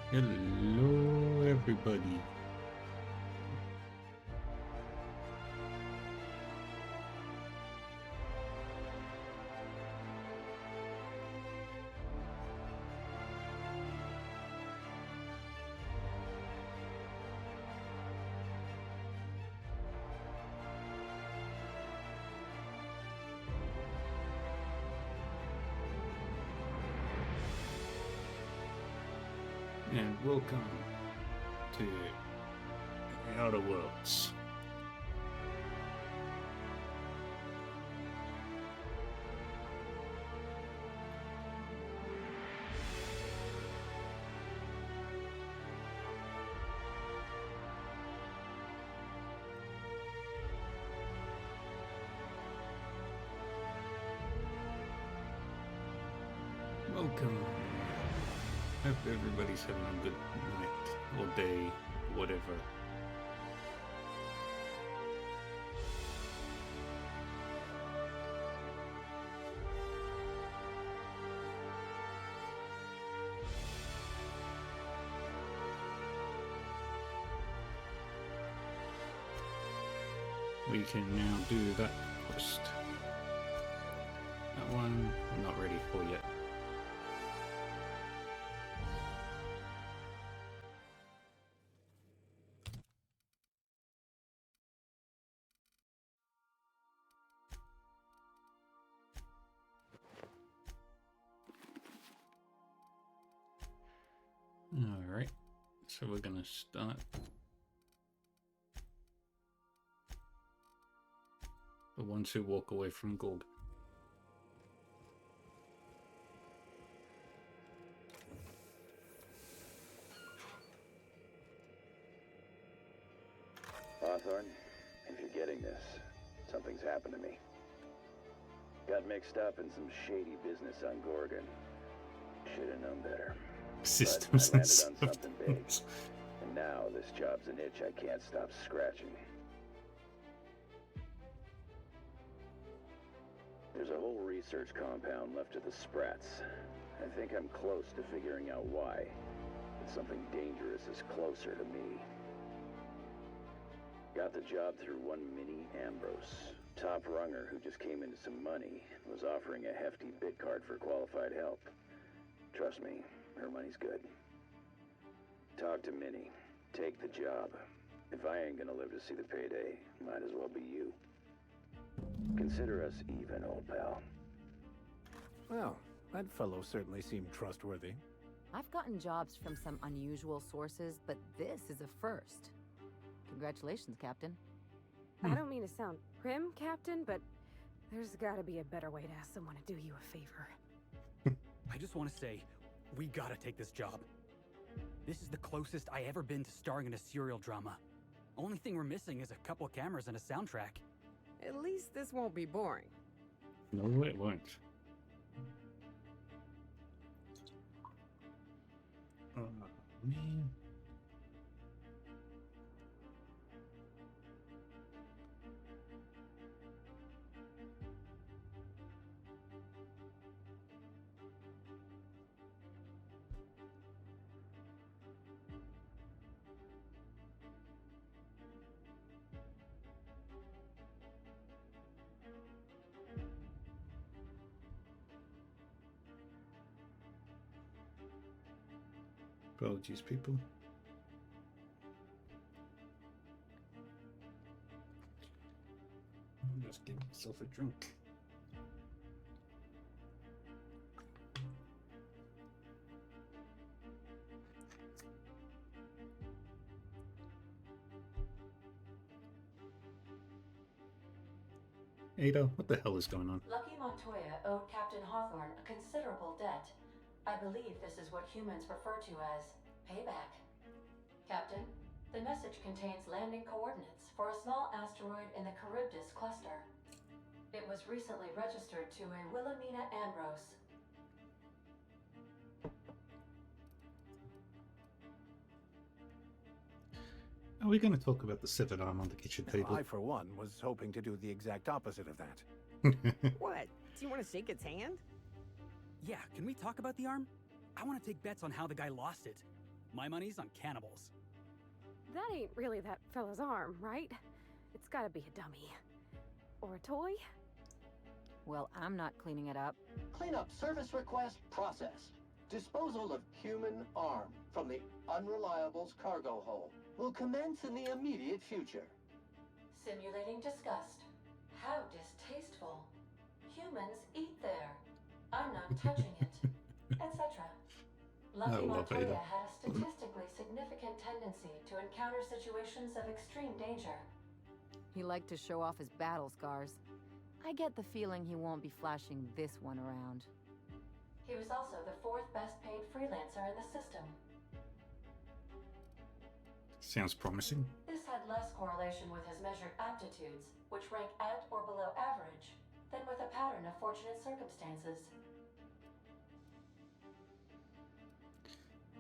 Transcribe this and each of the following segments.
Hello, everybody. And welcome to the Outer Worlds. Welcome. Hope everybody's having a good night or day, whatever. We can now do that quest. That one I'm not ready for yet. Alright, so we're gonna start the ones who walk away from Gorg. Hawthorne, if you're getting this, something's happened to me. Got mixed up in some shady business on Gorgon. Should have known better. Systems but I and landed on something big. stuff. And now this job's an itch I can't stop scratching. There's a whole research compound left of the Sprats. I think I'm close to figuring out why. But something dangerous is closer to me. Got the job through one Minnie Ambrose. Top runger who just came into some money, was offering a hefty bid card for qualified help. Trust me, her money's good. Talk to Minnie. Take the job. If I ain't gonna live to see the payday, might as well be you. Consider us even, old pal. Well, that fellow certainly seemed trustworthy. I've gotten jobs from some unusual sources, but this is a first. Congratulations, Captain. I don't mean to sound prim, Captain, but there's gotta be a better way to ask someone to do you a favor. I just want to say, we gotta take this job. This is the closest I ever been to starring in a serial drama. Only thing we're missing is a couple cameras and a soundtrack. At least this won't be boring. No, it won't. Oh, man. Apologies, people. I'm just giving myself a drink. Ada, what the hell is going on? Lucky Montoya owed Captain Hawthorne a considerable debt. I believe this is what humans refer to as payback. Captain, the message contains landing coordinates for a small asteroid in the Charybdis cluster. It was recently registered to a Wilhelmina Ambrose. Are we going to talk about the severed arm on the kitchen table? I, for one, was hoping to do the exact opposite of that. What? Do you want to shake its hand? Yeah, can we talk about the arm? I want to take bets on how the guy lost it. My money's on cannibals. That ain't really that fella's arm, right? It's gotta be a dummy. Or a toy? Well, I'm not cleaning it up. Cleanup service request processed. Disposal of human arm from the Unreliable's cargo hold will commence in the immediate future. Simulating disgust. How distasteful. Humans eat there. I'm not touching it. Etc. Lucky love Ada. Montoya had a statistically significant tendency to encounter situations of extreme danger. He liked to show off his battle scars. I get the feeling he won't be flashing this one around. He was also the 4th best paid freelancer in the system. Sounds promising. This had less correlation with his measured aptitudes, which rank at or below average, than with a pattern of fortunate circumstances.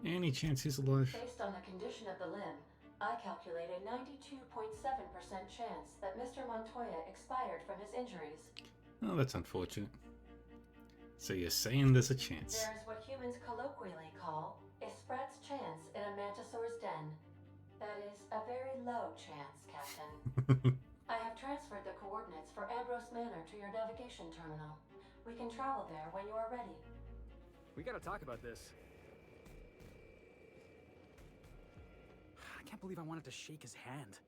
Any chance he's alive? Based on the condition of the limb, I calculate a 92.7% chance that Mr. Montoya expired from his injuries. Oh, that's unfortunate. So you're saying there's a chance? There is what humans colloquially call a sprat's chance in a mantisaur's den. That is a very low chance, Captain. I have transferred the coordinates for Ambrose Manor to your navigation terminal. We can travel there when you are ready. We gotta talk about this. I can't believe I wanted to shake his hand.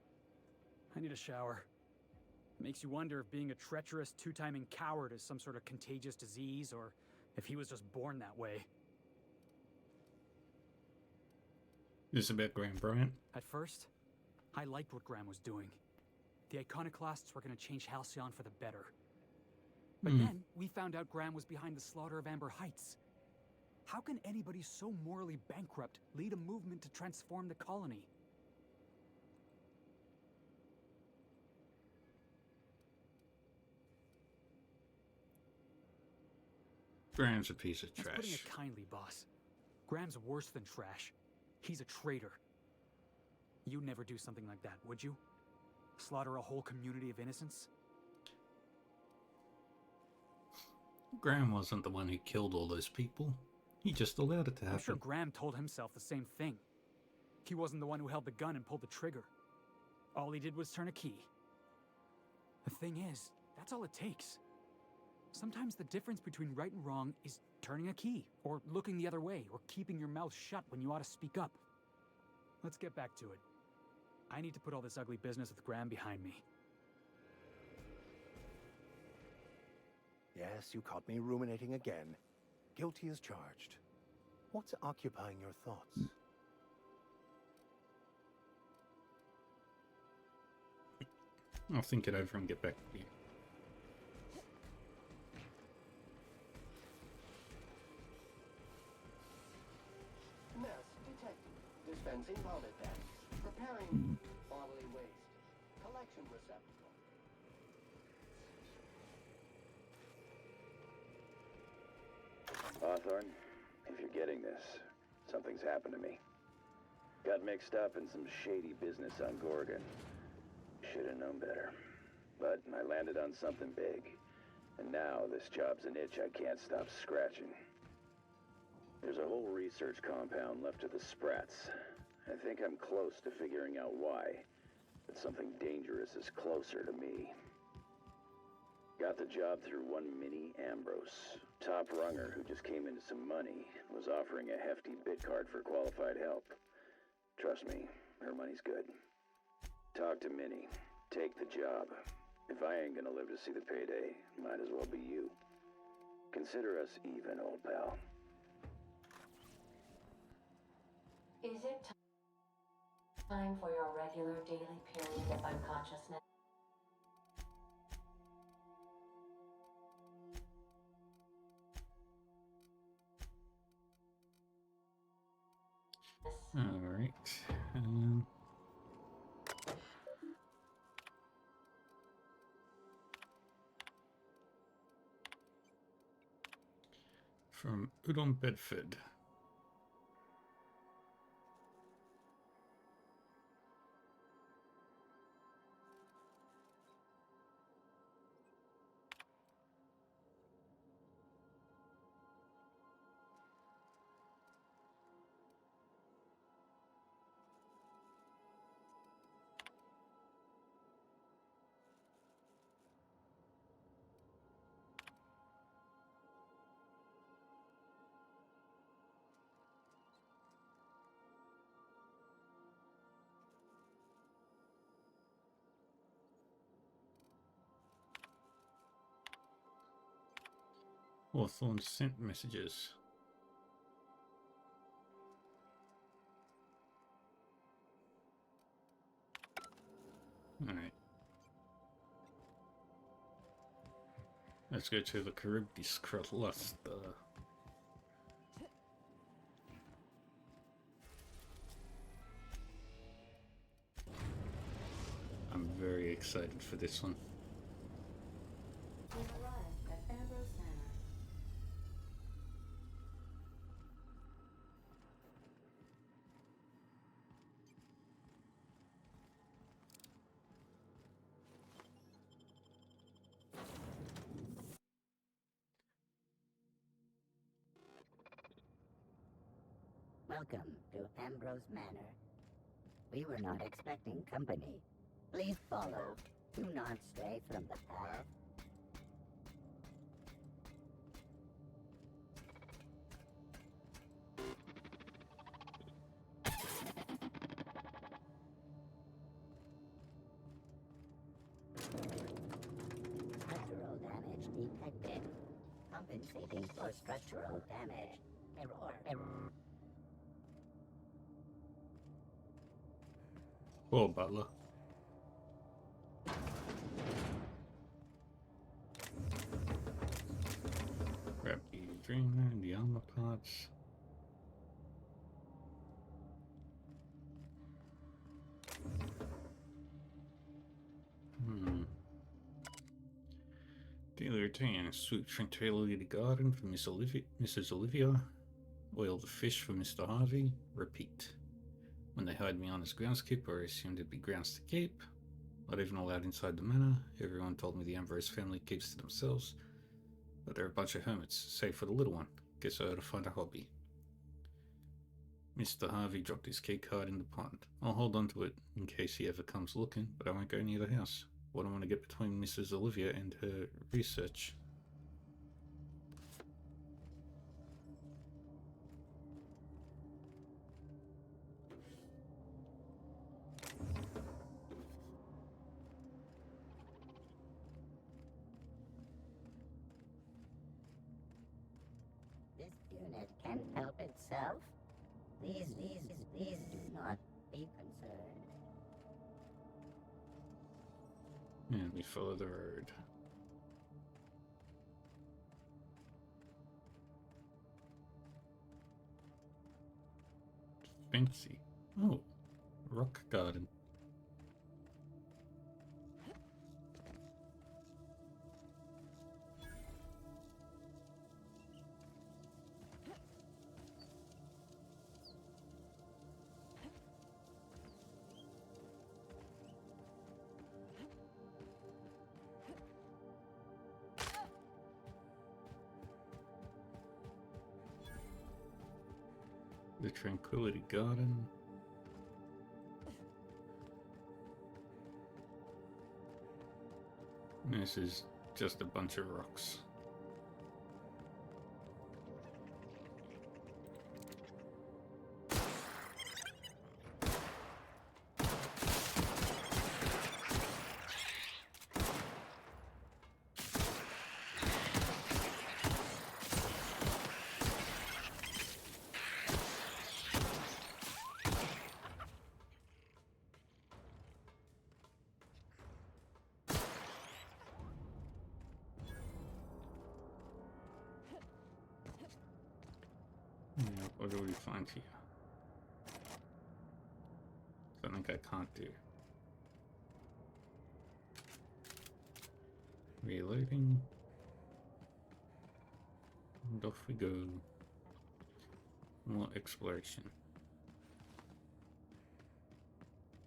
I need a shower. Makes you wonder if being a treacherous, two-timing coward is some sort of contagious disease, or if he was just born that way. This is about Graham Bryant. At first, I liked what Graham was doing. The Iconoclasts were going to change Halcyon for the better. But then, we found out Graham was behind the slaughter of Amber Heights. How can anybody so morally bankrupt lead a movement to transform the colony? Graham's a piece of That's putting trash. it kindly, boss. Graham's worse than trash. He's a traitor. You'd never do something like that, would you? Slaughter a whole community of innocents? Graham wasn't the one who killed all those people. He just allowed it to happen. I'm sure Graham told himself the same thing. He wasn't the one who held the gun and pulled the trigger. All he did was turn a key. The thing is, that's all it takes. Sometimes the difference between right and wrong is turning a key, or looking the other way, or keeping your mouth shut when you ought to speak up. Let's get back to it. I need to put all this ugly business with Graham behind me. Yes, you caught me ruminating again. Guilty as charged. What's occupying your thoughts? I'll think it over and get back to you. Mess detected. Dispensing vomit bags. Preparing bodily waste. Collection receptacle. Hawthorne, if you're getting this, something's happened to me. Got mixed up in some shady business on Gorgon. Should have known better. But I landed on something big. And now this job's an itch I can't stop scratching. There's a whole research compound left of the Sprats. I think I'm close to figuring out why. But something dangerous is closer to me. Got the job through one Minnie Ambrose. Top runger who just came into some money. Was offering a hefty bid card for qualified help. Trust me, her money's good. Talk to Minnie. Take the job. If I ain't gonna live to see the payday, might as well be you. Consider us even, old pal. Is it time for your regular daily period of unconsciousness? Alright. From Udon Bedford. Hawthorne sent messages. Alright. Let's go to the Charybdis Cluster. I'm very excited for this one. We've arrived at Ambrose Manor. Welcome to Ambrose Manor. We were not expecting company. Please follow. Do not stray from the path. Structural damage detected. Compensating for structural damage. Error. Poor Butler. Grab the dreamer and the armor parts. Daily routine. Sweep Tranquility Garden for Mrs. Olivia. Oil the fish for Mr. Harvey. Repeat. When they hired me on as groundskeeper, I assumed it'd be grounds to keep. Not even allowed inside the manor. Everyone told me the Ambrose family keeps to themselves. But they're a bunch of hermits, save for the little one. Guess I ought to find a hobby. Mr. Harvey dropped his key card in the pond. I'll hold on to it in case he ever comes looking, but I won't go near the house. What I want to get between Mrs. Olivia and her research. This unit can help itself. Please do not be concerned. And we follow the road. Fancy. Oh, rock garden. The Tranquility Garden. This is just a bunch of rocks. What do we find here? Something I can't do. Reloading. And off we go. More exploration.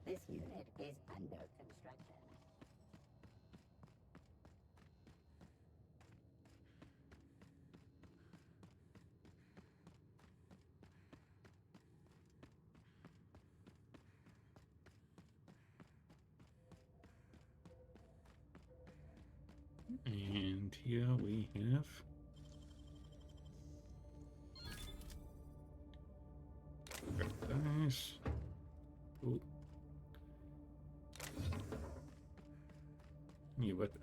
This unit is under construction. And here we have nice. Ooh. New weapon.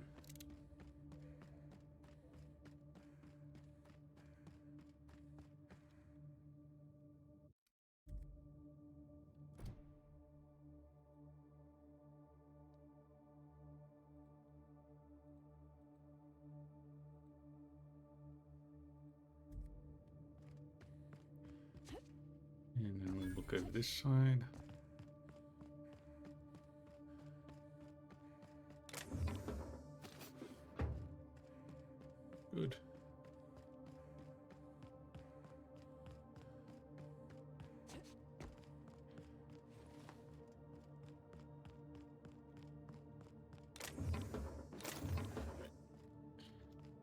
Look over this side. Good.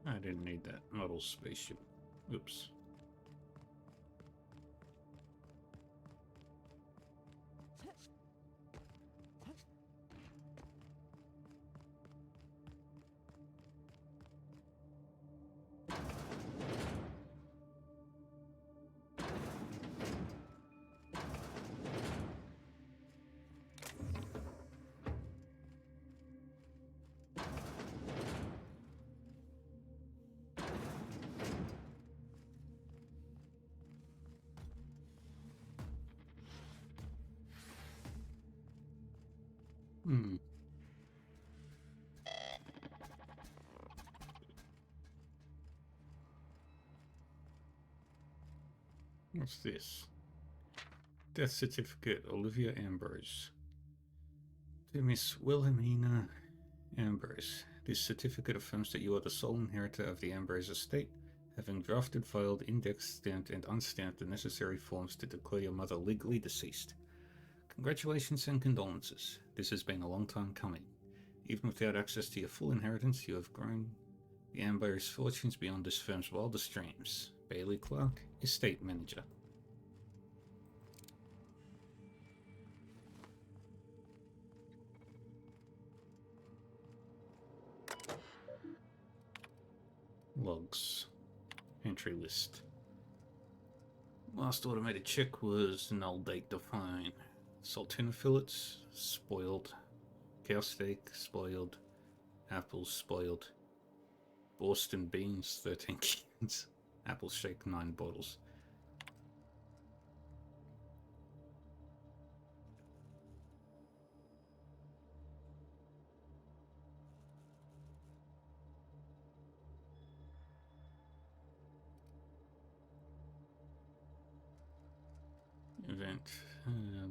I didn't need that model spaceship. Oops. Hmm. What's this? Death certificate, Olivia Ambrose. To Miss Wilhelmina Ambrose. This certificate affirms that you are the sole inheritor of the Ambrose estate, having drafted, filed, indexed, stamped, and unstamped the necessary forms to declare your mother legally deceased. Congratulations and condolences. This has been a long time coming. Even without access to your full inheritance, you have grown the Ambrose fortunes beyond this firm's wildest dreams. Bailey Clark, Estate Manager. Logs. Entry list. Last automated check was null date define. Saltina fillets, spoiled. Cow steak, spoiled. Apples, spoiled. Boston beans, 13 cans. Apple shake, 9 bottles. Event,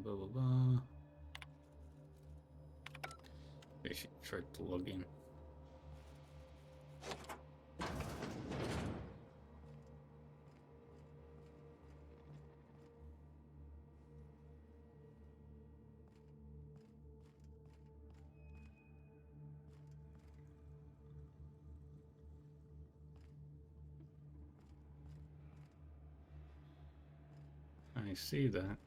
blah blah blah. They should try to log in. I see that.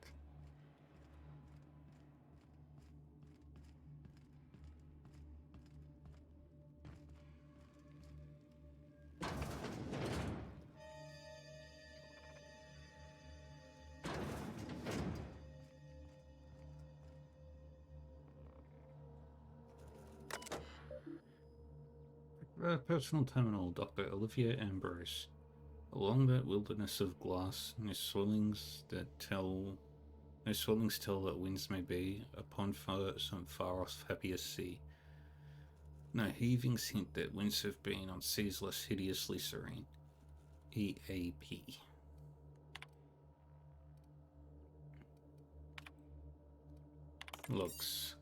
Personal terminal, Dr. Olivia Ambrose. Along that wilderness of glass, no swellings tell that winds may be upon some far-off happier sea. No heavings hint that winds have been on seas less hideously serene. EAP. Logs.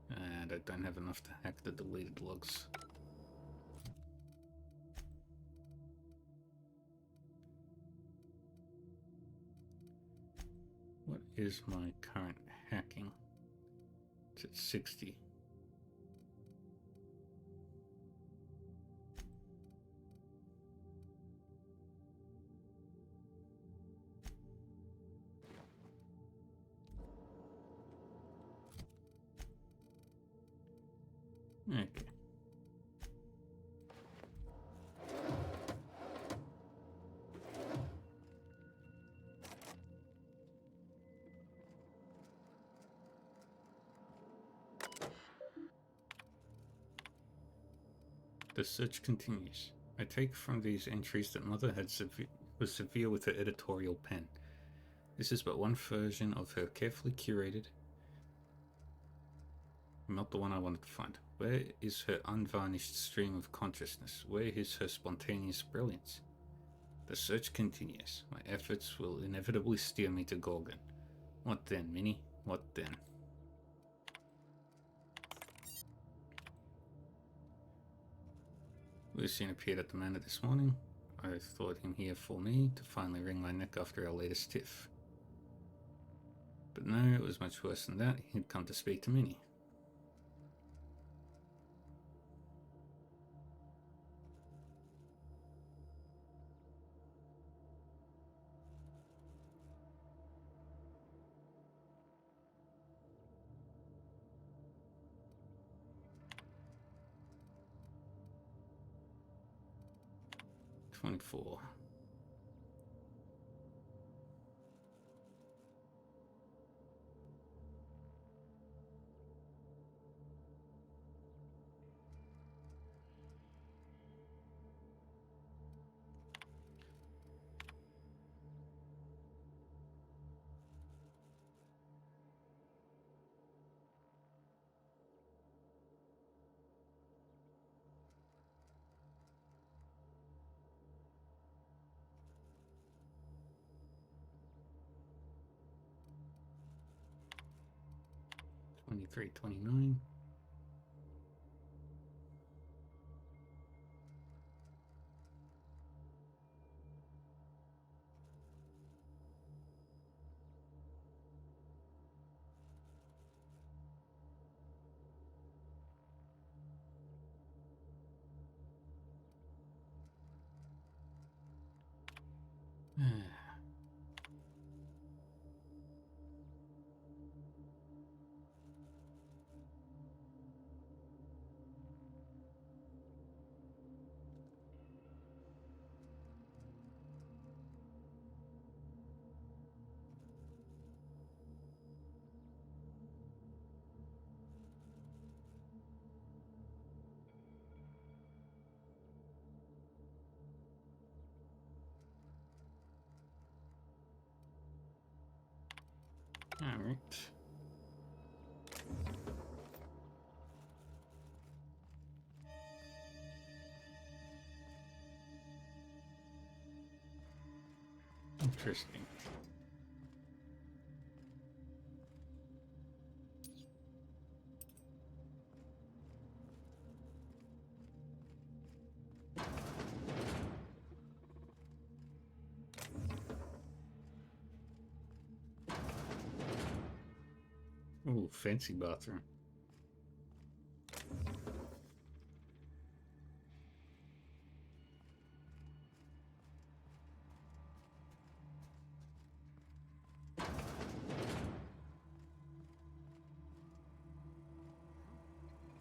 And I don't have enough to hack the deleted logs. What is my current hacking? It's at 60. Okay. The search continues. I take from these entries that Mother was severe with her editorial pen. This is but one version of her carefully curated, not the one I wanted to find. Where is her unvarnished stream of consciousness? Where is her spontaneous brilliance? The search continues. My efforts will inevitably steer me to Gorgon. What then, Minnie? What then? Lucian appeared at the manor this morning. I thought him here for me to finally wring my neck after our latest tiff. But no, it was much worse than that. He'd come to speak to Minnie. "24. "23, 29. Alright. Interesting. Ooh, fancy bathroom.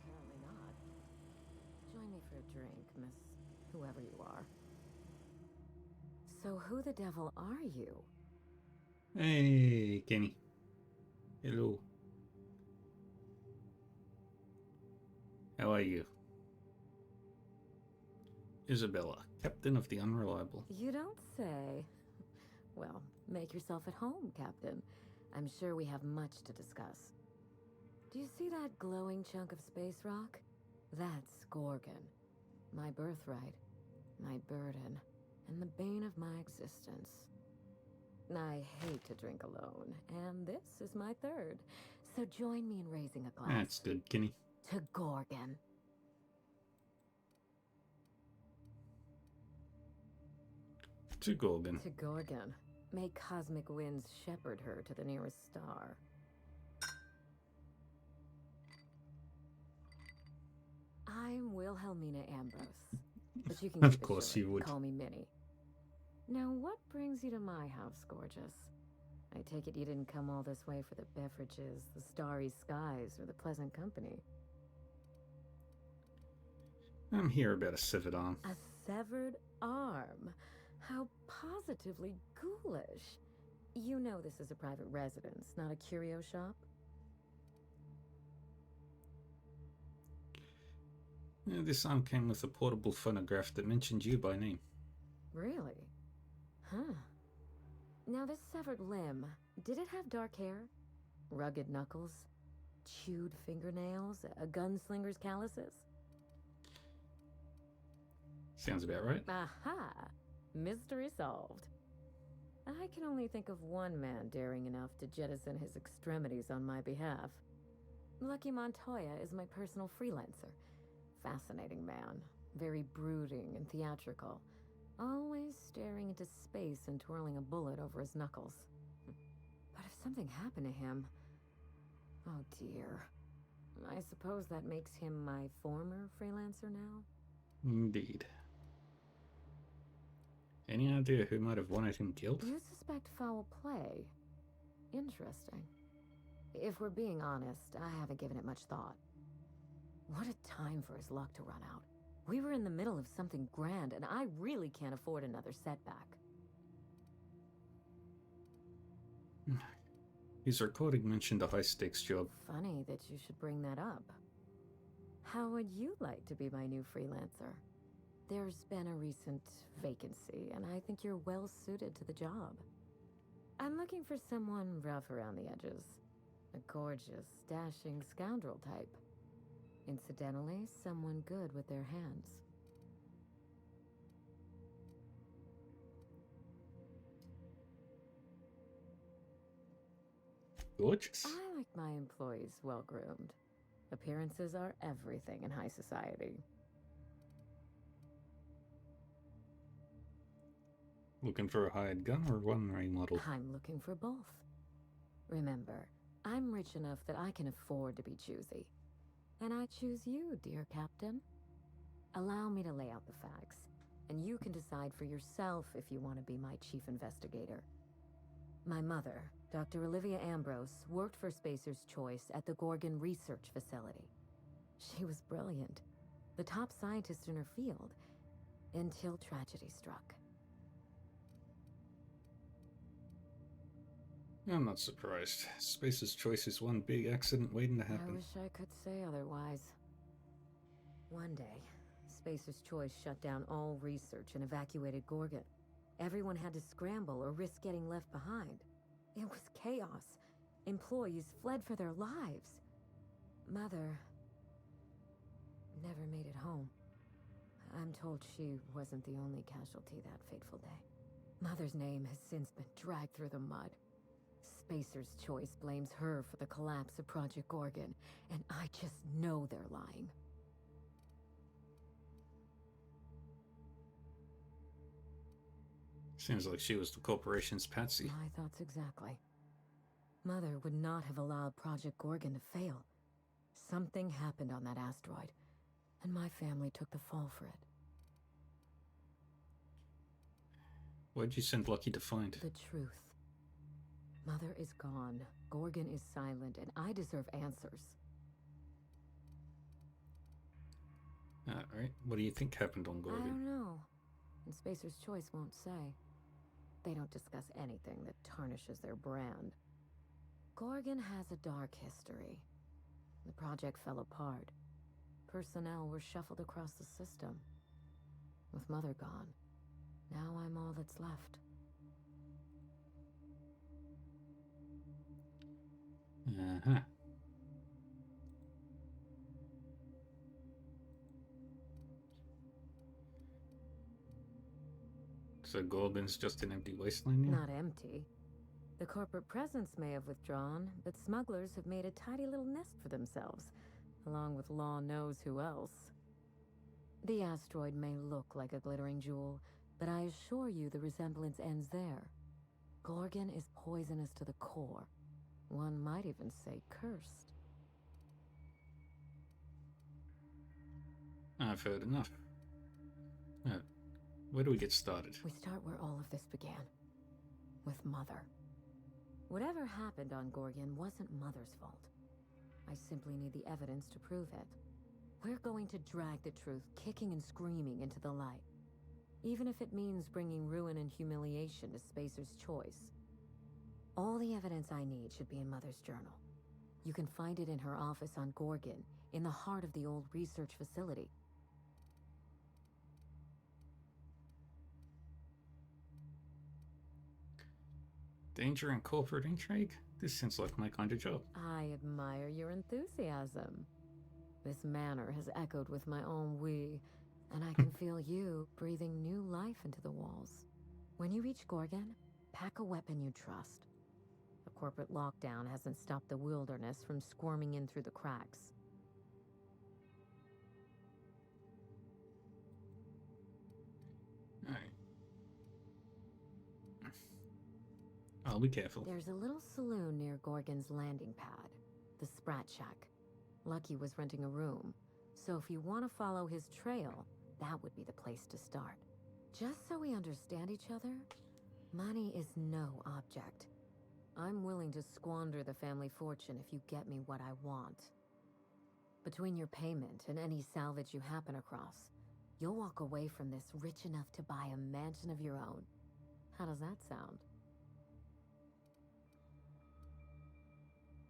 Apparently not. Join me for a drink, Miss whoever you are. So who the devil are you? Hey, Kenny. Hello. How are you? Isabella, captain of the Unreliable. You don't say. Well, make yourself at home, Captain. I'm sure we have much to discuss. Do you see that glowing chunk of space rock? That's Gorgon. My birthright, my burden, and the bane of my existence. I hate to drink alone, and this is my third. So join me in raising a glass. That's good, Kenny. To Gorgon. To Gorgon. To Gorgon. May cosmic winds shepherd her to the nearest star. I'm Wilhelmina Ambrose, but you can Of keep it course short. you would. Call me Minnie. Now, what brings you to my house, gorgeous? I take it you didn't come all this way for the beverages, the starry skies, or the pleasant company. I'm here about a severed arm. A severed arm? How positively ghoulish. You know this is a private residence, not a curio shop? This arm came with a portable phonograph that mentioned you by name. Really? Huh. Now this severed limb, did it have dark hair? Rugged knuckles? Chewed fingernails? A gunslinger's calluses? Sounds about right. Aha! Mystery solved. I can only think of one man daring enough to jettison his extremities on my behalf. Lucky Montoya is my personal freelancer. Fascinating man, very brooding and theatrical, always staring into space and twirling a bullet over his knuckles. But if something happened to him... Oh dear. I suppose that makes him my former freelancer now? Indeed. Any idea who might have wanted him killed? You suspect foul play? Interesting. If we're being honest, I haven't given it much thought. What a time for his luck to run out. We were in the middle of something grand, and I really can't afford another setback. His recording mentioned a high-stakes job. Funny that you should bring that up. How would you like to be my new freelancer? There's been a recent vacancy, and I think you're well suited to the job. I'm looking for someone rough around the edges. A gorgeous, dashing scoundrel type. Incidentally, someone good with their hands. Gorgeous. I like my employees well-groomed. Appearances are everything in high society. Looking for a hired gun or one-ray model? I'm looking for both. Remember, I'm rich enough that I can afford to be choosy. And I choose you, dear Captain. Allow me to lay out the facts, and you can decide for yourself if you want to be my chief investigator. My mother, Dr. Olivia Ambrose, worked for Spacer's Choice at the Gorgon Research Facility. She was brilliant, the top scientist in her field, until tragedy struck. I'm not surprised. Spacer's Choice is one big accident waiting to I happen. wish I could say otherwise. One day, Spacer's Choice shut down all research and evacuated Gorgon. Everyone had to scramble or risk getting left behind. It was chaos. Employees fled for their lives. Mother never made it home. I'm told she wasn't the only casualty that fateful day. Mother's name has since been dragged through the mud. Spacer's Choice blames her for the collapse of Project Gorgon, and I just know they're lying. Seems like she was the corporation's patsy. My thoughts exactly. Mother would not have allowed Project Gorgon to fail. Something happened on that asteroid, and my family took the fall for it. Why'd you send Lucky to find? The truth. Mother is gone, Gorgon is silent, and I deserve answers. Alright, what do you think happened on I Gorgon? don't know. And Spacer's Choice won't say. They don't discuss anything that tarnishes their brand. Gorgon has a dark history. The project fell apart. Personnel were shuffled across the system. With Mother gone, now I'm all that's left. Uh-huh. So Gorgon's just an empty wasteland now? Not empty. The corporate presence may have withdrawn, but smugglers have made a tidy little nest for themselves, along with law knows who else. The asteroid may look like a glittering jewel, but I assure you the resemblance ends there. Gorgon is poisonous to the core. One might even say cursed. I've heard enough. Where do we get started? We start where all of this began. With Mother. Whatever happened on Gorgon wasn't Mother's fault. I simply need the evidence to prove it. We're going to drag the truth kicking and screaming into the light. Even if it means bringing ruin and humiliation to Spacer's Choice. All the evidence I need should be in Mother's journal. You can find it in her office on Gorgon, in the heart of the old research facility. Danger and corporate intrigue? This sounds like my kind of job. I admire your enthusiasm. This manor has echoed with my ennui, And I can feel you breathing new life into the walls. When you reach Gorgon, pack a weapon you trust. The corporate lockdown hasn't stopped the wilderness from squirming in through the cracks. Alright. I'll be careful. There's a little saloon near Gorgon's landing pad, the Sprat Shack. Lucky was renting a room, so if you want to follow his trail, that would be the place to start. Just so we understand each other, money is no object. I'm willing to squander the family fortune if you get me what I want. Between your payment and any salvage you happen across, you'll walk away from this rich enough to buy a mansion of your own. How does that sound?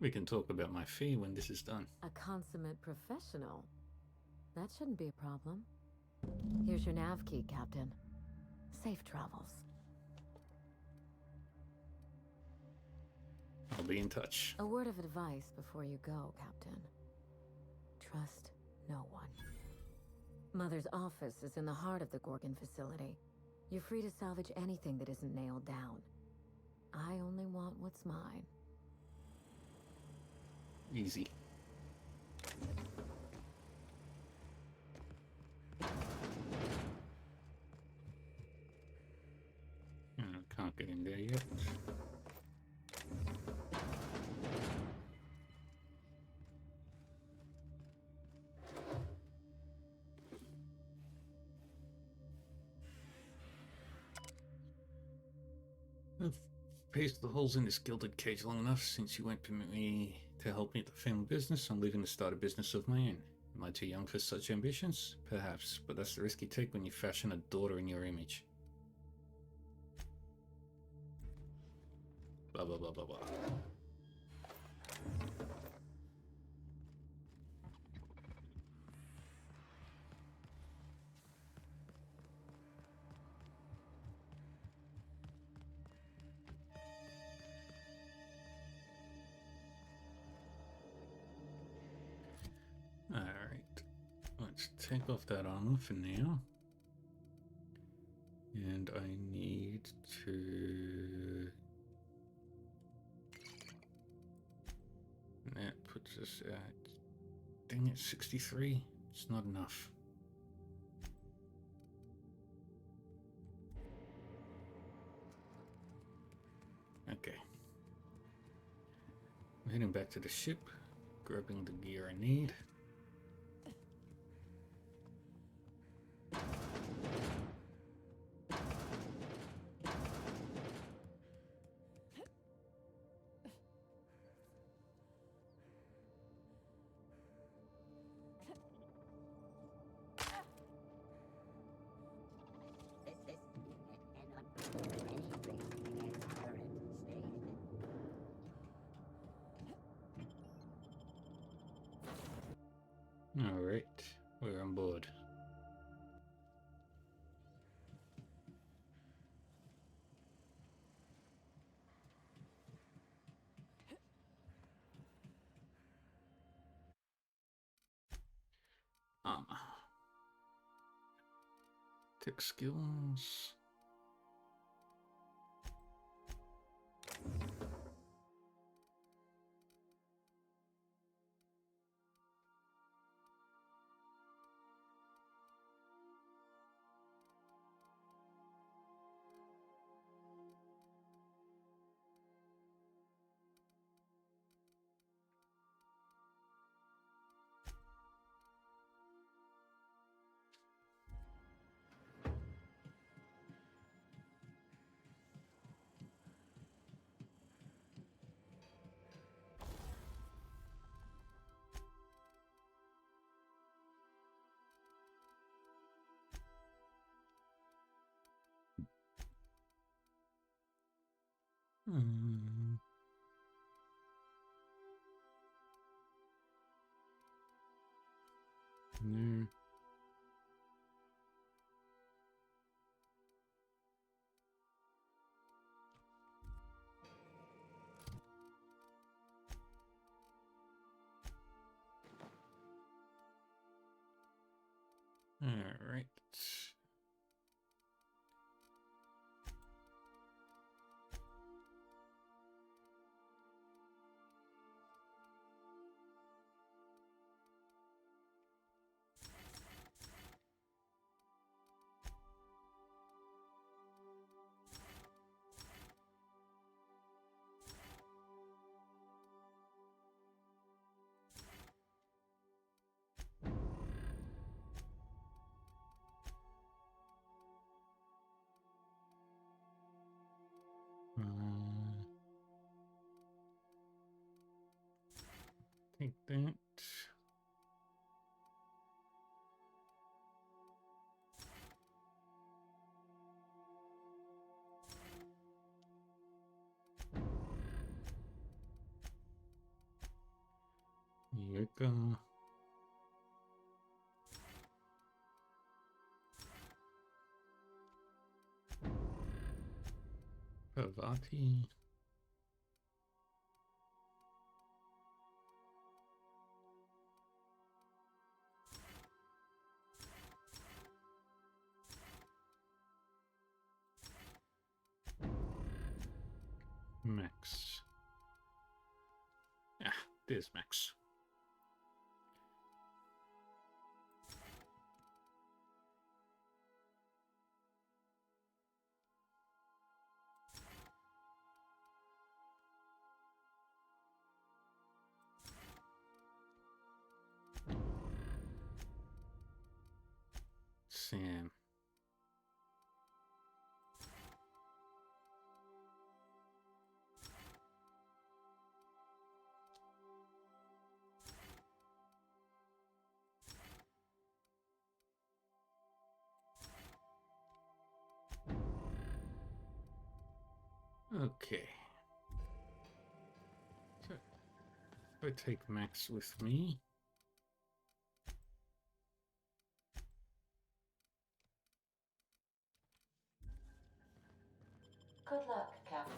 We can talk about my fee when this is done. A consummate professional. That shouldn't be a problem. Here's your nav key, Captain. Safe travels. I'll be in touch. A word of advice before you go, Captain. Trust no one. Mother's office is in the heart of the Gorgon facility. You're free to salvage anything that isn't nailed down. I only want what's mine. Easy. Can't get in there yet. I've paced the holes in this gilded cage long enough since you won't permit me to help me at the family business. I'm leaving to start a business of my own. Am I too young for such ambitions? Perhaps, but that's the risk you take when you fashion a daughter in your image. Blah blah blah blah blah. Alright, let's take off that armor for now. And I need to... That puts us at... Dang it, 63? It's not enough. Okay. I'm heading back to the ship, grabbing the gear I need. Alright, we're on board. Tech skills. No. Alright. Take that. Yuka. Pavati. Max. Ah, there's Max. Sam. Okay. So, if I take Max with me. Good luck, Captain.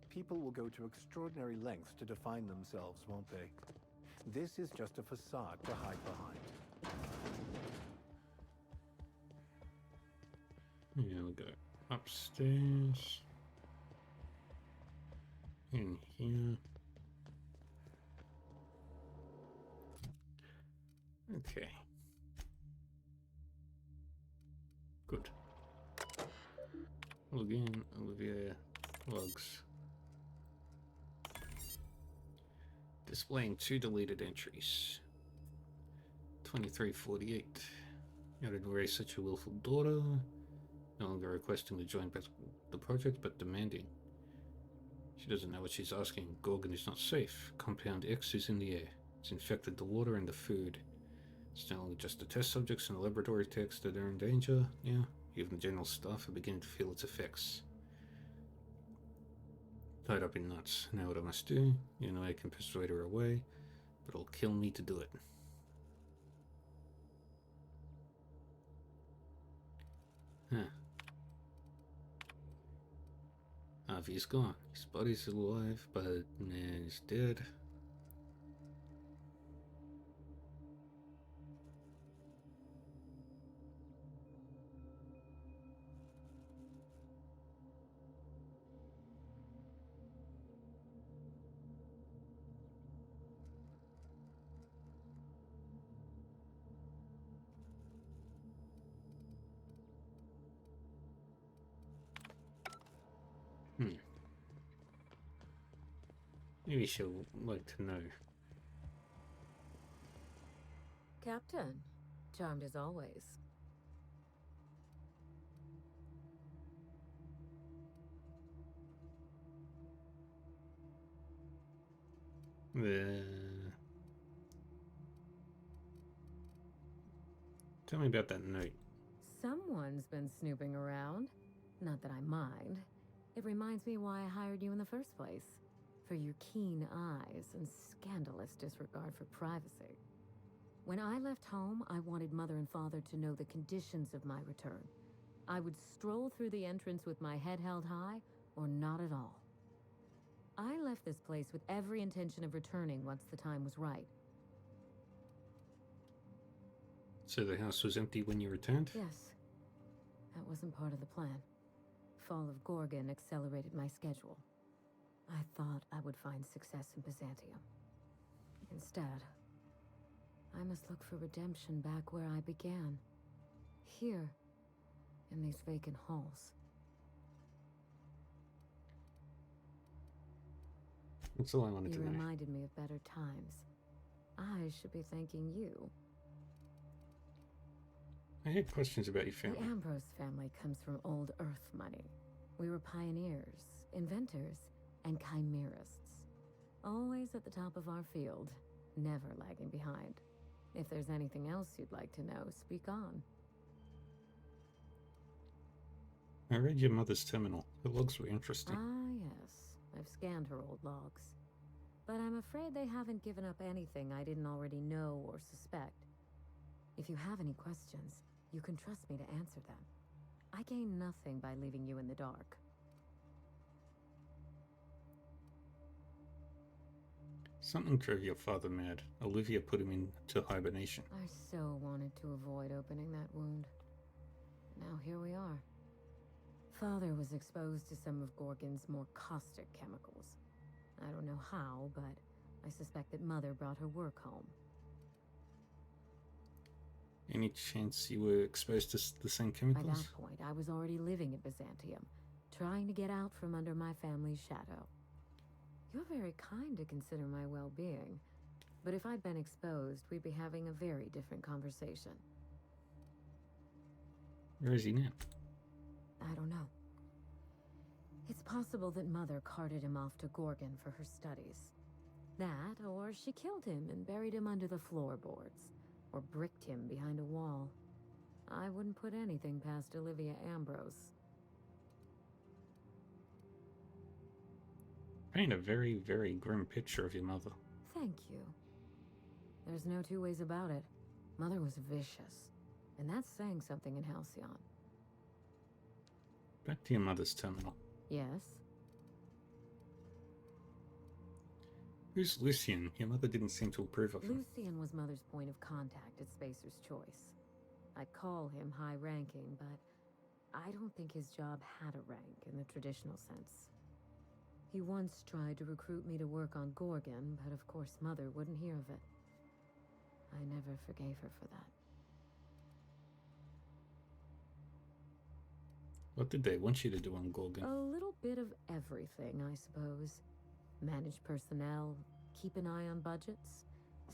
People will go to extraordinary lengths to define themselves, won't they? This is just a facade to hide behind. Yeah, we'll go upstairs. In here. Okay. Good. Log in, Olivia logs. Displaying 2 deleted entries. 2348. How to raise such a willful daughter. No longer requesting to join the project, but demanding. She doesn't know what she's asking. Gorgon is not safe. Compound X is in the air. It's infected the water and the food. It's not only just the test subjects and the laboratory techs that are in danger. Yeah, even the general staff are beginning to feel its effects. Tied up in knots. Now what I must do? You know I can persuade her away, but it'll kill me to do it. Huh. Avi's gone. His body's alive, but man, he's dead. Maybe she'll like to know. Captain, charmed as always. Tell me about that note. Someone's been snooping around. Not that I mind. It reminds me why I hired you in the first place. For your keen eyes and scandalous disregard for privacy. When I left home, I wanted Mother and Father to know the conditions of my return. I would stroll through the entrance with my head held high, or not at all. I left this place with every intention of returning once the time was right. So the house was empty when you returned? Yes. That wasn't part of the plan. Fall of Gorgon accelerated my schedule. I thought I would find success in Byzantium. Instead, I must look for redemption back where I began. Here, in these vacant halls. That's all I wanted to You know. reminded me of better times. I should be thanking you. I had questions about your The family. Ambrose family comes from old Earth money. We were pioneers, inventors, and chimerists. Always at the top of our field, never lagging behind. If there's anything else you'd like to know, speak on. I read your mother's terminal. The logs were interesting. Ah, yes. I've scanned her old logs. But I'm afraid they haven't given up anything I didn't already know or suspect. If you have any questions, you can trust me to answer them. I gain nothing by leaving you in the dark. Something drove your father mad. Olivia put him into hibernation. I so wanted to avoid opening that wound. Now here we are. Father was exposed to some of Gorgon's more caustic chemicals. I don't know how, but I suspect that Mother brought her work home. Any chance you were exposed to the same By chemicals? that point, I was already living in Byzantium, trying to get out from under my family's shadow. You're very kind to consider my well-being, but if I'd been exposed, we'd be having a very different conversation. Where is he now? I don't know. It's possible that Mother carted him off to Gorgon for her studies. That, or she killed him and buried him under the floorboards, or bricked him behind a wall. I wouldn't put anything past Olivia Ambrose. Paint a very, very grim picture of your mother. Thank you. There's no two ways about it. Mother was vicious, and that's saying something in Halcyon. Back to your mother's terminal. Yes? Who's Lucian? Your mother didn't seem to approve of him. Lucian was Mother's point of contact at Spacer's Choice. I'd call him high-ranking, but I don't think his job had a rank in the traditional sense. He once tried to recruit me to work on Gorgon, but of course Mother wouldn't hear of it. I never forgave her for that. What did they want you to do on Gorgon? A little bit of everything, I suppose. Manage personnel, keep an eye on budgets,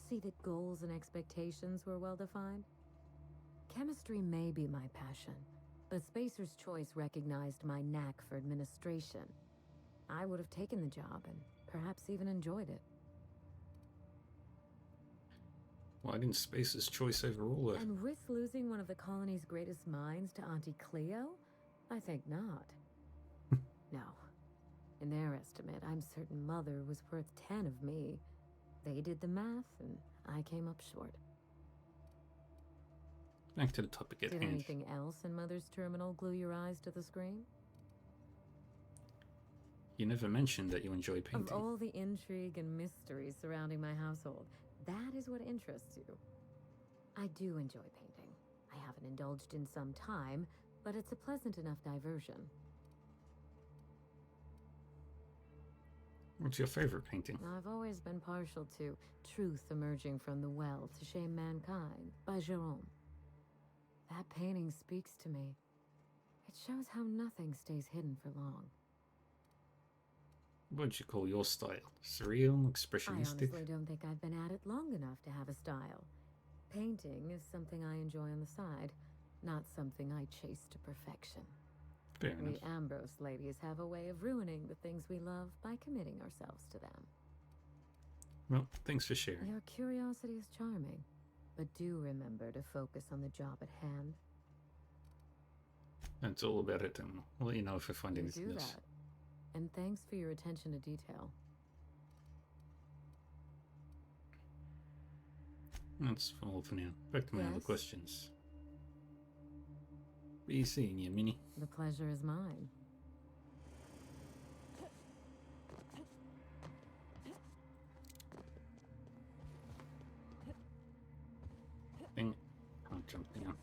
see that goals and expectations were well defined. Chemistry may be my passion, but Spacer's Choice recognized my knack for administration. I would have taken the job and perhaps even enjoyed it. Why didn't Spacer's Choice overrule her? And risk losing one of the colony's greatest minds to Auntie Cleo? I think not. No. In their estimate, I'm certain Mother was worth 10 of me. They did the math, and I came up short. Back to the topic at Did hand. anything else in Mother's terminal glue your eyes to the screen? You never mentioned that you enjoy Of painting. all the intrigue and mystery surrounding my household, that is what interests you. I do enjoy painting. I haven't indulged in some time, but it's a pleasant enough diversion. What's your favorite painting? I've always been partial to Truth Emerging from the Well to Shame Mankind by Jerome. That painting speaks to me. It shows how nothing stays hidden for long. What'd you call your style? Surreal? I Expressionistic? honestly don't think I've been at it long enough to have a style. Painting is something I enjoy on the side, not something I chase to perfection. Fair enough. We Ambrose ladies have a way of ruining the things we love by committing ourselves to them. Well, thanks for sharing. Your curiosity is charming, but do remember to focus on the job at hand. That's all about it, and I'll let you know if I find You anything do else. that. And thanks for your attention to detail. That's all for now. Back to my other Yes? questions. What are you seeing here, Minnie? The pleasure is mine. Dang it. Can't jump down.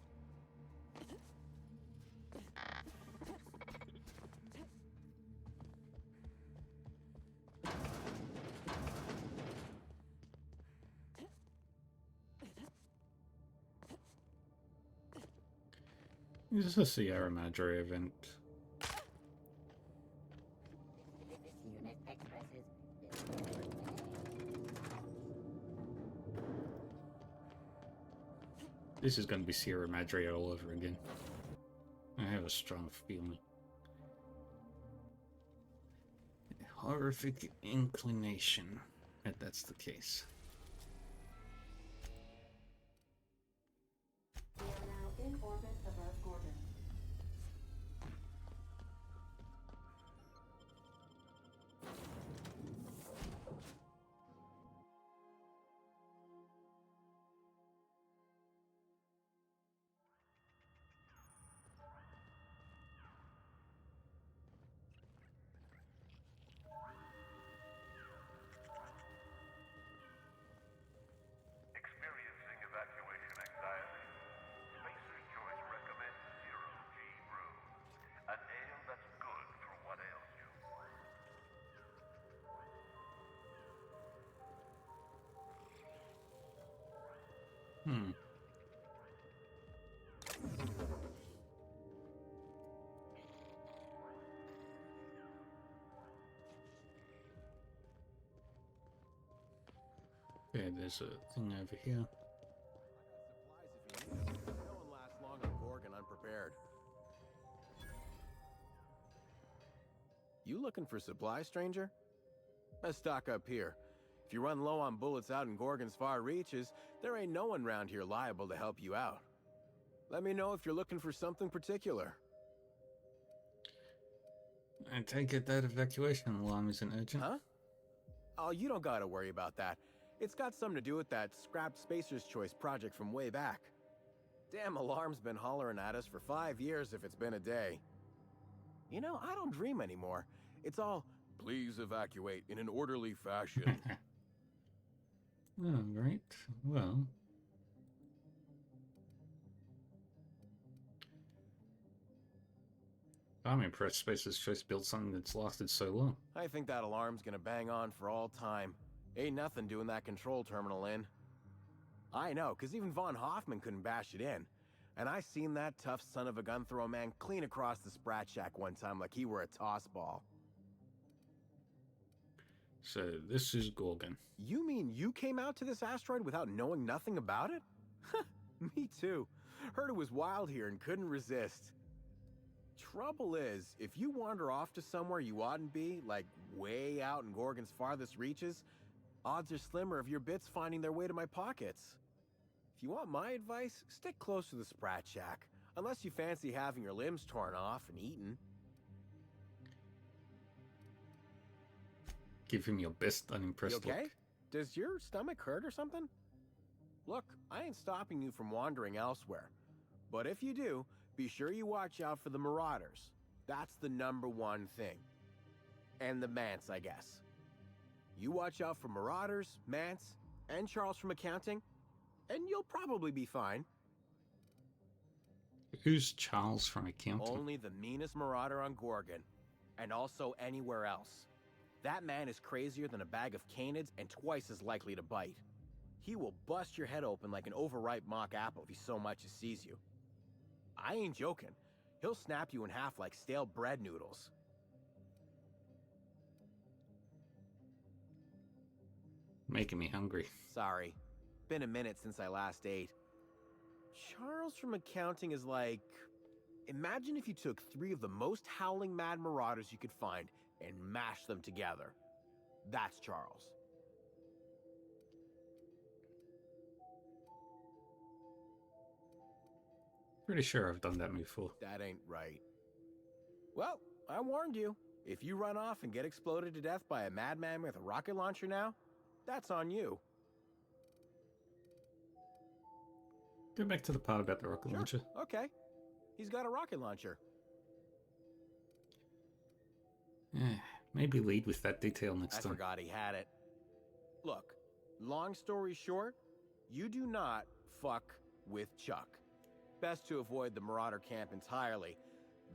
This is a Sierra Madre event. This unit expresses This is going to be Sierra Madre all over again. I have a strong feeling. A horrific inclination that that's the case. We are now in orbit above Gordon. Experiencing evacuation anxiety? Spacer's Choice recommends Zero G Brew. An ale that's good for what ails you. Hmm. Okay, there's a thing over here. Supplies if you need them. No one lasts long on Gorgon unprepared. You looking for supplies, stranger? Let's stock up here. If you run low on bullets out in Gorgon's far reaches, there ain't no one round here liable to help you out. Let me know if you're looking for something particular. I take it that evacuation alarm isn't urgent. Huh? Oh, you don't gotta worry about that. It's got something to do with that scrapped Spacer's Choice project from way back. Damn alarm's been hollering at us for 5 years if it's been a day. You know, I don't dream anymore. It's all, please evacuate in an orderly fashion. Oh, right. Well. I'm impressed Spacer's Choice built something that's lasted so long. I think that alarm's gonna bang on for all time. Ain't nothing doing that control terminal in. I know, 'cause even Von Hoffman couldn't bash it in. And I seen that tough son of a gun throw a man clean across the Sprat Shack one time like he were a toss ball. So this is Gorgon. You mean you came out to this asteroid without knowing nothing about it? Me too. Heard it was wild here and couldn't resist. Trouble is, if you wander off to somewhere you oughtn't be, like way out in Gorgon's farthest reaches, odds are slimmer of your bits finding their way to my pockets. If you want my advice, stick close to the Sprat Shack, unless you fancy having your limbs torn off and eaten. Give him your best unimpressed You okay? look. Does your stomach hurt or something? Look, I ain't stopping you from wandering elsewhere. But if you do, be sure you watch out for the Marauders. That's the #1 thing. And the Mance, I guess. You watch out for Marauders, Mance, and Charles from accounting, and you'll probably be fine. Who's Charles from accounting? Only the meanest Marauder on Gorgon, and also anywhere else. That man is crazier than a bag of canids and twice as likely to bite. He will bust your head open like an overripe mock apple if he so much as sees you. I ain't joking. He'll snap you in half like stale bread noodles. Making me hungry. Sorry. Been a minute since I last ate. Charles from accounting is like... Imagine if you took 3 of the most howling mad marauders you could find and mashed them together. That's Charles. Pretty sure I've done that before. That ain't right. Well, I warned you. If you run off and get exploded to death by a madman with a rocket launcher now, that's on you. Go back to the part about the rocket Sure. launcher. Okay. He's got a rocket launcher. Yeah, maybe lead with that detail next I time. forgot he had it. Look, long story short, you do not fuck with Chuck. Best to avoid the Marauder camp entirely.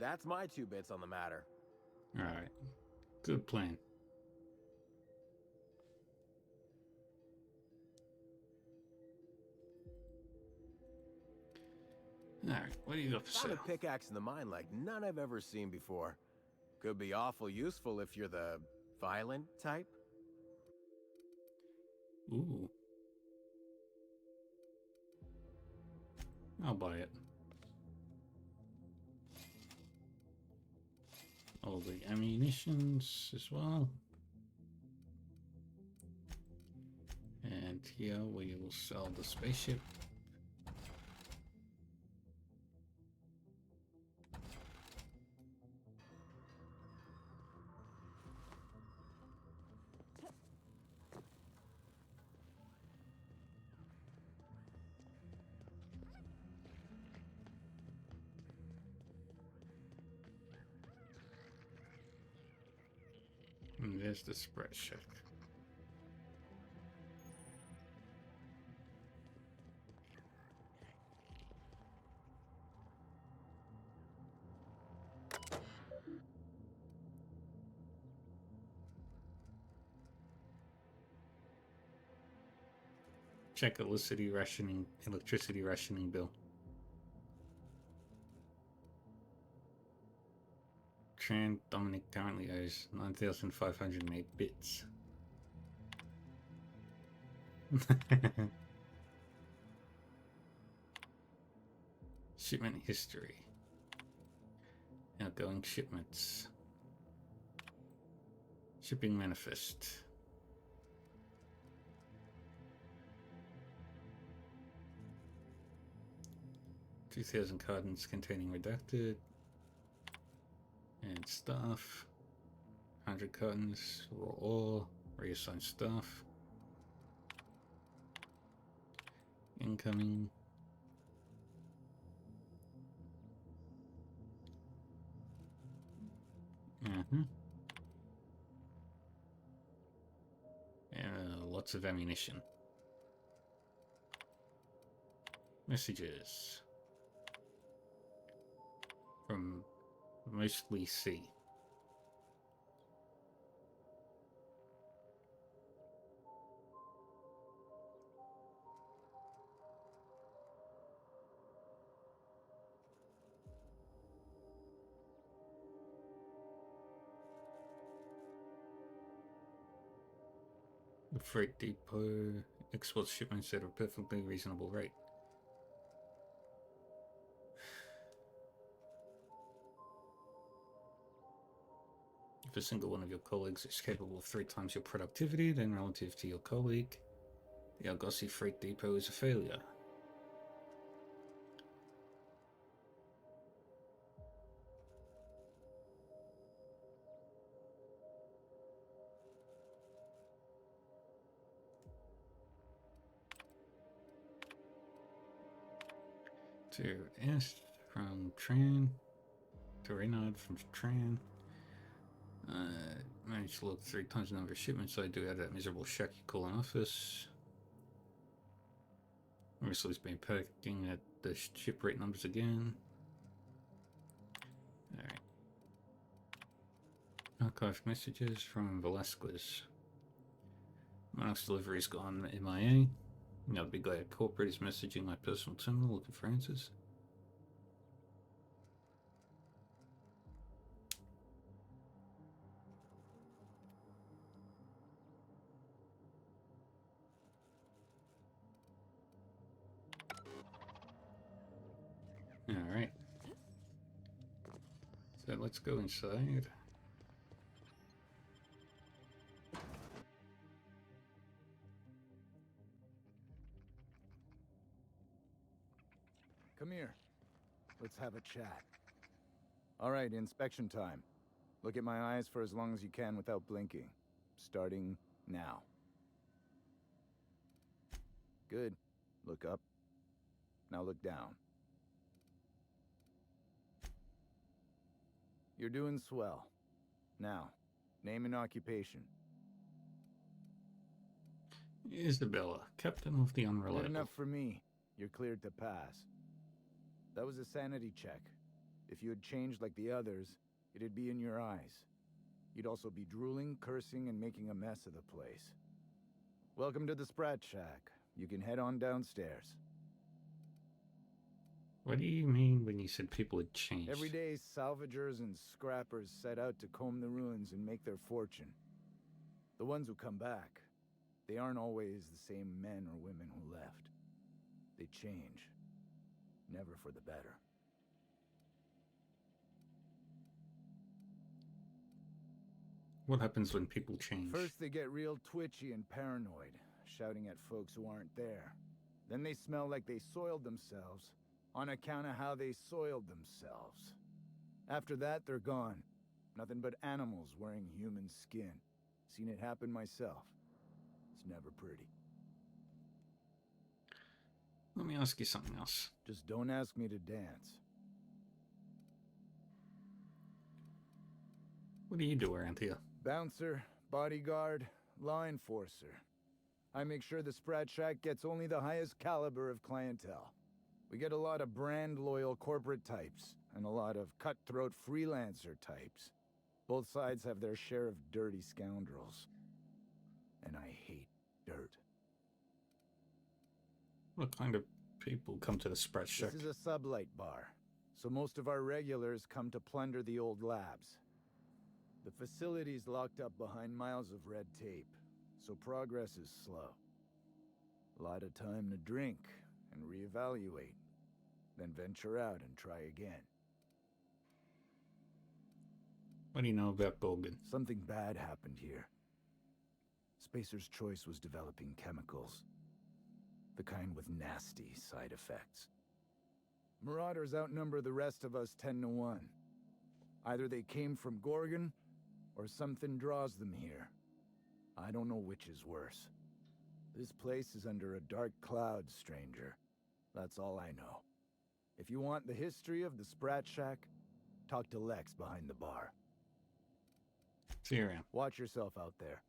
That's my 2 bits on the matter. Alright. Good plan. Alright, what do you got for Found sale? a pickaxe in the mine like none I've ever seen before. Could be awful useful if you're the violent type. Ooh. I'll buy it. All the ammunitions as well. And here we will sell the spaceship. And there's the spread check. Check electricity rationing bill. Tran Dominic currently owes 9,508 bits. Shipment history. Outgoing shipments. Shipping manifest. $2,000 cartons containing redacted and stuff. 100 cartons raw ore, reassigned stuff. Incoming. Lots of ammunition. Messages from mostly C. The freight depot exports shipments at a perfectly reasonable rate. If a single one of your colleagues is capable of 3 times your productivity, then relative to your colleague, the Argosy Freight Depot is a failure. To S from Tran, to Reynard from Tran. Managed to look 3 times the number of shipments I do out of that miserable shack you call an office. Obviously, he's been packing at the ship rate numbers again. Alright. Archived messages from Velasquez. Monarch's delivery's gone MIA. Now, the big guy at corporate is messaging my personal terminal looking for answers. Alright. So let's go inside. Come here. Let's have a chat. All right, inspection time. Look at my eyes for as long as you can without blinking. Starting now. Good. Look up. Now look down. You're doing swell. Now, name and occupation. Isabella, captain of the Good Unreliable. enough for me. You're cleared to pass. That was a sanity check. If you had changed like the others, it'd be in your eyes. You'd also be drooling, cursing, and making a mess of the place. Welcome to the Sprat Shack. You can head on downstairs. What do you mean when you said people had changed? Every day, salvagers and scrappers set out to comb the ruins and make their fortune. The ones who come back, they aren't always the same men or women who left. They change. Never for the better. What happens when people change? First, they get real twitchy and paranoid, shouting at folks who aren't there. Then they smell like they soiled themselves, on account of how they soiled themselves. After that, they're gone. Nothing but animals wearing human skin. Seen it happen myself. It's never pretty. Let me ask you something else. Just don't ask me to dance. What do you do around here? Bouncer, bodyguard, law enforcer. I make sure the Sprat Shack gets only the highest caliber of clientele. We get a lot of brand-loyal corporate types, and a lot of cutthroat freelancer types. Both sides have their share of dirty scoundrels. And I hate dirt. What kind of people come to the Sprat Shack? This is a sublight bar, so most of our regulars come to plunder the old labs. The facility's locked up behind miles of red tape, so progress is slow. A lot of time to drink and reevaluate, then venture out and try again. What do you know about Gorgon? Something bad happened here. Spacer's Choice was developing chemicals. The kind with nasty side effects. Marauders outnumber the rest of us 10-1. Either they came from Gorgon, or something draws them here. I don't know which is worse. This place is under a dark cloud, stranger. That's all I know. If you want the history of the Sprat Shack, talk to Lex behind the bar. See you around. Watch yourself out there.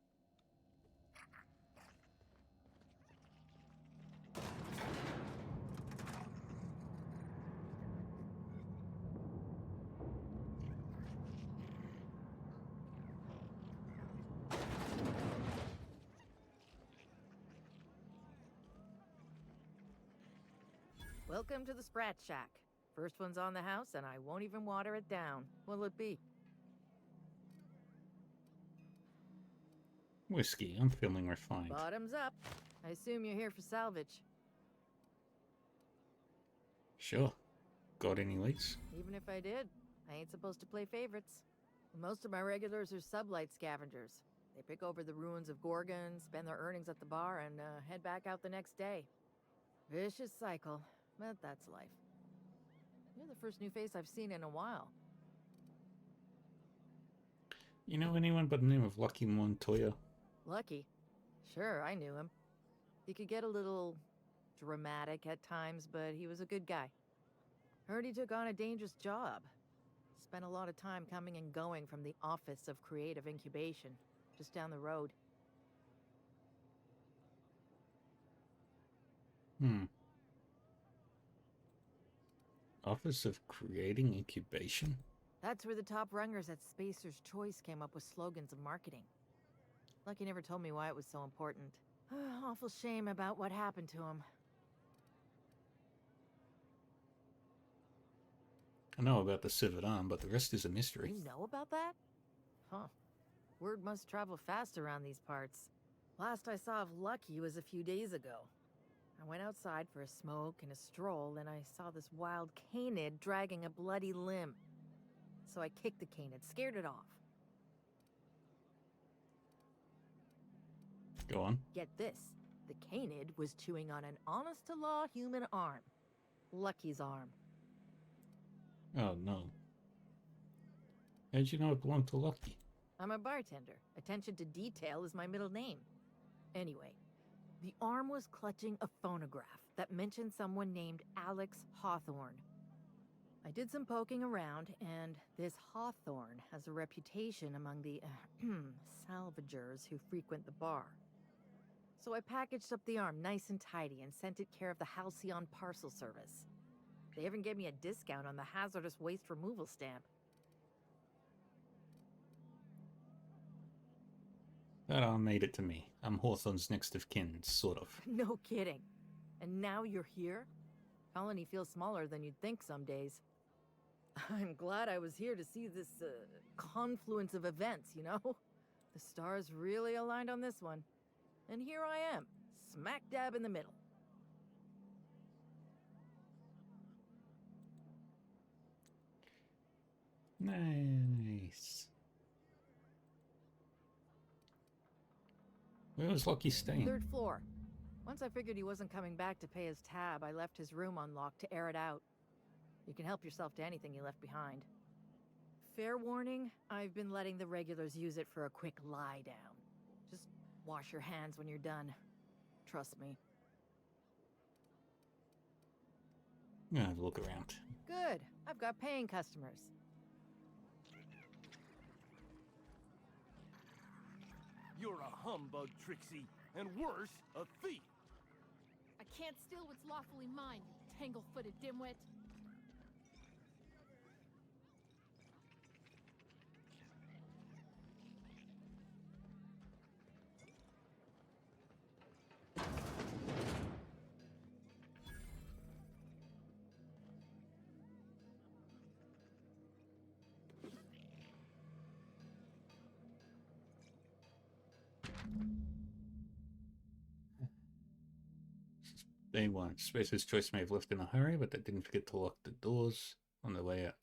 Welcome to the Sprat Shack. First one's on the house, and I won't even water it down. What'll it be? Whiskey, I'm feeling refined. Bottoms up. I assume you're here for salvage. Sure. Got any leads? Even if I did, I ain't supposed to play favorites. Most of my regulars are sublight scavengers. They pick over the ruins of Gorgon, spend their earnings at the bar, and head back out the next day. Vicious cycle, but that's life. You're the first new face I've seen in a while. You know anyone by the name of Lucky Montoya? Lucky? Sure, I knew him. He could get a little dramatic at times, but he was a good guy. Heard he took on a dangerous job. Spent a lot of time coming and going from the Office of Creative Incubation, just down the road. Office of Creating Incubation? That's where the top rungers at Spacer's Choice came up with slogans and marketing. Lucky never told me why it was so important. Awful shame about what happened to him. I know about the severed arm, but the rest is a mystery. You know about that? Huh. Word must travel fast around these parts. Last I saw of Lucky was a few days ago. I went outside for a smoke and a stroll, and I saw this wild canid dragging a bloody limb. So I kicked the canid, scared it off. Go on. Get this. The canid was chewing on an honest-to-law human arm. Lucky's arm. Oh, no. How'd you know it belonged to Lucky? I'm a bartender. Attention to detail is my middle name. Anyway, The arm was clutching a phonograph that mentioned someone named Alex Hawthorne. I did some poking around, and this Hawthorne has a reputation among the salvagers who frequent the bar. So I packaged up the arm nice and tidy and sent it care of the Halcyon Parcel Service. They even gave me a discount on the hazardous waste removal stamp. That arm made it to me. I'm Hawthorne's next of kin, sort of. No kidding. And now you're here? Colony feels smaller than you'd think some days. I'm glad I was here to see this confluence of events, you know? The stars really aligned on this one. And here I am, smack dab in the middle. Nice. Where was Lucky staying? 3rd floor. Once I figured he wasn't coming back to pay his tab, I left his room unlocked to air it out. You can help yourself to anything you left behind. Fair warning, I've been letting the regulars use it for a quick lie down. Just wash your hands when you're done. Trust me. I'm gonna have a look around. Good. I've got paying customers. You're a humbug, Trixie, and worse, a thief. I can't steal what's lawfully mine, you tangle-footed dimwit. Day 1. Spacer's Choice may have left in a hurry, but they didn't forget to lock the doors on their way out.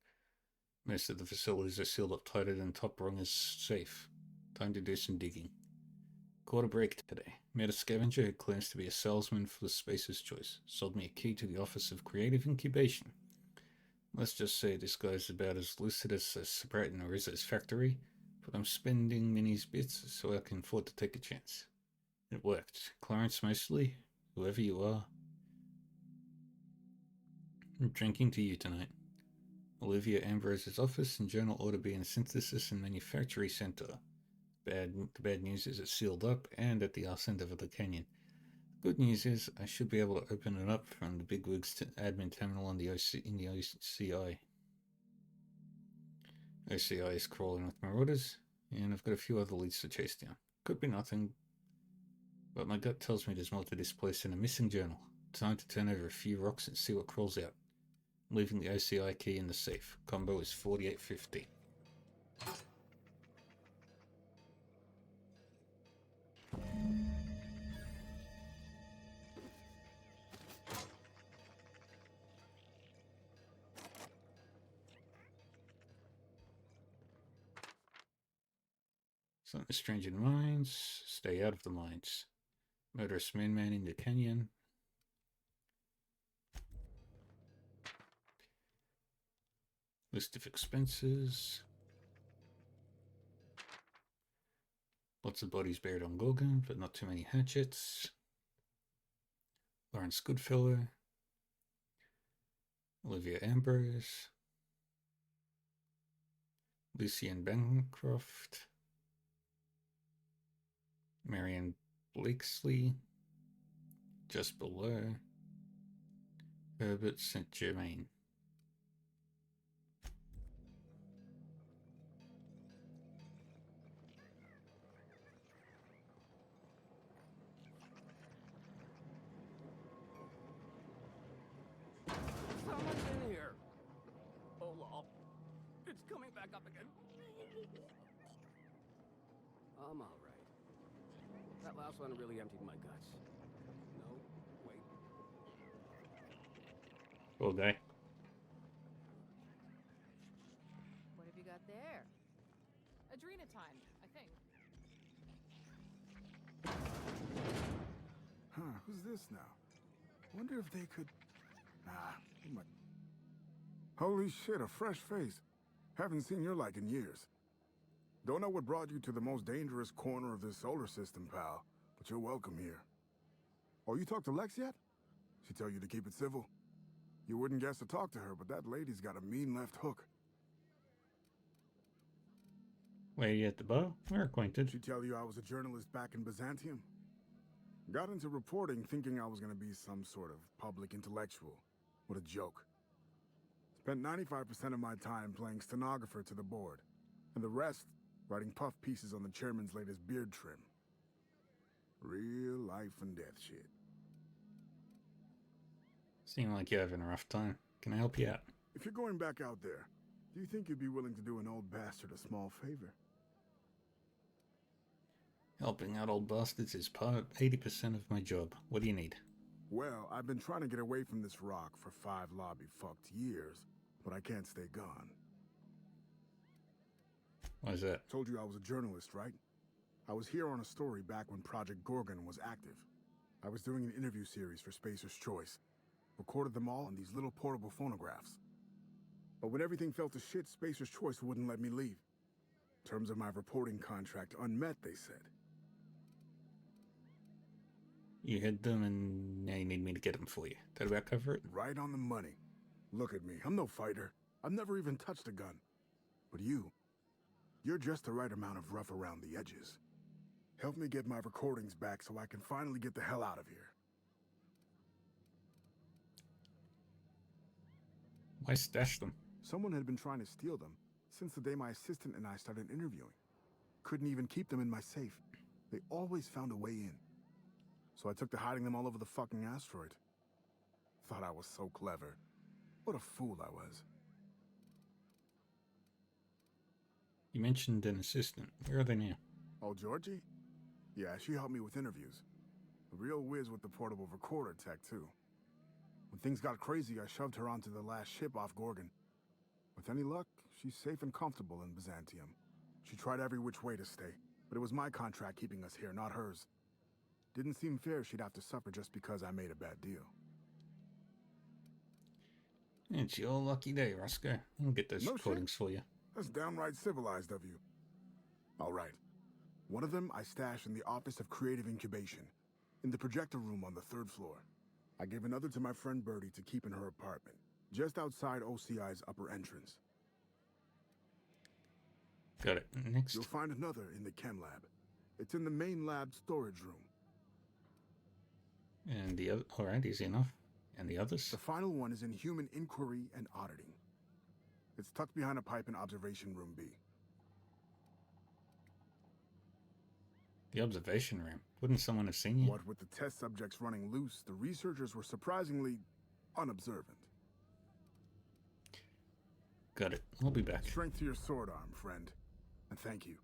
Most of the facilities are sealed up tighter than Top Runger's safe. Time to do some digging. Caught a break today. Met a scavenger who claims to be a salesman for the Spacer's Choice. Sold me a key to the Office of Creative Incubation. Let's just say this guy's about as lucid as Sprat or Rizzo's factory, but I'm spending Minnie's bits so I can afford to take a chance. It worked. Clarence mostly, whoever you are. I'm drinking to you tonight. Olivia Ambrose's office and journal ought to be in a synthesis and manufacturing center. The bad news is it's sealed up and at the arse end of the canyon. The good news is I should be able to open it up from the bigwigs to admin terminal on the in the OCI. OCI is crawling with marauders, and I've got a few other leads to chase down. Could be nothing, but my gut tells me there's more to this place than a missing journal. Time to turn over a few rocks and see what crawls out. Leaving the OCI key in the safe. Combo is 4850. Something strange in mines. Stay out of the mines. Murderous man in the canyon. List of expenses. Lots of bodies buried on Gorgon, but not too many hatchets. Lawrence Goodfellow. Olivia Ambrose. Lucian Bancroft. Marion Blakesley. Just below. Herbert St. Germain. Someone's in here. Oh, lol. It's coming back up again. I'm all right. That last one really emptied my guts. No, wait. Poor guy. What have you got there? Adrenatine, I think. Huh, who's this now? Wonder if they could... Nah, he might... Holy shit, a fresh face. Haven't seen your like in years. Don't know what brought you to the most dangerous corner of this solar system, pal, but you're welcome here. Oh, you talked to Lex yet? She tell you to keep it civil? You wouldn't guess to talk to her, but that lady's got a mean left hook. Lady at the bar? We're acquainted. She tell you I was a journalist back in Byzantium? Got into reporting thinking I was gonna be some sort of public intellectual. What a joke. Spent 95% of my time playing stenographer to the board, and the rest writing puff pieces on the chairman's latest beard trim. Real life and death shit. Seem like you're having a rough time. Can I help you out? If you're going back out there, do you think you'd be willing to do an old bastard a small favor? Helping out old bastards is part 80% of my job. What do you need? Well, I've been trying to get away from this rock for 5 lobby-fucked years, but I can't stay gone. Why is that? Told you I was a journalist, right? I was here on a story back when Project Gorgon was active. I was doing an interview series for Spacer's Choice. Recorded them all on these little portable phonographs. But when everything fell to shit, Spacer's Choice wouldn't let me leave. Terms of my reporting contract unmet, they said. You hid them and now you need me to get them for you. That about cover it? Right on the money. Look at me, I'm no fighter. I've never even touched a gun. But you're just the right amount of rough around the edges. Help me get my recordings back so I can finally get the hell out of here. Why stash them? Someone had been trying to steal them since the day my assistant and I started interviewing. Couldn't even keep them in my safe. They always found a way in. So I took to hiding them all over the fucking asteroid. Thought I was so clever. What a fool I was. You mentioned an assistant. Where are they now? Oh, Georgie? Yeah, she helped me with interviews. A real whiz with the portable recorder tech, too. When things got crazy, I shoved her onto the last ship off Gorgon. With any luck, she's safe and comfortable in Byzantium. She tried every which way to stay, but it was my contract keeping us here, not hers. Didn't seem fair she'd have to suffer just because I made a bad deal. It's your lucky day, Roscoe. I'll get those recordings for you. That's downright civilized of you. All right. One of them I stashed in the Office of Creative Incubation, in the projector room on the 3rd floor. I gave another to my friend Birdie to keep in her apartment, just outside OCI's upper entrance. Got it. Next. You'll find another in the chem lab. It's in the main lab storage room. And the other... Alright, easy enough. And the others? The final one is in human inquiry and auditing. It's tucked behind a pipe in observation room B. The observation room? Wouldn't someone have seen you? What with the test subjects running loose, the researchers were surprisingly unobservant. Got it. I'll be back. Strength to your sword arm, friend. And thank you.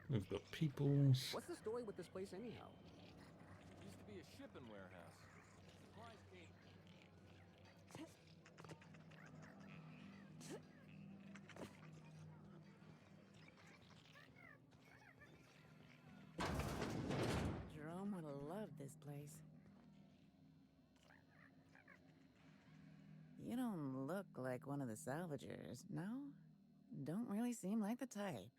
We've got peoples. What's the story with this place anyhow? Used to be a shipping warehouse. Supplies came. Jerome would have loved this place. You don't look like one of the salvagers, no? Don't really seem like the type.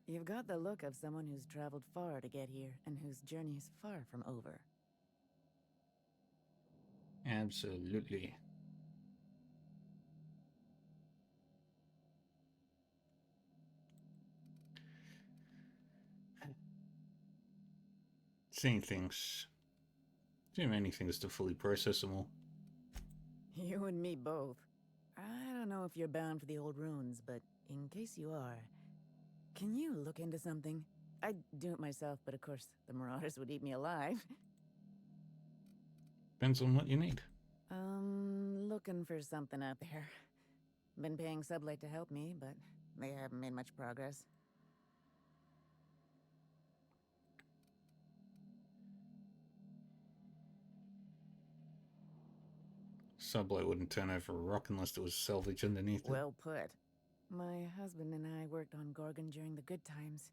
You've got the look of someone who's traveled far to get here, and whose journey's far from over. Absolutely. Seeing things. Too many things to fully process them all. You and me both. I don't know if you're bound for the old ruins, but in case you are, can you look into something? I'd do it myself, but of course, the Marauders would eat me alive. Depends on what you need. Looking for something out there. Been paying Sublight to help me, but they haven't made much progress. Sublight wouldn't turn over a rock unless there was salvage underneath it. Well put. My husband and I worked on Gorgon during the good times.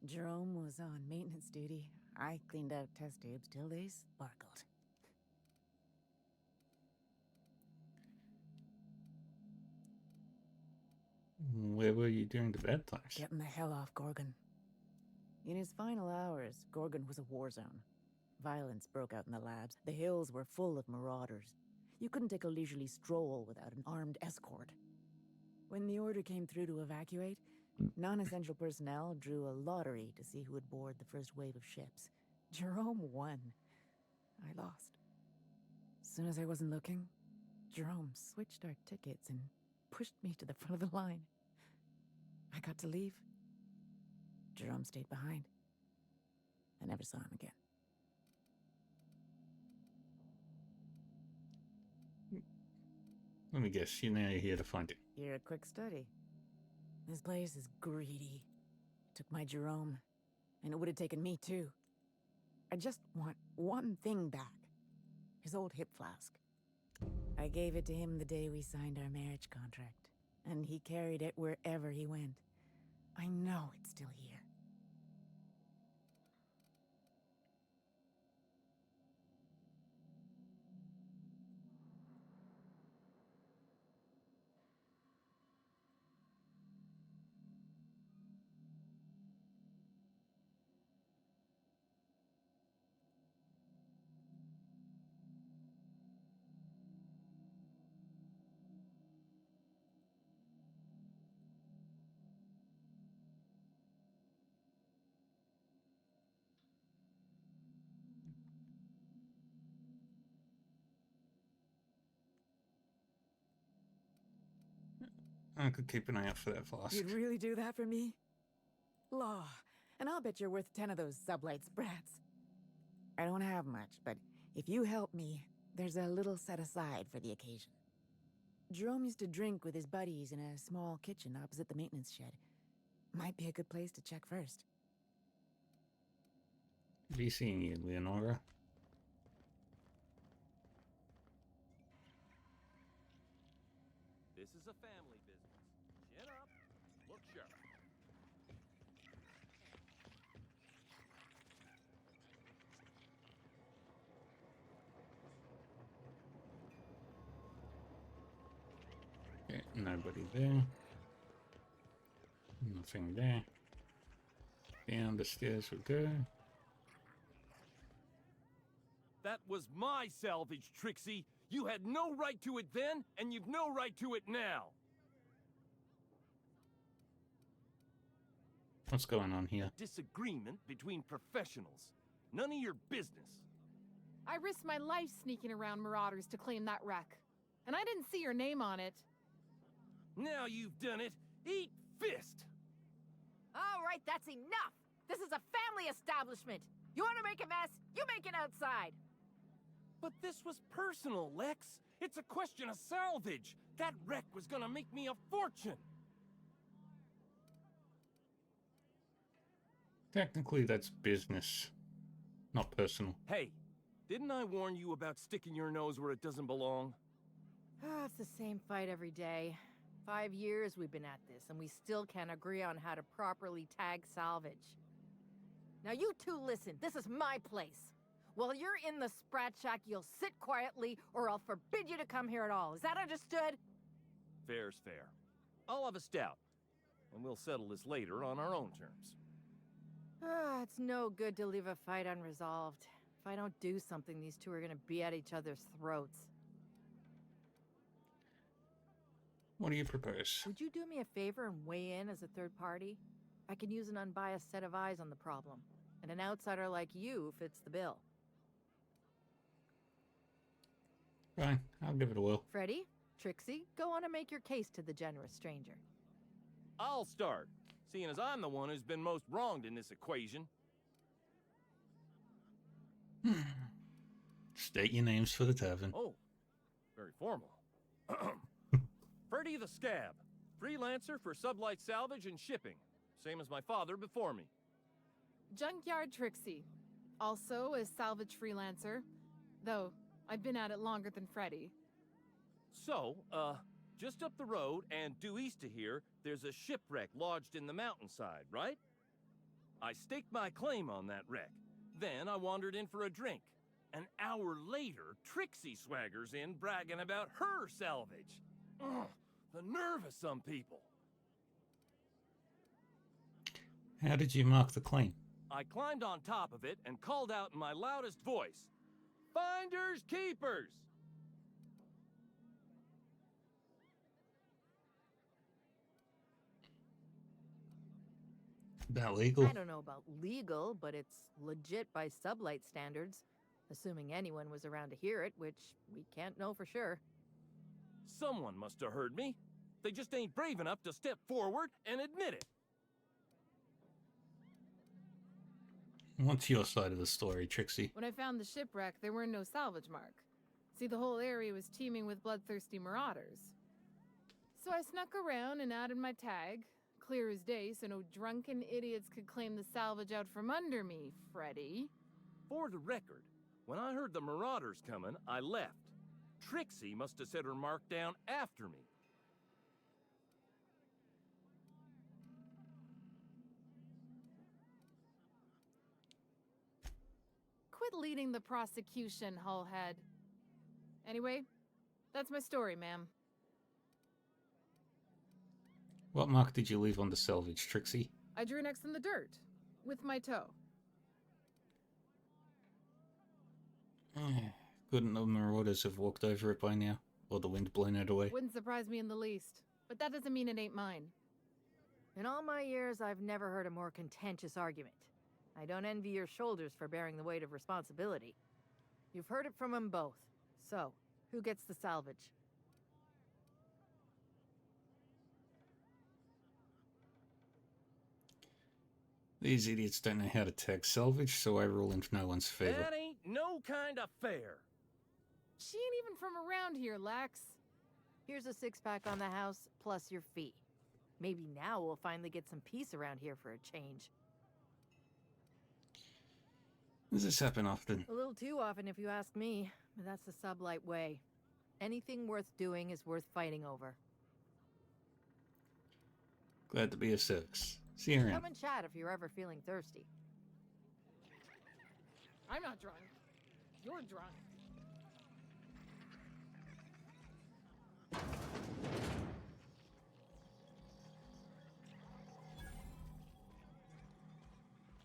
Jerome was on maintenance duty. I cleaned out test tubes till they sparkled. Where were you during the bad times? Getting the hell off Gorgon. In his final hours, Gorgon was a war zone. Violence broke out in the labs. The hills were full of marauders. You couldn't take a leisurely stroll without an armed escort. When the order came through to evacuate, non-essential personnel drew a lottery to see who would board the first wave of ships. Jerome won. I lost. As soon as I wasn't looking, Jerome switched our tickets and pushed me to the front of the line. I got to leave. Jerome stayed behind. I never saw him again. Let me guess, you're now here to find it. You're a quick study. This place is greedy. Took my Jerome, and it would have taken me too. I just want one thing back. His old hip flask. I gave it to him the day we signed our marriage contract, and he carried it wherever he went. I know it's still here. I could keep an eye out for that flask. You'd really do that for me? Law. And I'll bet you're worth 10 of those sublight sprats. I don't have much, but if you help me, there's a little set aside for the occasion. Jerome used to drink with his buddies in a small kitchen opposite the maintenance shed. Might be a good place to check first. Be seeing you, Leonora. This is a family business. Chin up. Look sharp. Okay, nobody there. Nothing there. Down the stairs we go. That was my salvage, Trixie. You had no right to it then, and you've no right to it now. What's going on here? Disagreement between professionals. None of your business. I risked my life sneaking around Marauders to claim that wreck. And I didn't see your name on it. Now you've done it. Eat fist! All right, that's enough! This is a family establishment! You want to make a mess? You make it outside! But this was personal, Lex. It's a question of salvage. That wreck was gonna make me a fortune. Technically, that's business, not personal. Hey, didn't I warn you about sticking your nose where it doesn't belong? It's the same fight every day. 5 years we've been at this, and we still can't agree on how to properly tag salvage. Now you two listen, this is my place. While you're in the Sprat Shack, you'll sit quietly, or I'll forbid you to come here at all. Is that understood? Fair's fair. I'll have a stout, and we'll settle this later on our own terms. It's no good to leave a fight unresolved. If I don't do something, these two are gonna be at each other's throats. What do you propose? Would you do me a favor and weigh in as a third party? I can use an unbiased set of eyes on the problem, and an outsider like you fits the bill. Fine, I'll give it a whirl. Freddy, Trixie, go on and make your case to the generous stranger. I'll start, seeing as I'm the one who's been most wronged in this equation. State your names for the tavern. Oh, very formal. Freddy the Scab, freelancer for sublight salvage and shipping, same as my father before me. Junkyard Trixie, also a salvage freelancer, though I've been at it longer than Freddy. So, just up the road and due east of here, there's a shipwreck lodged in the mountainside, right? I staked my claim on that wreck. Then I wandered in for a drink. An hour later, Trixie swaggers in bragging about her salvage. Ugh, the nerve of some people. How did you mark the claim? I climbed on top of it and called out in my loudest voice, "Finders keepers!" That legal? I don't know about legal, but it's legit by sublight standards. Assuming anyone was around to hear it, which we can't know for sure. Someone must have heard me. They just ain't brave enough to step forward and admit it. What's your side of the story, Trixie? When I found the shipwreck, there were no salvage mark. See, the whole area was teeming with bloodthirsty marauders. So I snuck around and added my tag, clear as day, so no drunken idiots could claim the salvage out from under me, Freddy. For the record, when I heard the marauders coming, I left. Trixie must have set her mark down after me. Quit leading the prosecution, Hullhead. Anyway, that's my story, ma'am. What mark did you leave on the salvage, Trixie? I drew an X in the dirt, with my toe. Couldn't the marauders have walked over it by now? Or the wind blown it away? Wouldn't surprise me in the least, but that doesn't mean it ain't mine. In all my years, I've never heard a more contentious argument. I don't envy your shoulders for bearing the weight of responsibility. You've heard it from them both. So, who gets the salvage? These idiots don't know how to tag salvage, so I rule in no one's favor. That ain't no kind of fair. She ain't even from around here, Lax. Here's a six-pack on the house, plus your fee. Maybe now we'll finally get some peace around here for a change. Does this happen often? A little too often, if you ask me. But that's the sublight way. Anything worth doing is worth fighting over. Glad to be of service. See you around. Come and chat if you're ever feeling thirsty. I'm not drunk. You're drunk.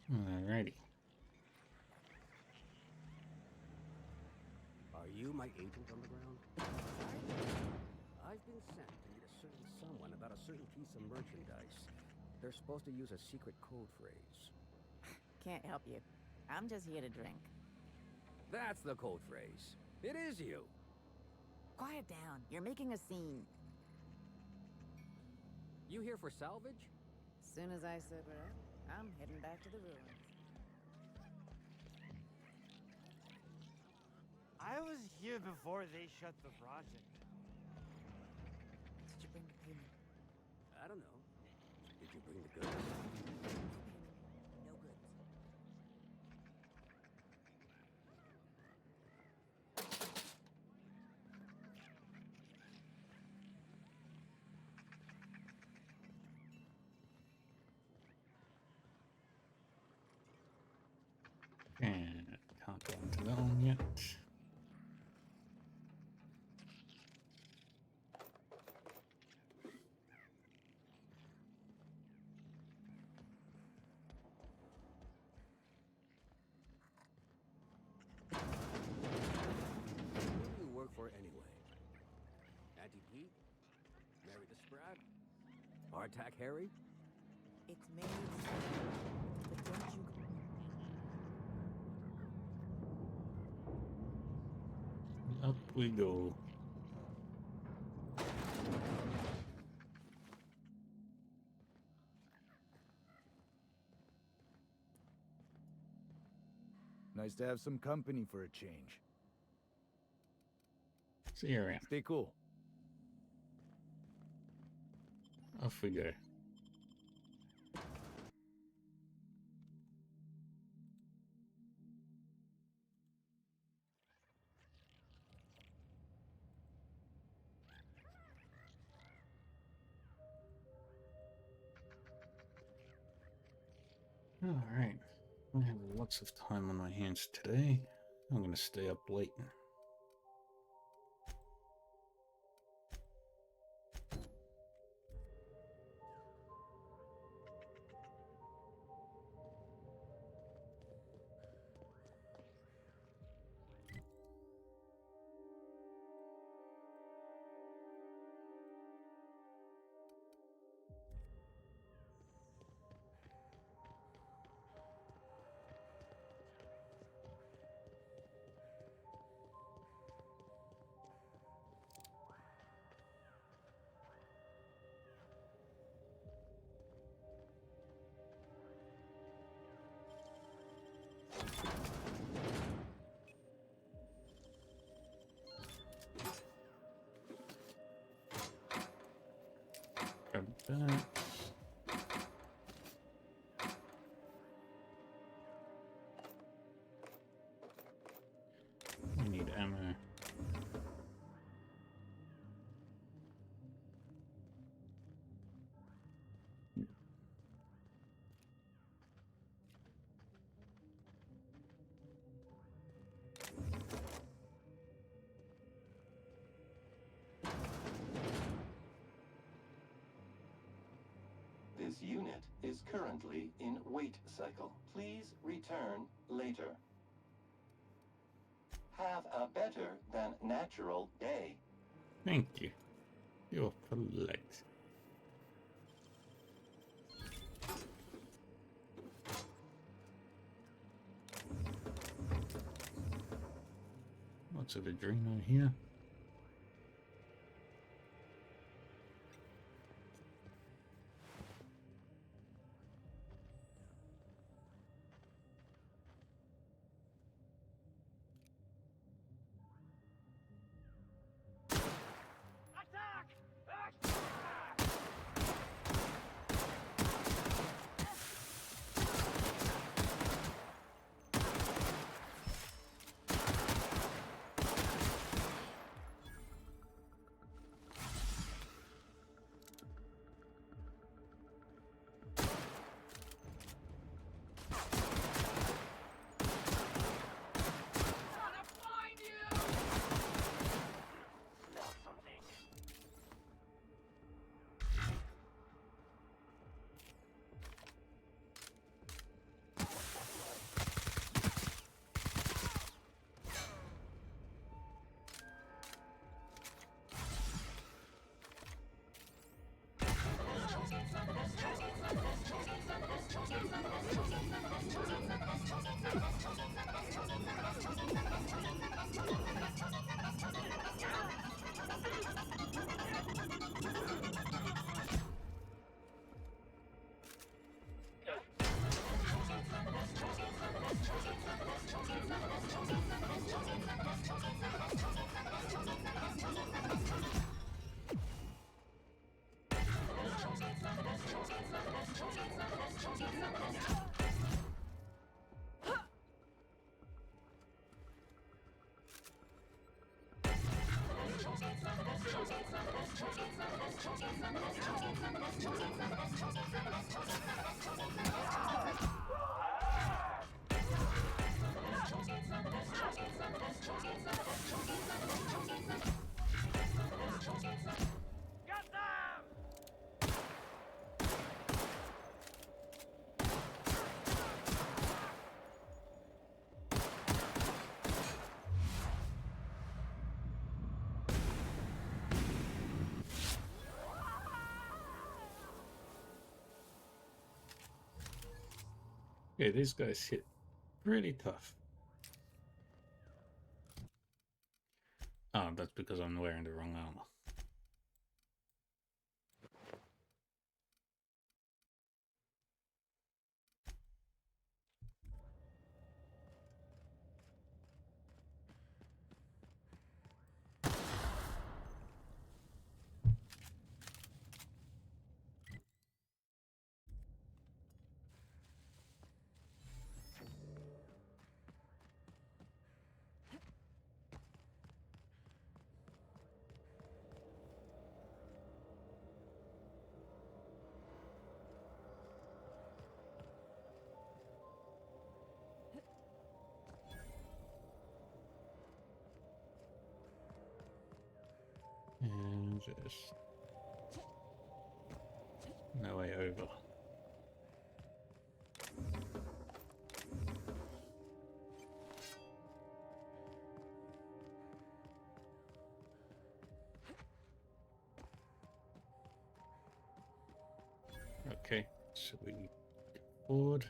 Alrighty. Are you my agent on the ground? I've been sent to meet a certain someone about a certain piece of merchandise. They're supposed to use a secret code phrase. Can't help you. I'm just here to drink. That's the code phrase. It is you. Quiet down. You're making a scene. You here for salvage? Soon as I sober up, I'm heading back to the ruins. I was here before they shut the project. Did you bring the payment? I don't know. Did you bring the goods? No goods. And can't go into that one yet. Who do you work for anyway? Auntie Pete? Mary the Sprout? Hardtack Harry? It's Mary but don't you Up we go. Nice to have some company for a change. See you around. Stay cool. Off we go. Alright. I have lots of time on my hands today. I'm gonna stay up late. that. We need ammo. This unit is currently in wait cycle. Please return later. Have a better than natural day. Thank you. You're polite. Lots of Adreno here. Yeah, these guys hit pretty tough. Oh, that's because I'm wearing the wrong armor. And just no way over. Okay, so we get forward.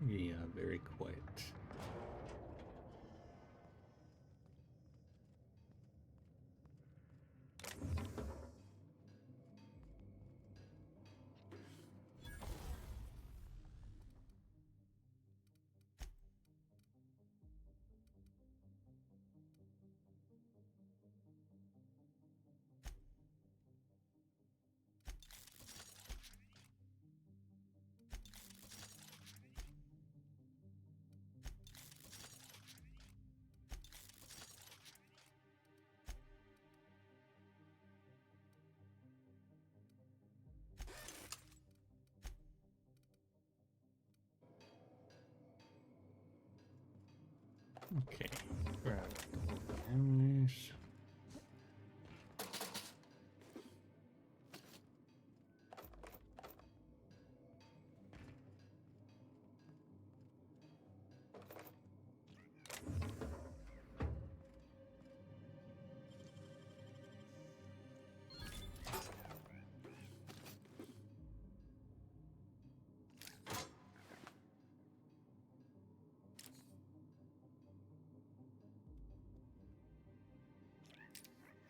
Yeah, very quiet. Okay, grab the hammers.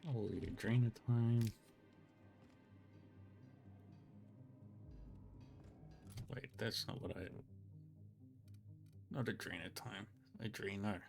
Oh, your drain of time. Wait, that's not what I... Not a drain of time. A drainer.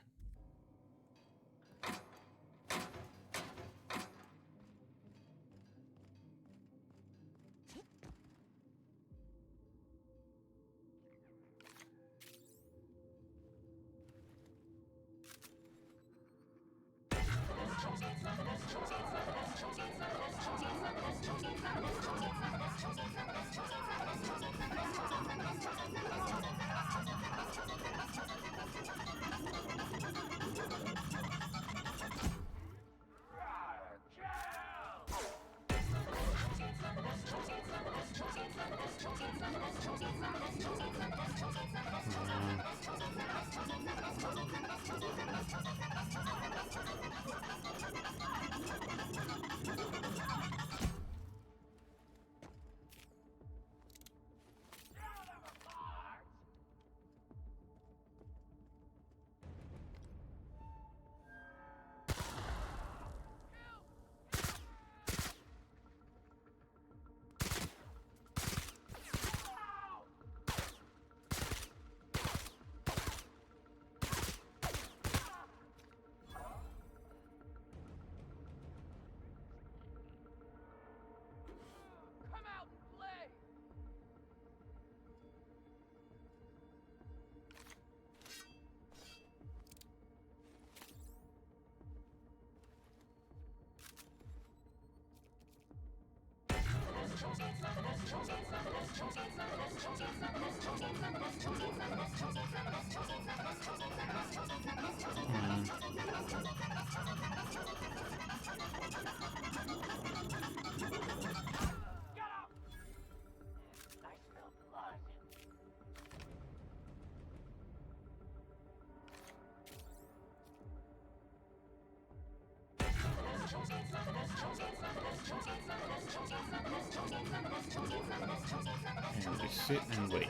And we sit and wait.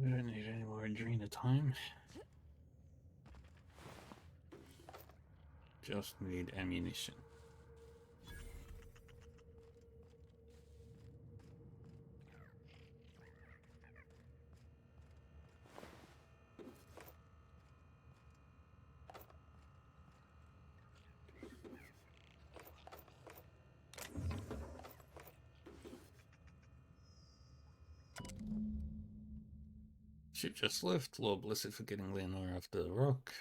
We don't need any more Adrena time. Just need ammunition. Ship just left. Lord bless it for getting Leonora off the rock.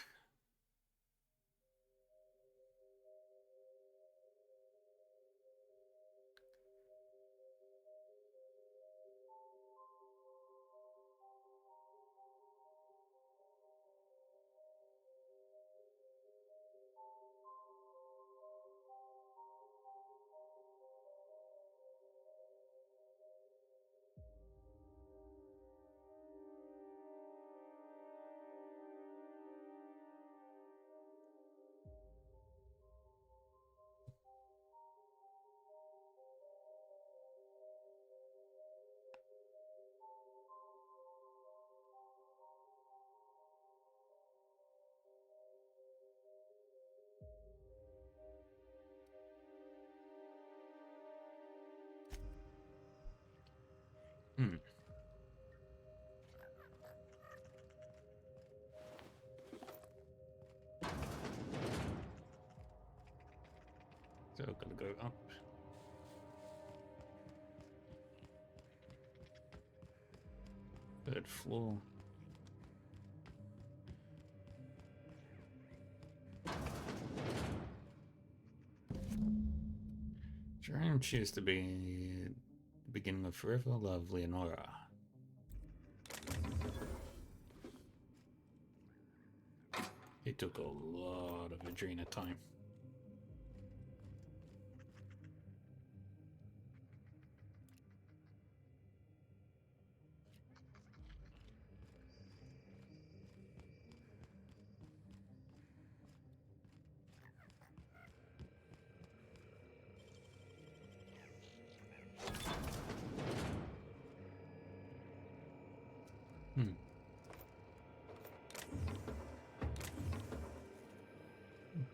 So I've got to go up. Third floor. Jerome choose to be the beginning of forever love, Leonora. It took a lot of Adrena time.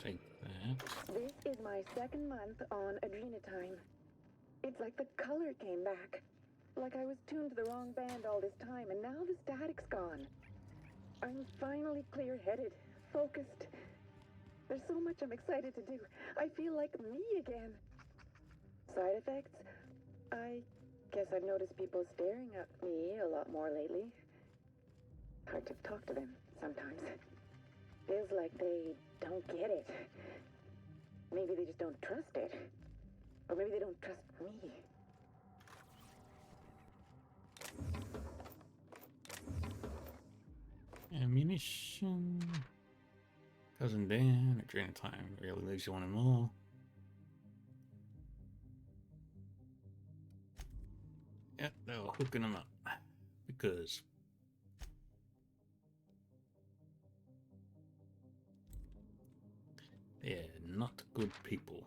Take that. This is my second month on Adrenatime. It's like the color came back. Like I was tuned to the wrong band all this time, and now the static's gone. I'm finally clear-headed, focused. There's so much I'm excited to do. I feel like me again. Side effects? I guess I've noticed people staring at me a lot more lately. Hard to talk to them sometimes. Feels like they don't get it. Maybe they just don't trust it. Or maybe they don't trust me. Ammunition. Cousin Dan, Adrenatime really leaves you wanting more. Yep, they were hooking them up. Because they're not good people.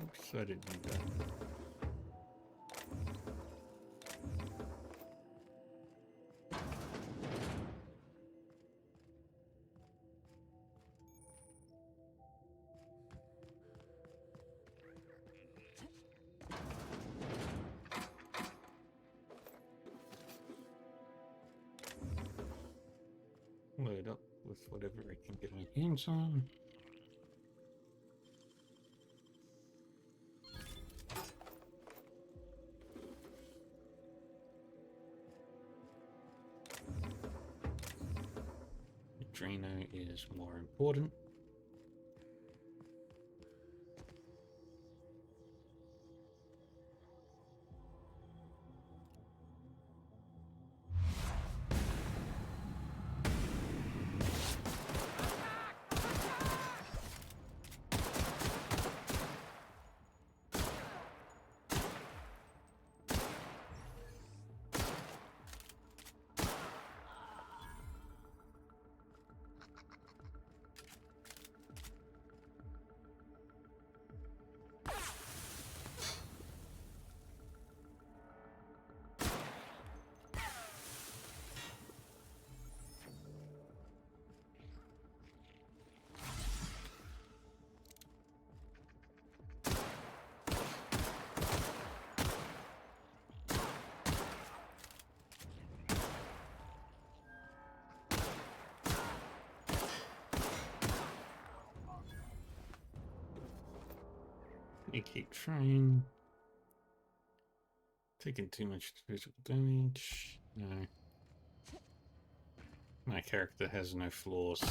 Oops, I didn't do that. Load up with whatever I can get my hands on. Drano is more important. You keep trying. Taking too much physical damage. No. My character has no flaws.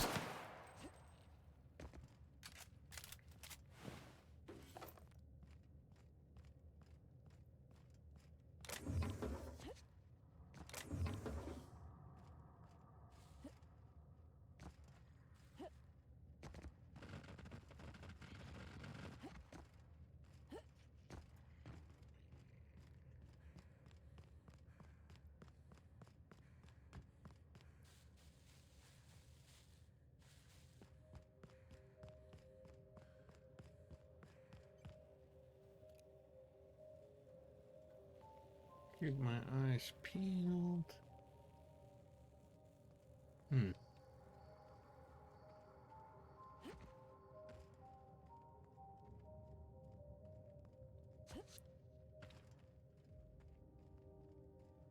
Keep my eyes peeled.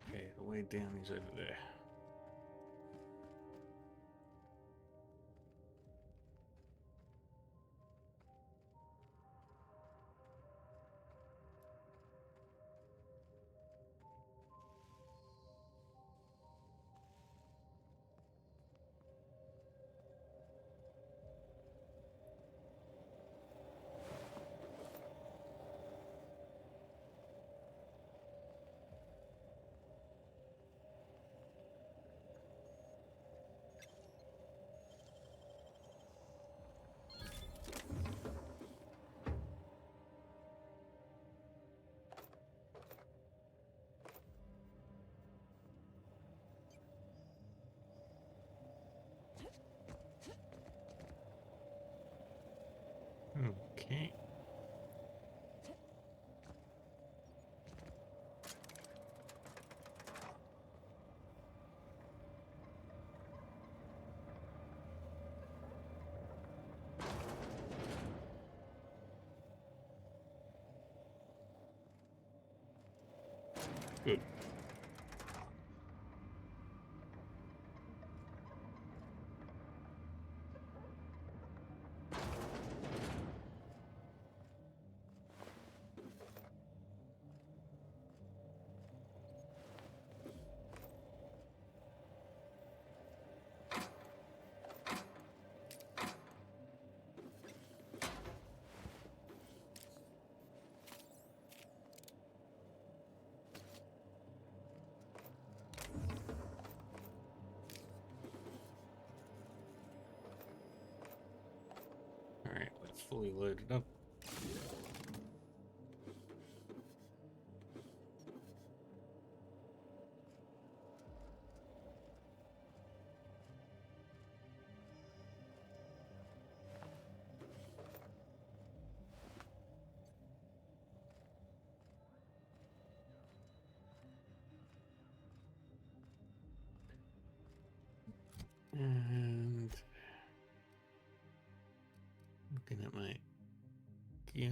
Okay, the way down is over there. Okay. Good. Alright, let's fully load it up. And looking at my gear.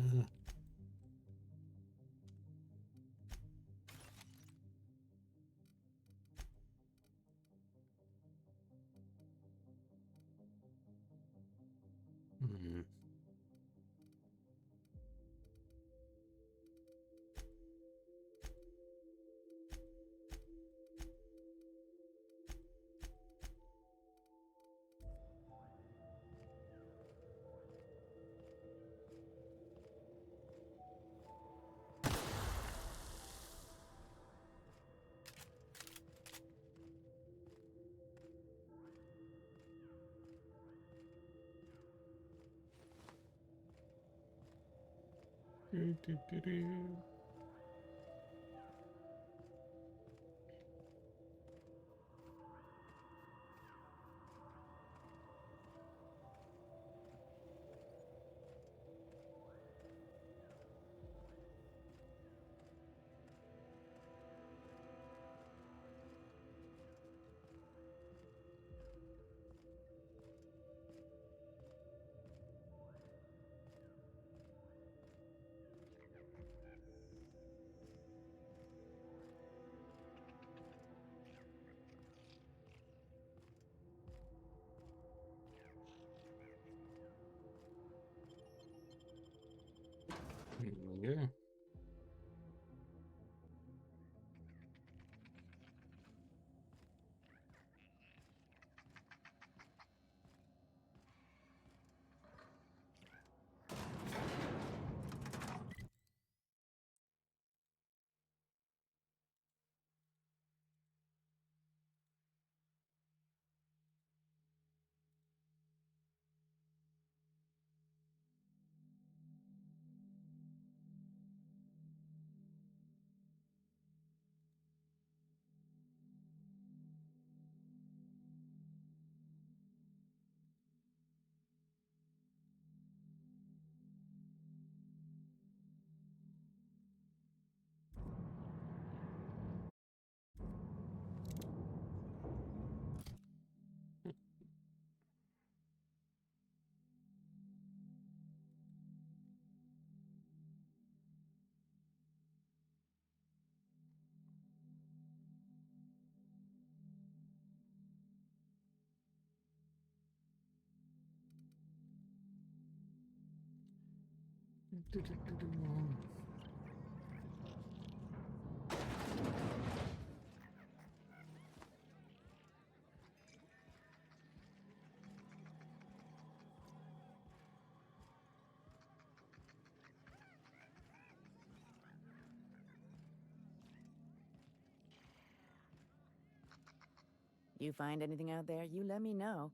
You find anything out there, you let me know.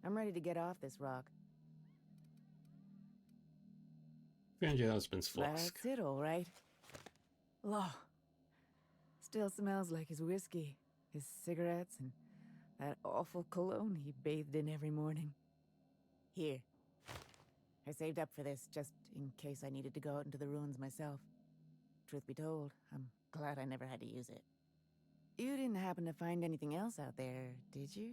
I'm ready to get off this rock. Found your husband's flask. That's it, all right. Law. Still smells like his whiskey, his cigarettes, and that awful cologne he bathed in every morning. Here. I saved up for this just in case I needed to go out into the ruins myself. Truth be told, I'm glad I never had to use it. You didn't happen to find anything else out there, did you?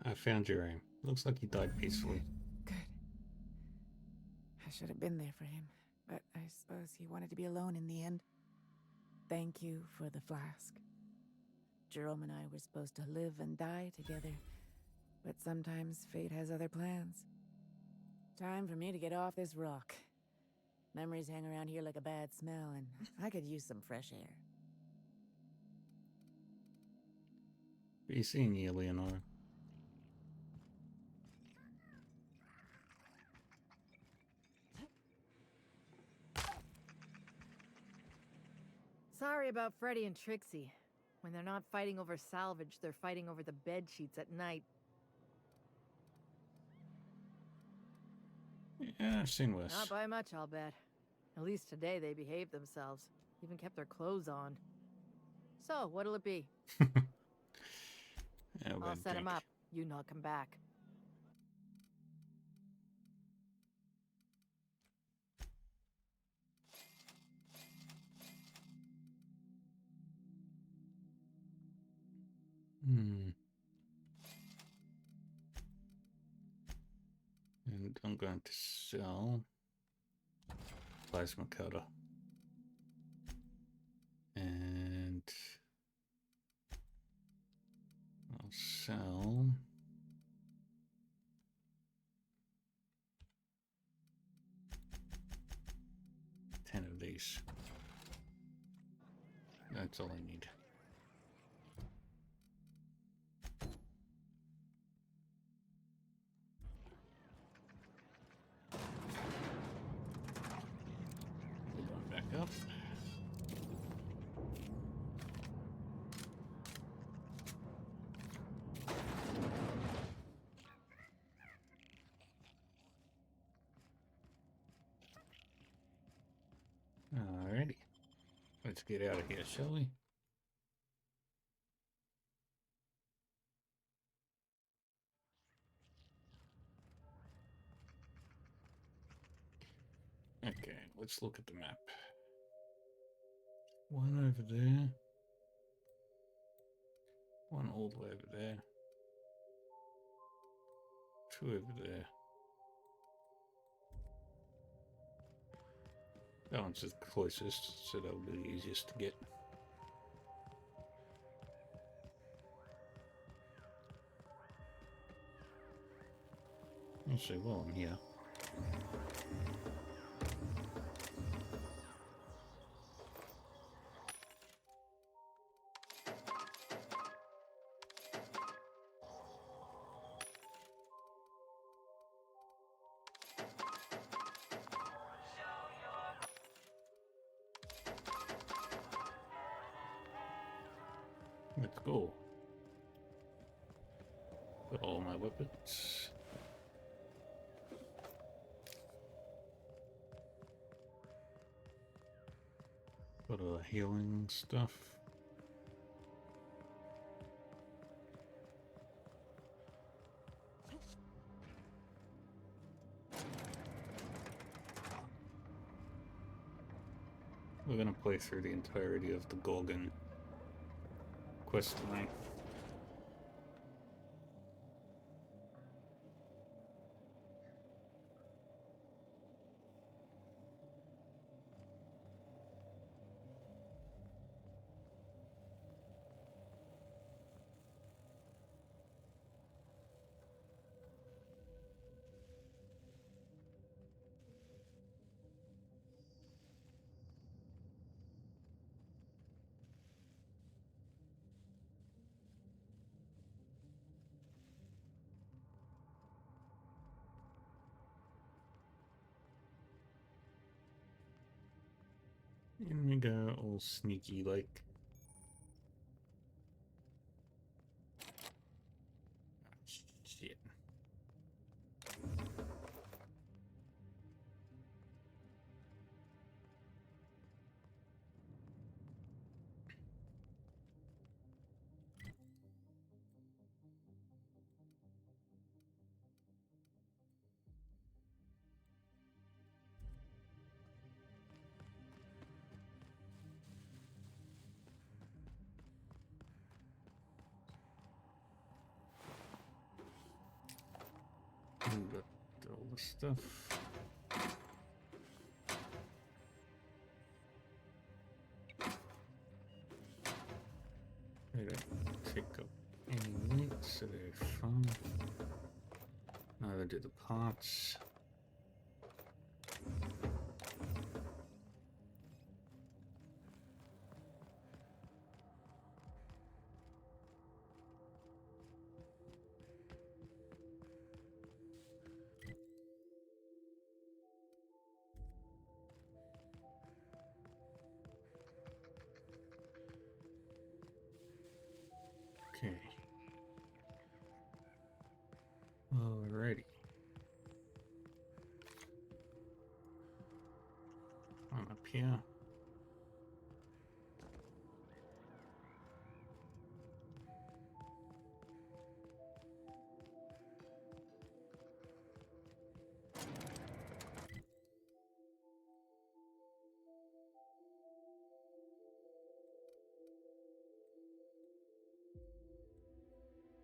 I found your aim. Looks like he died peacefully. Good. I should have been there for him, but I suppose he wanted to be alone in the end. Thank you for the flask. Jerome and I were supposed to live and die together, but sometimes fate has other plans. Time for me to get off this rock. Memories hang around here like a bad smell, and I could use some fresh air. Be seeing you, Leonora. Sorry about Freddy and Trixie. When they're not fighting over salvage, they're fighting over the bed sheets at night. Yeah, I've seen worse. Not by much, I'll bet. At least today they behaved themselves. Even kept their clothes on. So, what'll it be? I'll set him up. You knock him back. And I'm going to sell plasma cutter. And I'll sell of these. That's all I need. Going back up. Alrighty. Let's get out of here, shall we? Okay, let's look at the map. One over there. One all the way over there. Two over there. That one's the closest, so that'll be the easiest to get. Actually, while I'm here. Let's go. Got all my weapons. Got all the healing stuff. We're gonna play through the entirety of the Gorgon quest tonight. And we go all sneaky like. Shit. Got all the stuff. They don't take up any weight, so they're fun. Neither do the parts. Okay. Alrighty. I'm up here.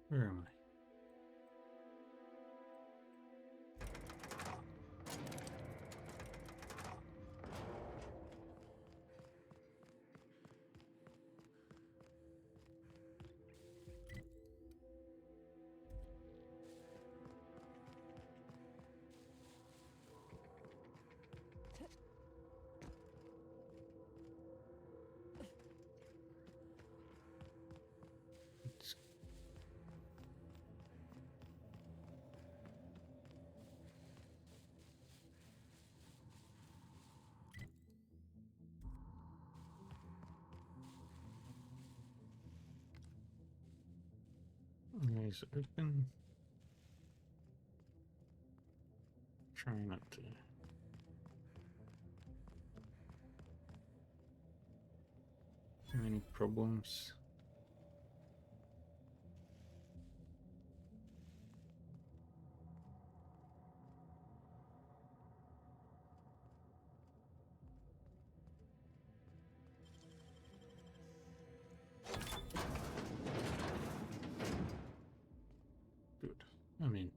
Where am I? Eyes open. Try not to. Any problems? Good. I mean,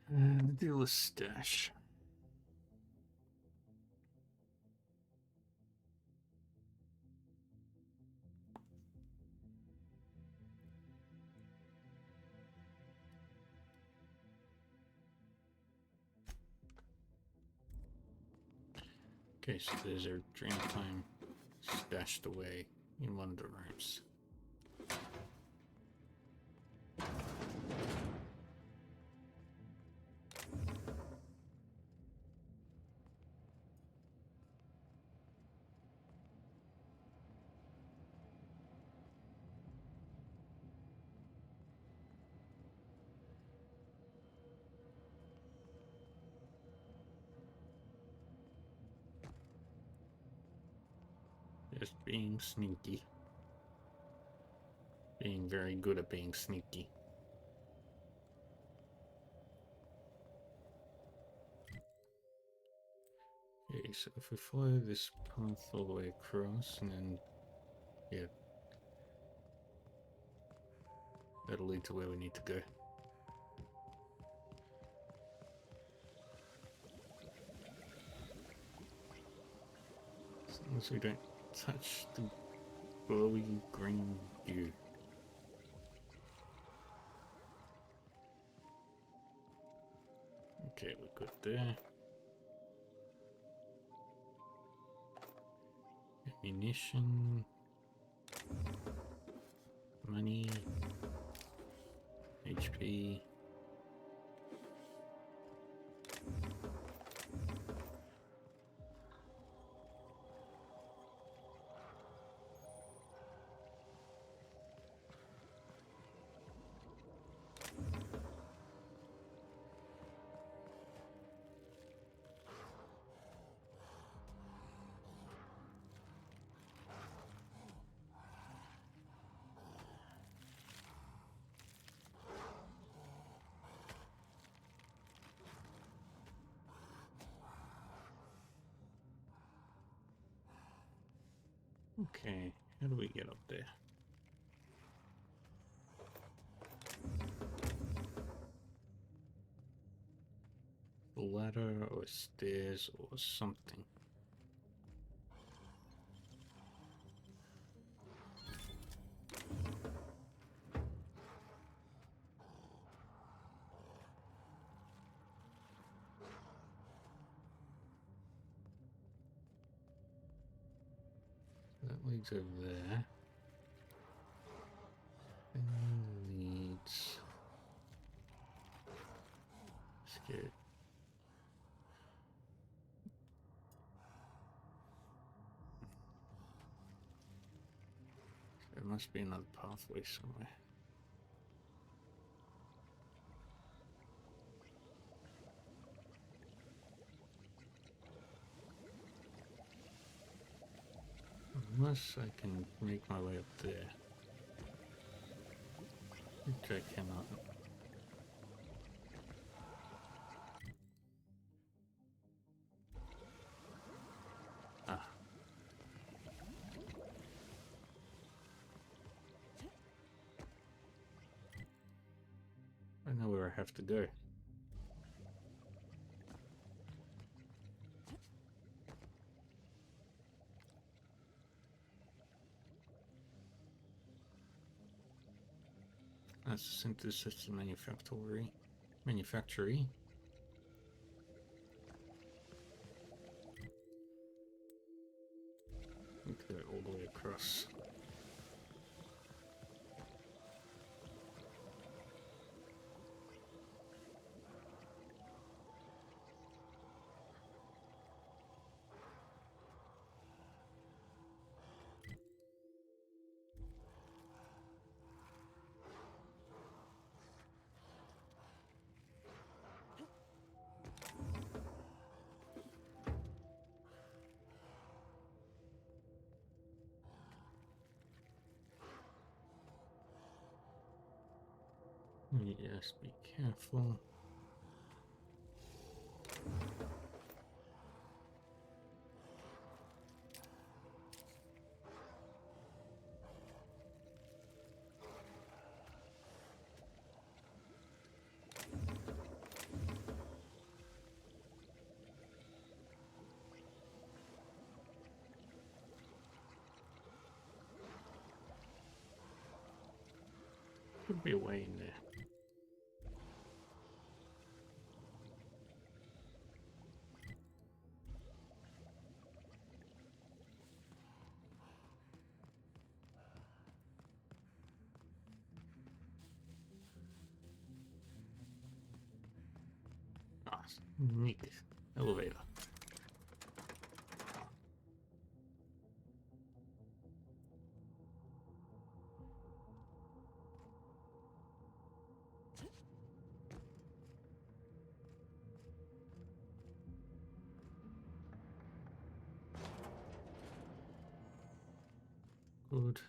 the dealer's stash. Okay, so there's our drain time stashed away in one of the rooms. Just being sneaky. Being very good at being sneaky. Okay, so if we follow this path all the way across and then, yeah, that'll lead to where we need to go. As long as we don't touch the glowy green goo. Okay, we're good there. Ammunition. money, HP. Okay, how do we get up there? A ladder or stairs or something. That leads over there. And leads. Scared. There must be another pathway somewhere. Unless I can make my way up there. Which I cannot. Ah. I know where I have to go. That's synthesis manufactory. Go all the way across. Yes, be careful. Could be a way in there. Ah, neat. Elevator. Good.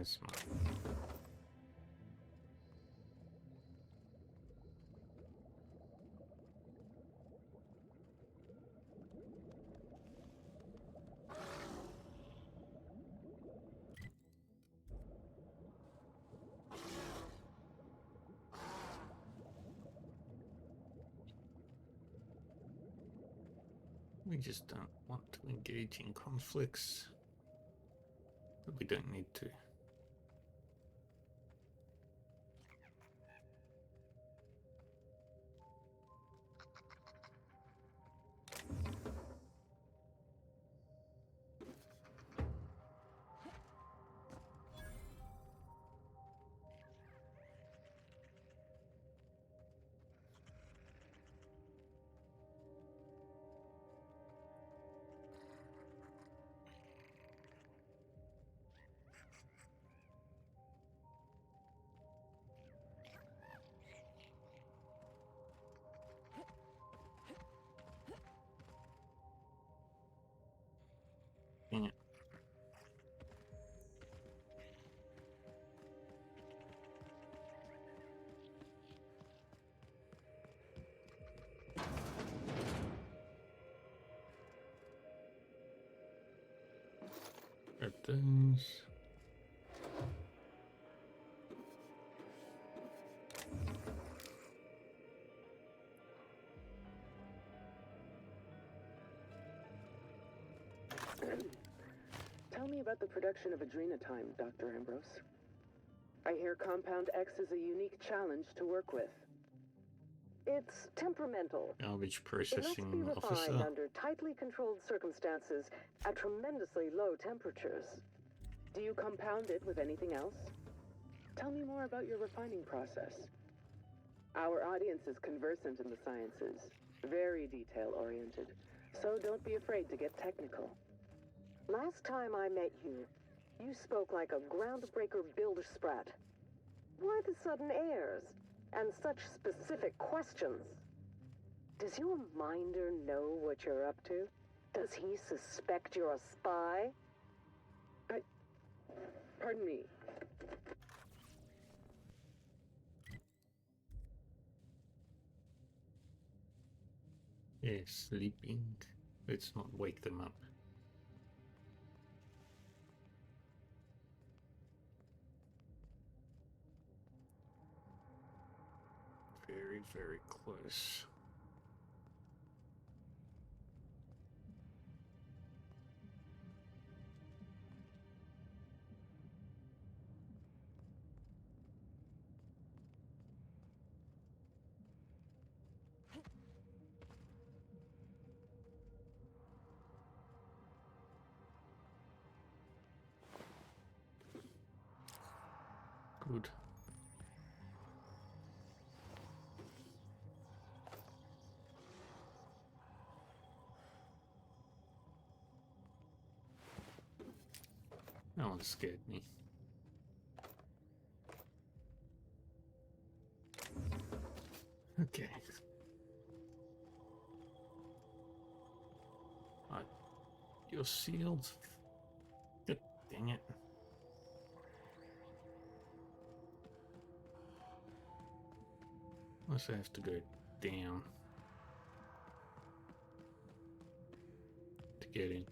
Plasma. We just don't want to engage in conflicts, but we don't need to. Dang it. Grab those. Tell me about the production of Adrenatime, Dr. Ambrose. I hear Compound X is a unique challenge to work with. It's temperamental. Garbage It must be processing refined officer. under tightly controlled circumstances at tremendously low temperatures. Do you compound it with anything else? Tell me more about your refining process. Our audience is conversant in the sciences, very detail-oriented, so don't be afraid to get technical. Last time I met you, you spoke like a groundbreaker builder sprat. Why the sudden airs and such specific questions? Does your minder know what you're up to? Does he suspect you're a spy? Pardon me. Yeah, sleeping. Let's not wake them up. Very, very close. Good. That one scared me. Okay. You're sealed. God dang it. Unless I have to go down to get in.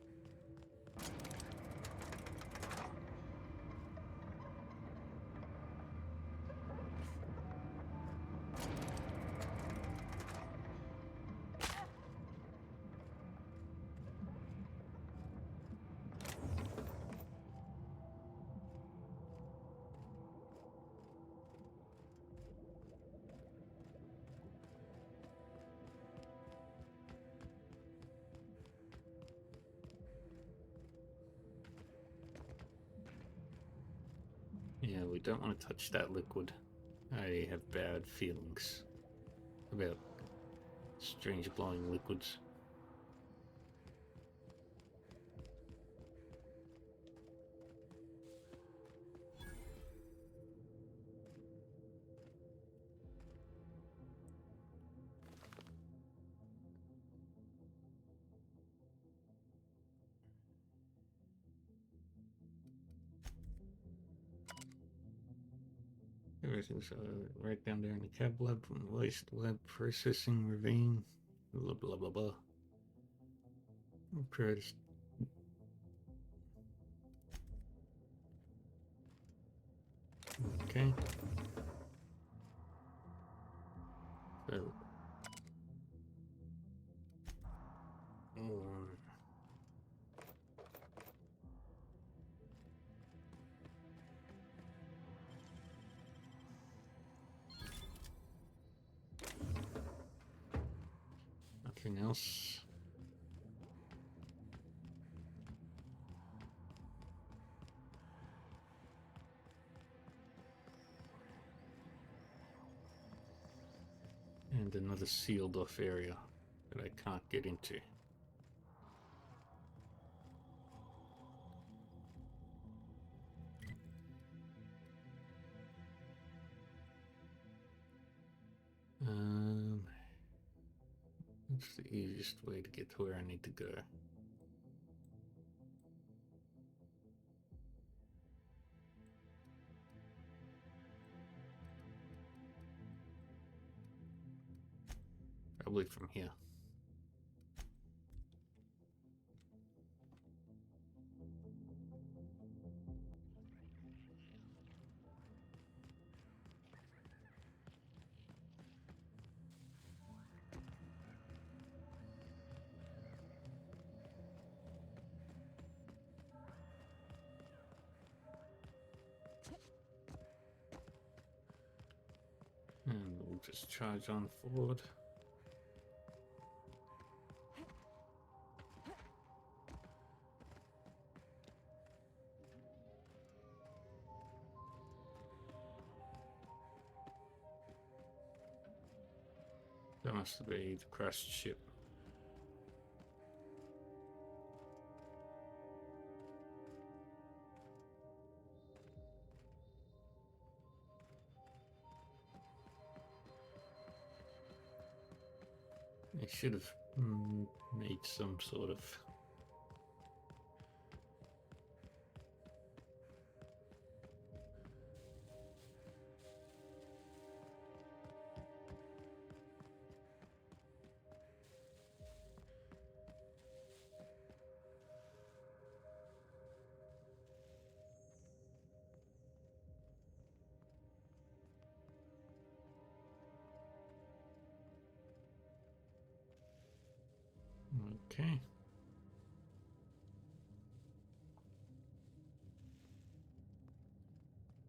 Yeah, we don't want to touch that liquid. I have bad feelings about strange glowing liquids. Process right down there in the cab lab from waste lab processing ravine. Blah blah blah blah. Press. Okay. So. Nothing else. And another sealed off area that I can't get into. What's the easiest way to get to where I need to go? Probably from here. And we'll just charge on forward. That must be the crashed ship. They should have made some sort of okay.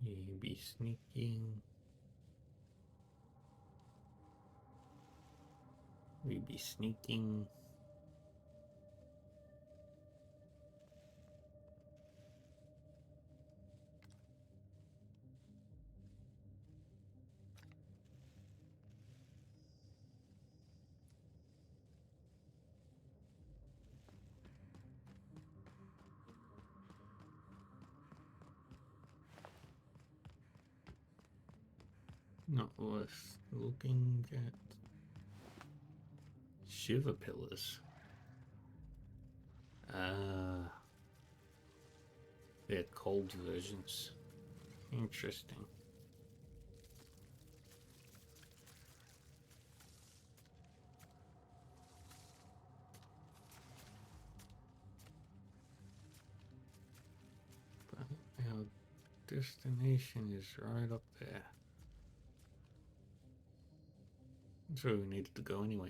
Maybe sneaking. Maybe sneaking. Not worth looking at. Shiva pillars. They're cold versions. Interesting. But our destination is right up there. That's where we needed to go anyway.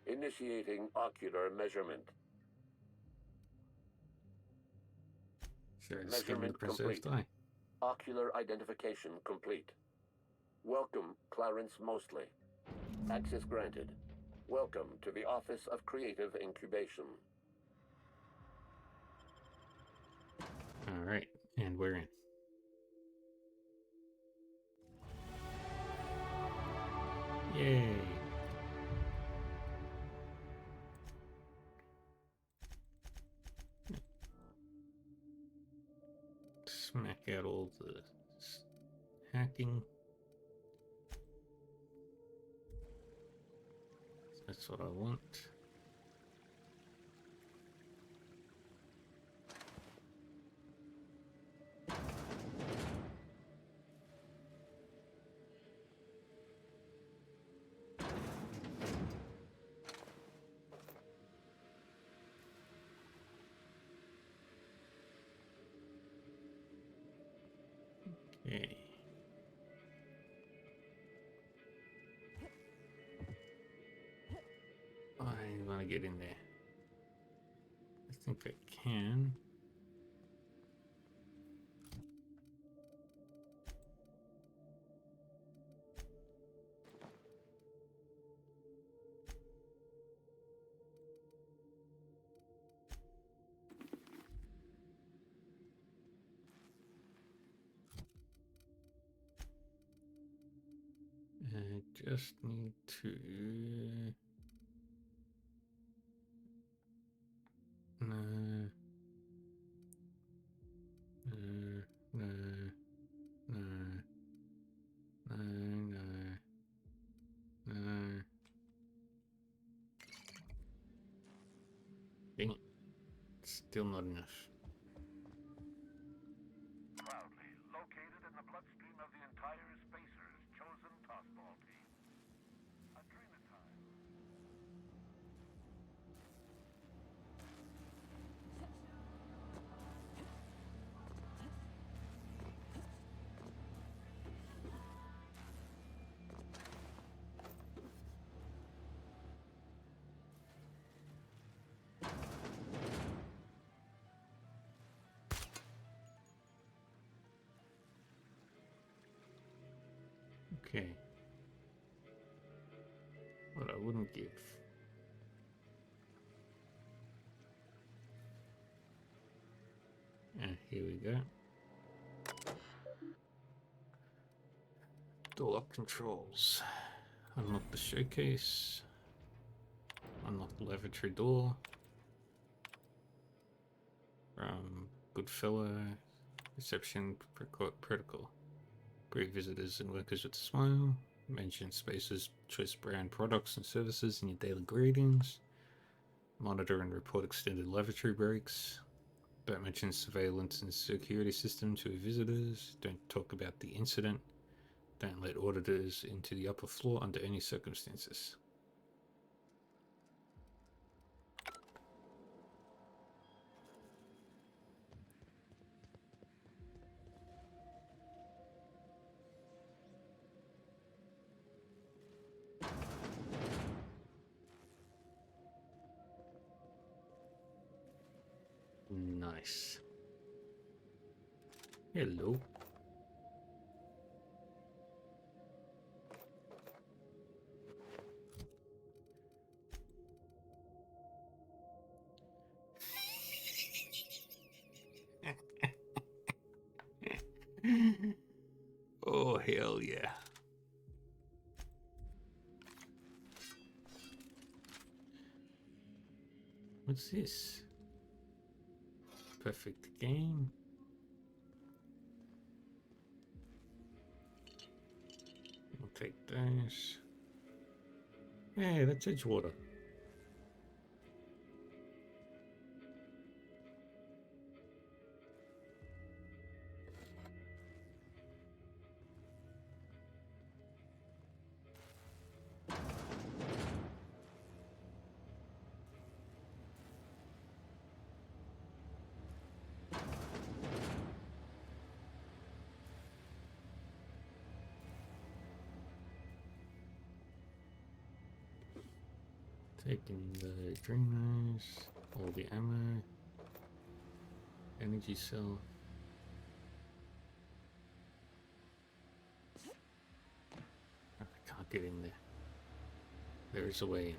Initiating ocular measurement. Measurement complete. Ocular identification complete. Welcome, Clarence Mostly. Access granted. Welcome to the Office of Creative Incubation. All right, and we're in. Yay. smack out all the hacking. That's what I want. Okay. I want to get in there. I think I can. I just need to... No. Dang it. Still not enough. Proudly located in the bloodstream of the entire Spacers' chosen tossball team. A dream of time. Okay. What I wouldn't give. And here we go. Door lock controls. Unlock the showcase. Unlock the lavatory door. Goodfellow. Reception protocol. Greet visitors and workers with a smile. Mention Space's choice brand products and services in your daily greetings. Monitor and report extended lavatory breaks. Don't mention surveillance and security system to visitors. Don't talk about the incident. Don't let auditors into the upper floor under any circumstances. Nice. Hello. Oh, hell yeah. What's this? Perfect game. I'll take those. Hey, that's Edgewater. Taking the dreamers, all the ammo, energy cell. I can't get in there. There is a way in.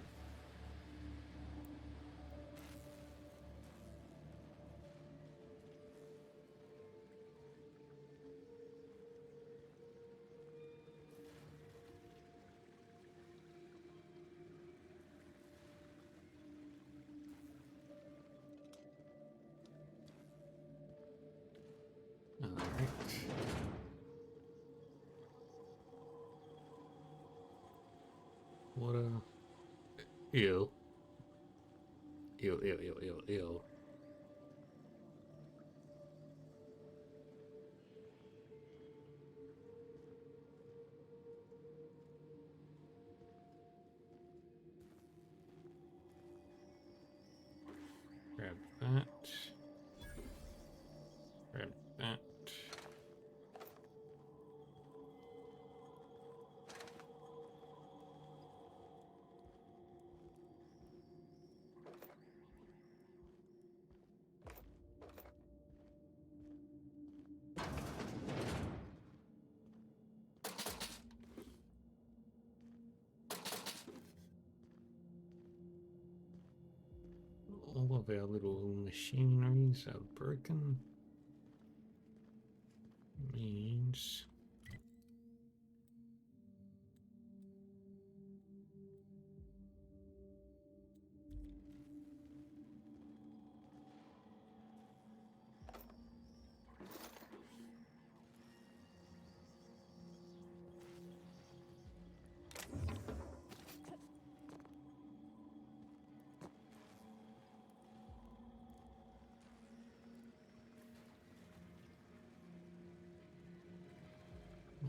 Ew. Ew, ew, ew, ew, ew. Grab that. Grab that. All of our little machineries are broken. Means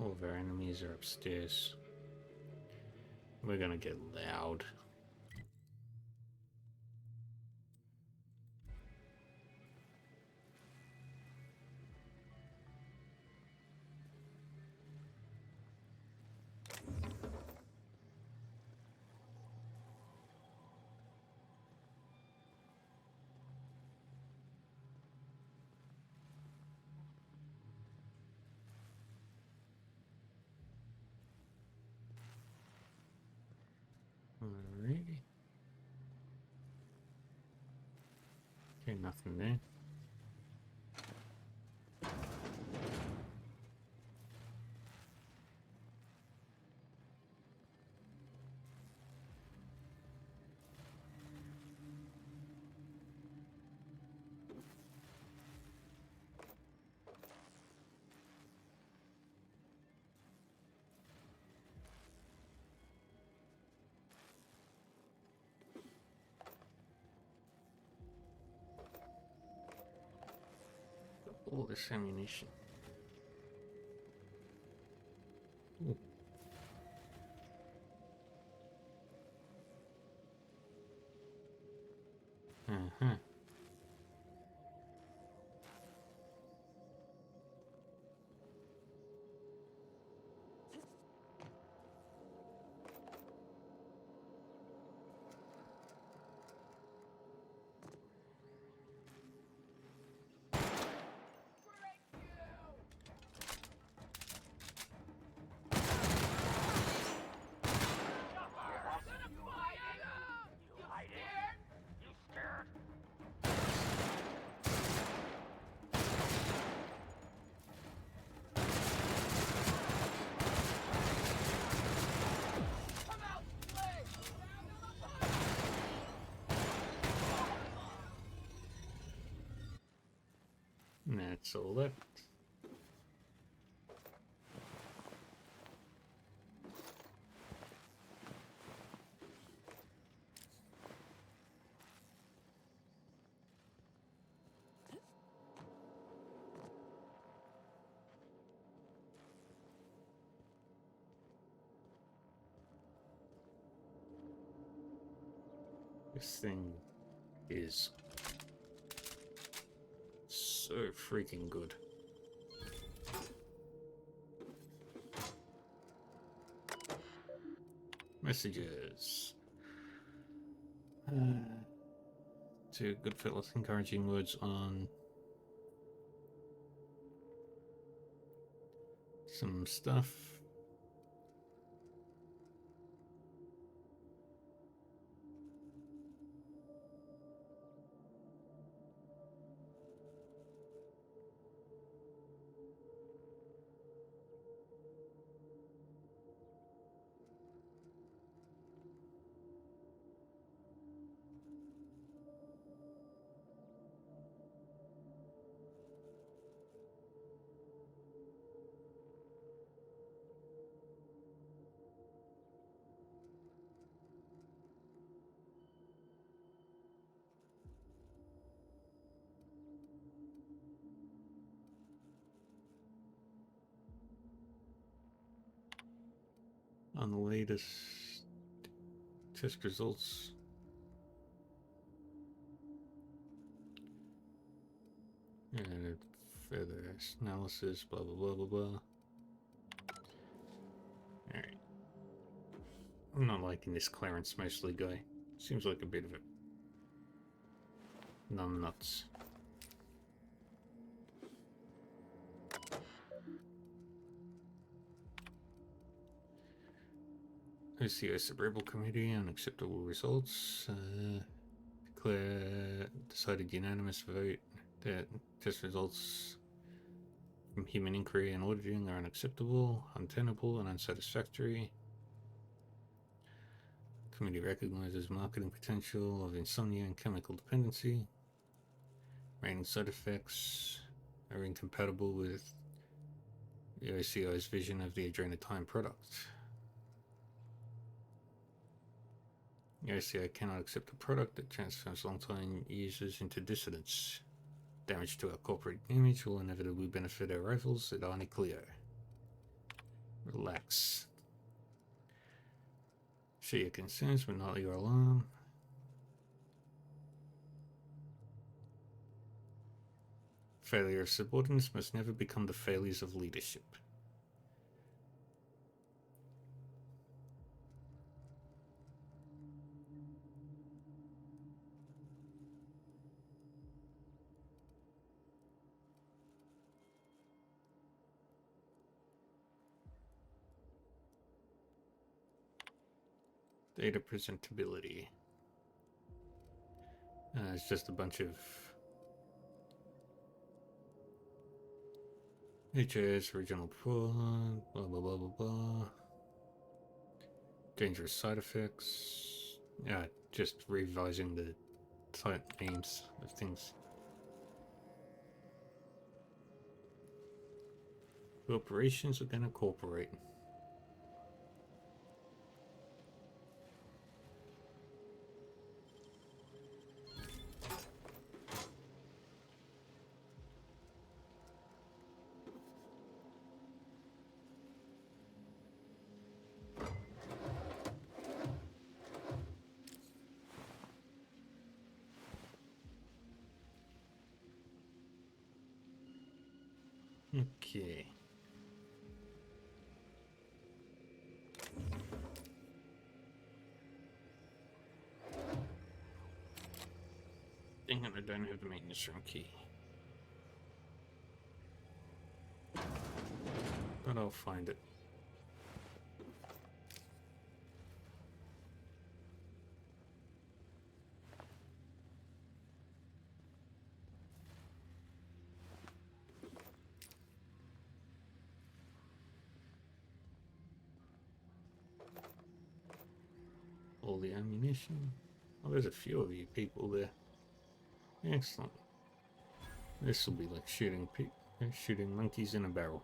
all of our enemies are upstairs. We're gonna get loud. Alrighty. Okay, nothing there. All this ammunition. Ooh. Uh-huh. That's all left. This thing is so freaking good. Messages. To Goodfellas, encouraging words on some stuff. on the latest test results. And further analysis, blah blah blah blah blah. Alright. I'm not liking this Clarence Mosley guy. Seems like a bit of a numbnuts. OCO Cerebral Committee, unacceptable results. Decided unanimous vote that test results from human inquiry and auditing are unacceptable, untenable, and unsatisfactory. Committee recognizes marketing potential of insomnia and chemical dependency. Rating side effects are incompatible with the OCI's vision of the Adrenatine product. The OCI cannot accept a product that transforms long-time users into dissidents. Damage to our corporate image will inevitably benefit our rivals at Arnie Cleo. Relax. Share your concerns, but not your alarm. Failure of subordinates must never become the failures of leadership. Data presentability. It's just a bunch of HS, original plot, blah blah blah blah blah. Dangerous side effects. Yeah, just revising the type names of things. Corporations are gonna cooperate. Okay. Dang it, I don't have the maintenance room key. But I'll find it. All the ammunition. Oh, there's a few of you people there. Excellent. This will be like shooting monkeys in a barrel.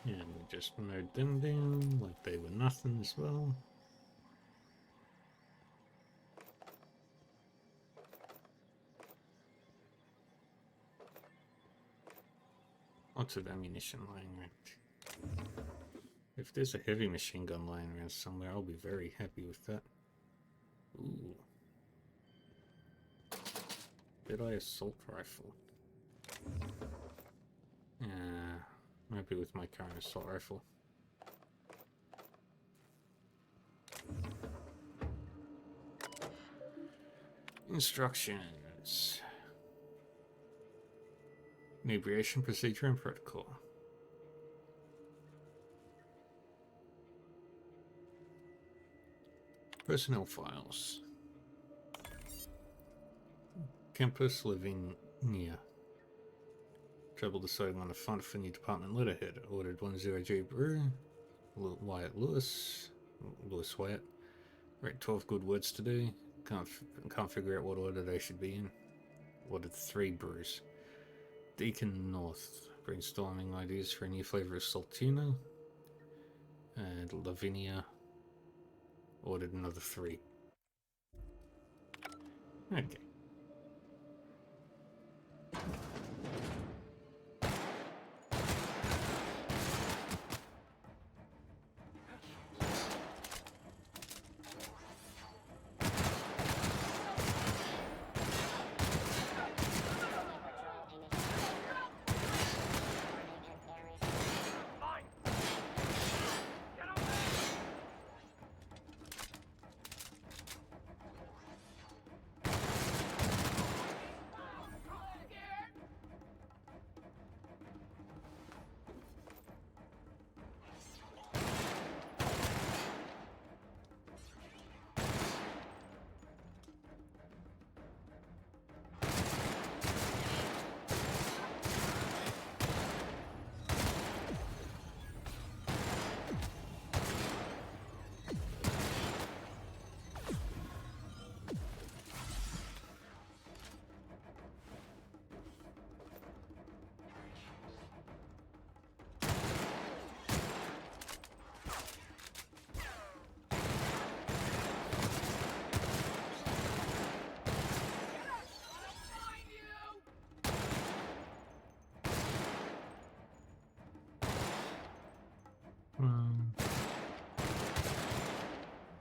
And we just mowed them down like they were nothing as well. Lots of ammunition lying around. If there's a heavy machine gun lying around somewhere, I'll be very happy with that. Ooh. Deadeye assault rifle. I'm happy with my current assault rifle. Instructions. Inebriation procedure and protocol. Personnel files. Campus Lavinia. Trouble deciding on the font for new department letterhead. Ordered 10G Brew. Wyatt Lewis. Lewis Wyatt. Write 12 good words today. Can't figure out what order they should be in. Ordered 3 brews. Deacon North. Brainstorming ideas for a new flavor of Saltino. And Lavinia. Ordered another 3. Okay.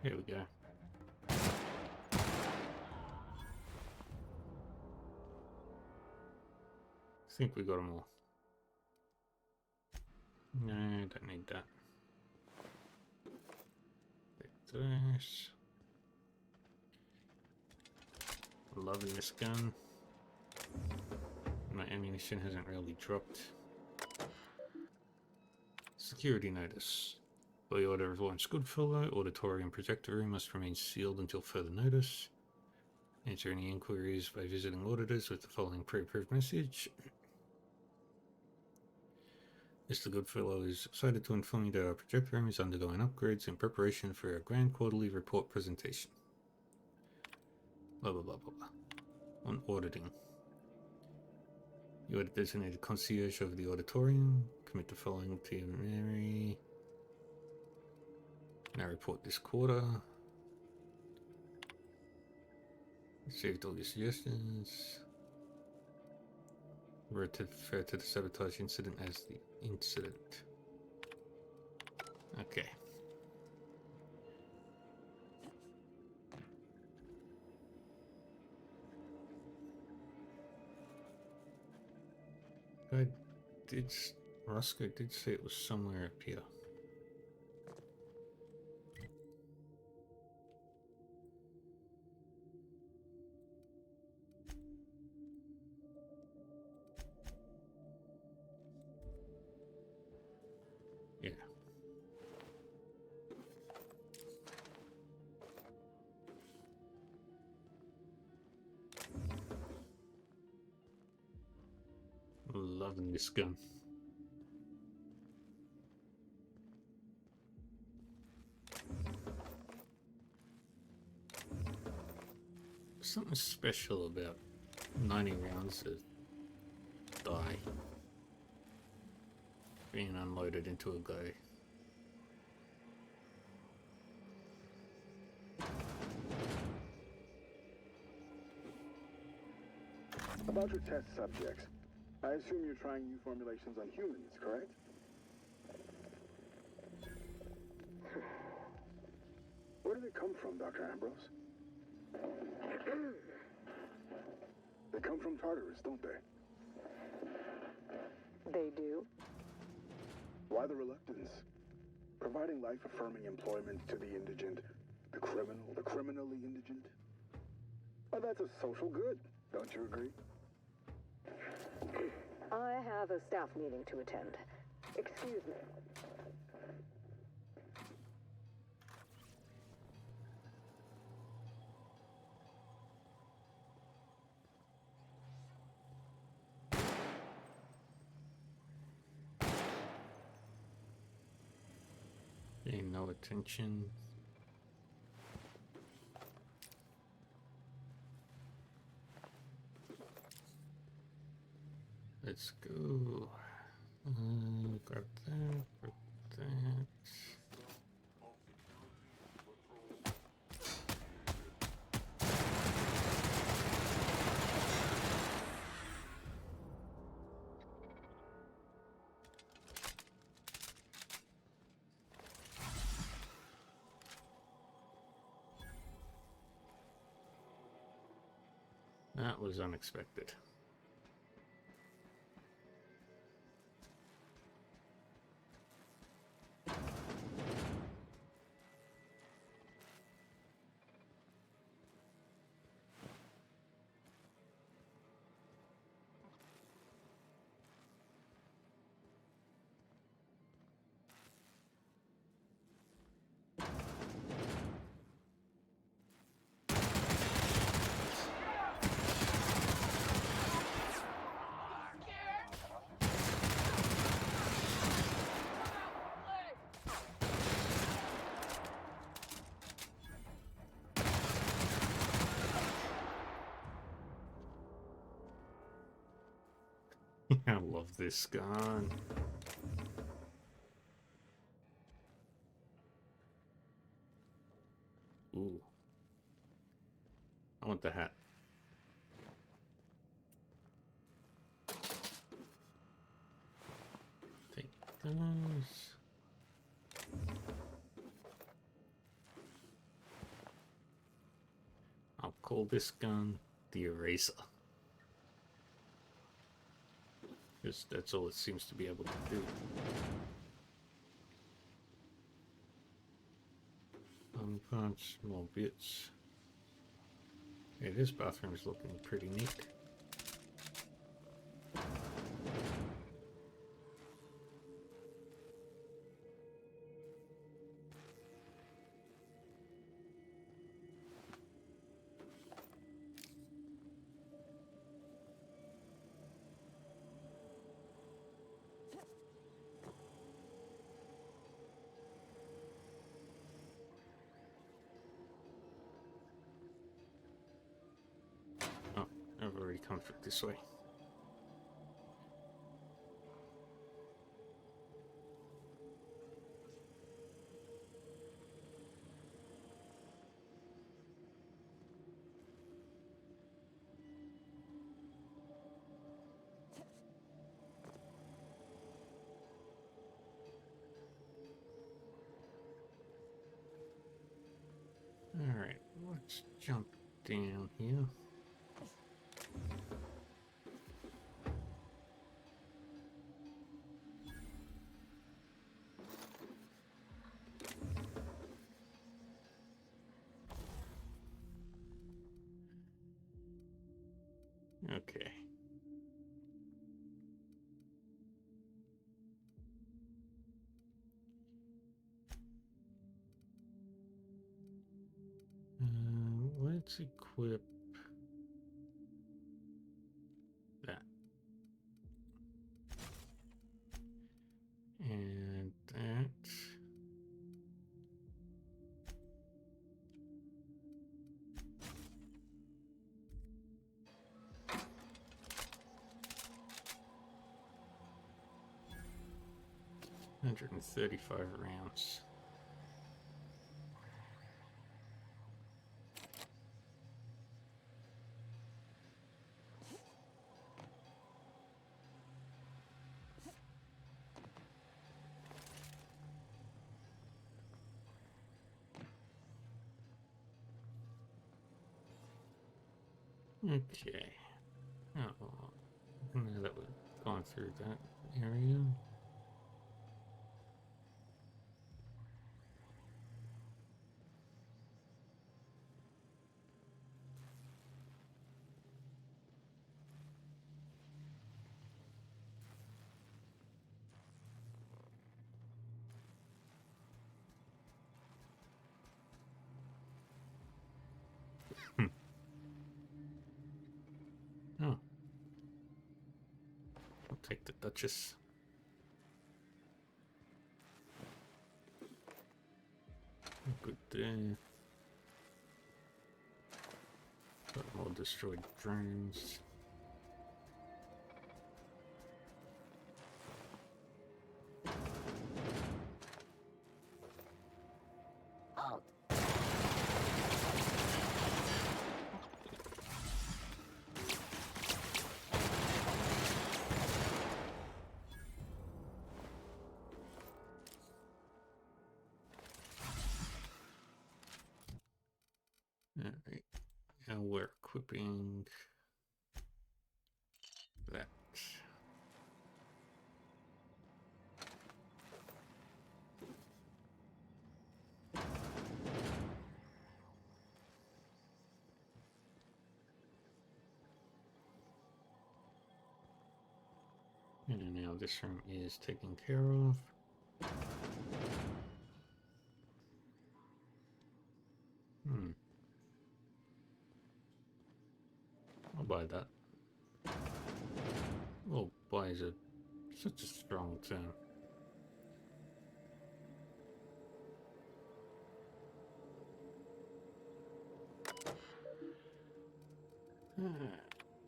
Here we go. I think we got them all. No, don't need that. Take this. Loving this gun. My ammunition hasn't really dropped. Security notice. By order of Lawrence Goodfellow, auditorium projector room must remain sealed until further notice. Answer any inquiries by visiting auditors with the following pre-approved message. Mr. Goodfellow is excited to inform you that our projector room is undergoing upgrades in preparation for our grand quarterly report presentation. Blah blah blah blah blah. On auditing. You are the designated concierge over the auditorium. Commit the following to your memory. Now report this quarter. Received all your suggestions. Refer to the sabotage incident as the incident. Okay. Roscoe did say it was somewhere up here. Yeah. Loving this gun. Something special about 90 rounds of dye being unloaded into a guy. About your test subjects, I assume you're trying new formulations on humans, correct? Where do they come from, Dr. Ambrose? They come from Tartarus, don't they? They do? Why the reluctance? Providing life-affirming employment to the indigent, the criminally indigent? Oh, that's a social good. Don't you agree? I have a staff meeting to attend. Excuse me. Pay no attention. Let's go. Grab that, grab that. That was unexpected. I love this gun. Ooh. I want the hat. Take those. I'll call this gun the Eraser. Because that's all it seems to be able to do. Punch, more bits. Yeah, this bathroom is looking pretty neat. I've already come through this way. Alright, let's jump down here. Okay. Let's equip that. And that. $135 rounds. Okay. Oh, now that we've gone through that area. Duchess. Good there. Got more destroyed drones. Halt. Alright, and we're equipping that. And now this room is taken care of. I'll buy that. Oh, buy is such a strong term.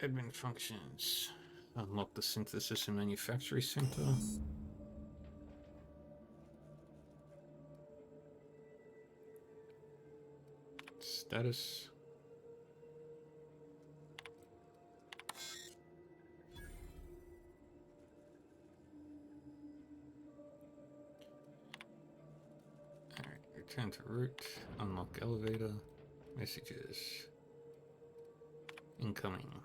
Admin functions. Unlock the synthesis and manufacturing center. Status. Alright, return to route. Unlock elevator. Messages. Incoming.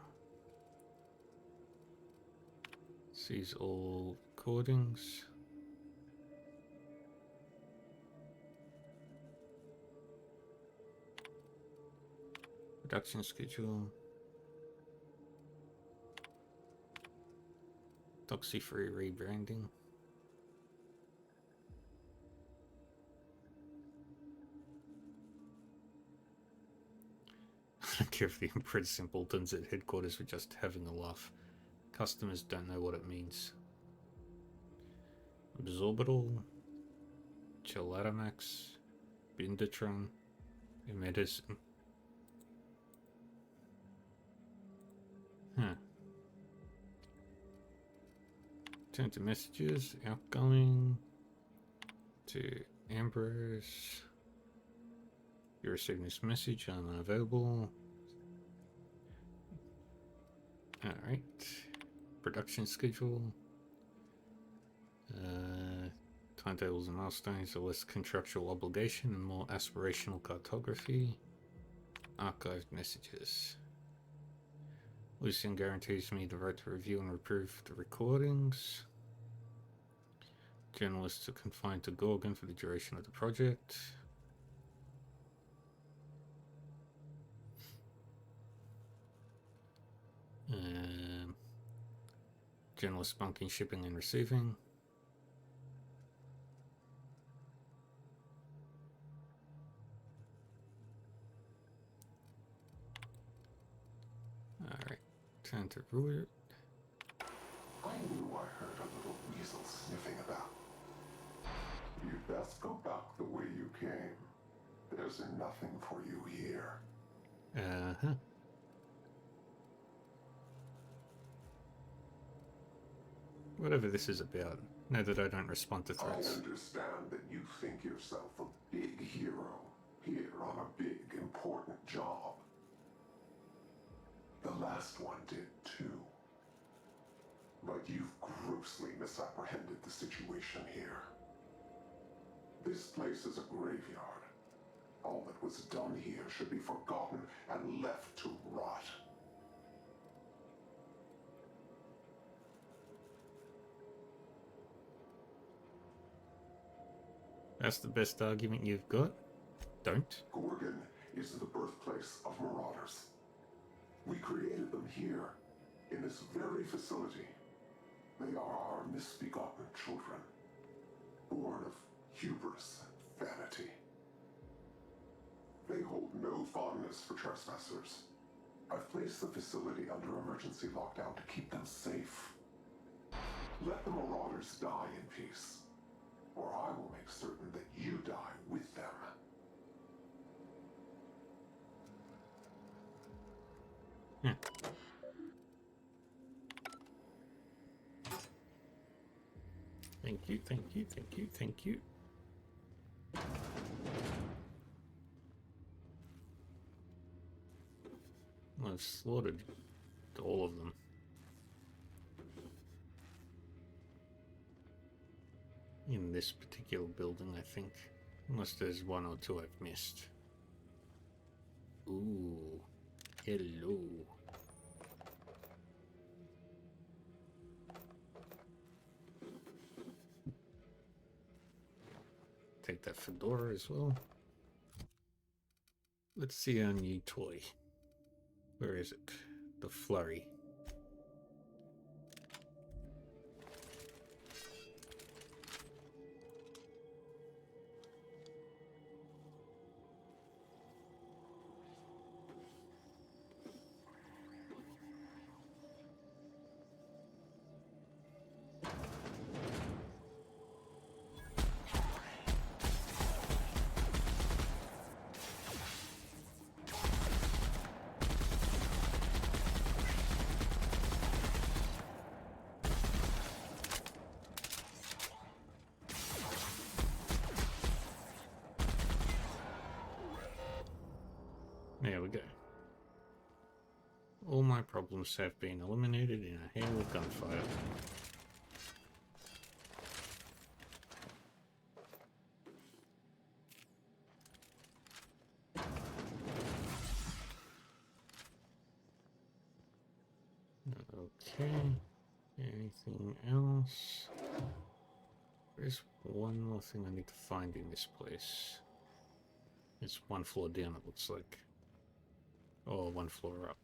Sees all recordings. Production schedule. Toxi-free rebranding. I don't care if the Emperor's simpletons at headquarters were just having a laugh. Customers don't know what it means. Absorbital, Chelatamax, Bindatron, Medicine. Huh. Turn to messages, outgoing, to Ambrose. You're receiving this message, I'm unavailable. Alright. Production schedule. Timetables and milestones are less contractual obligation and more aspirational cartography. Archived messages. Lucian guarantees me the right to review and reprove the recordings. Journalists are confined to Gorgon for the duration of the project. Journalist bunking, shipping and receiving. Alright, turn to route. I knew I heard a little weasel sniffing about. You'd best go back the way you came. There's nothing for you here. Uh-huh. Whatever this is about, know that I don't respond to threats. I understand that you think yourself a big hero here on a big, important job. The last one did too. But you've grossly misapprehended the situation here. This place is a graveyard. All that was done here should be forgotten and left to rot. That's the best argument you've got? Don't. Gorgon is the birthplace of Marauders. We created them here, in this very facility. They are our misbegotten children, born of hubris and vanity. They hold no fondness for trespassers. I've placed the facility under emergency lockdown to keep them safe. Let the Marauders die in peace, or I will make certain that you die with them. Thank you, thank you, thank you, thank you. I've slaughtered all of them. In this particular building, I think. Unless there's one or two I've missed. Ooh. Hello. Take that fedora as well. Let's see our new toy. Where is it? The flurry. There we go. All my problems have been eliminated in a hail of gunfire. Okay. Anything else? There's one more thing I need to find in this place. It's one floor down, it looks like. Or one floor up.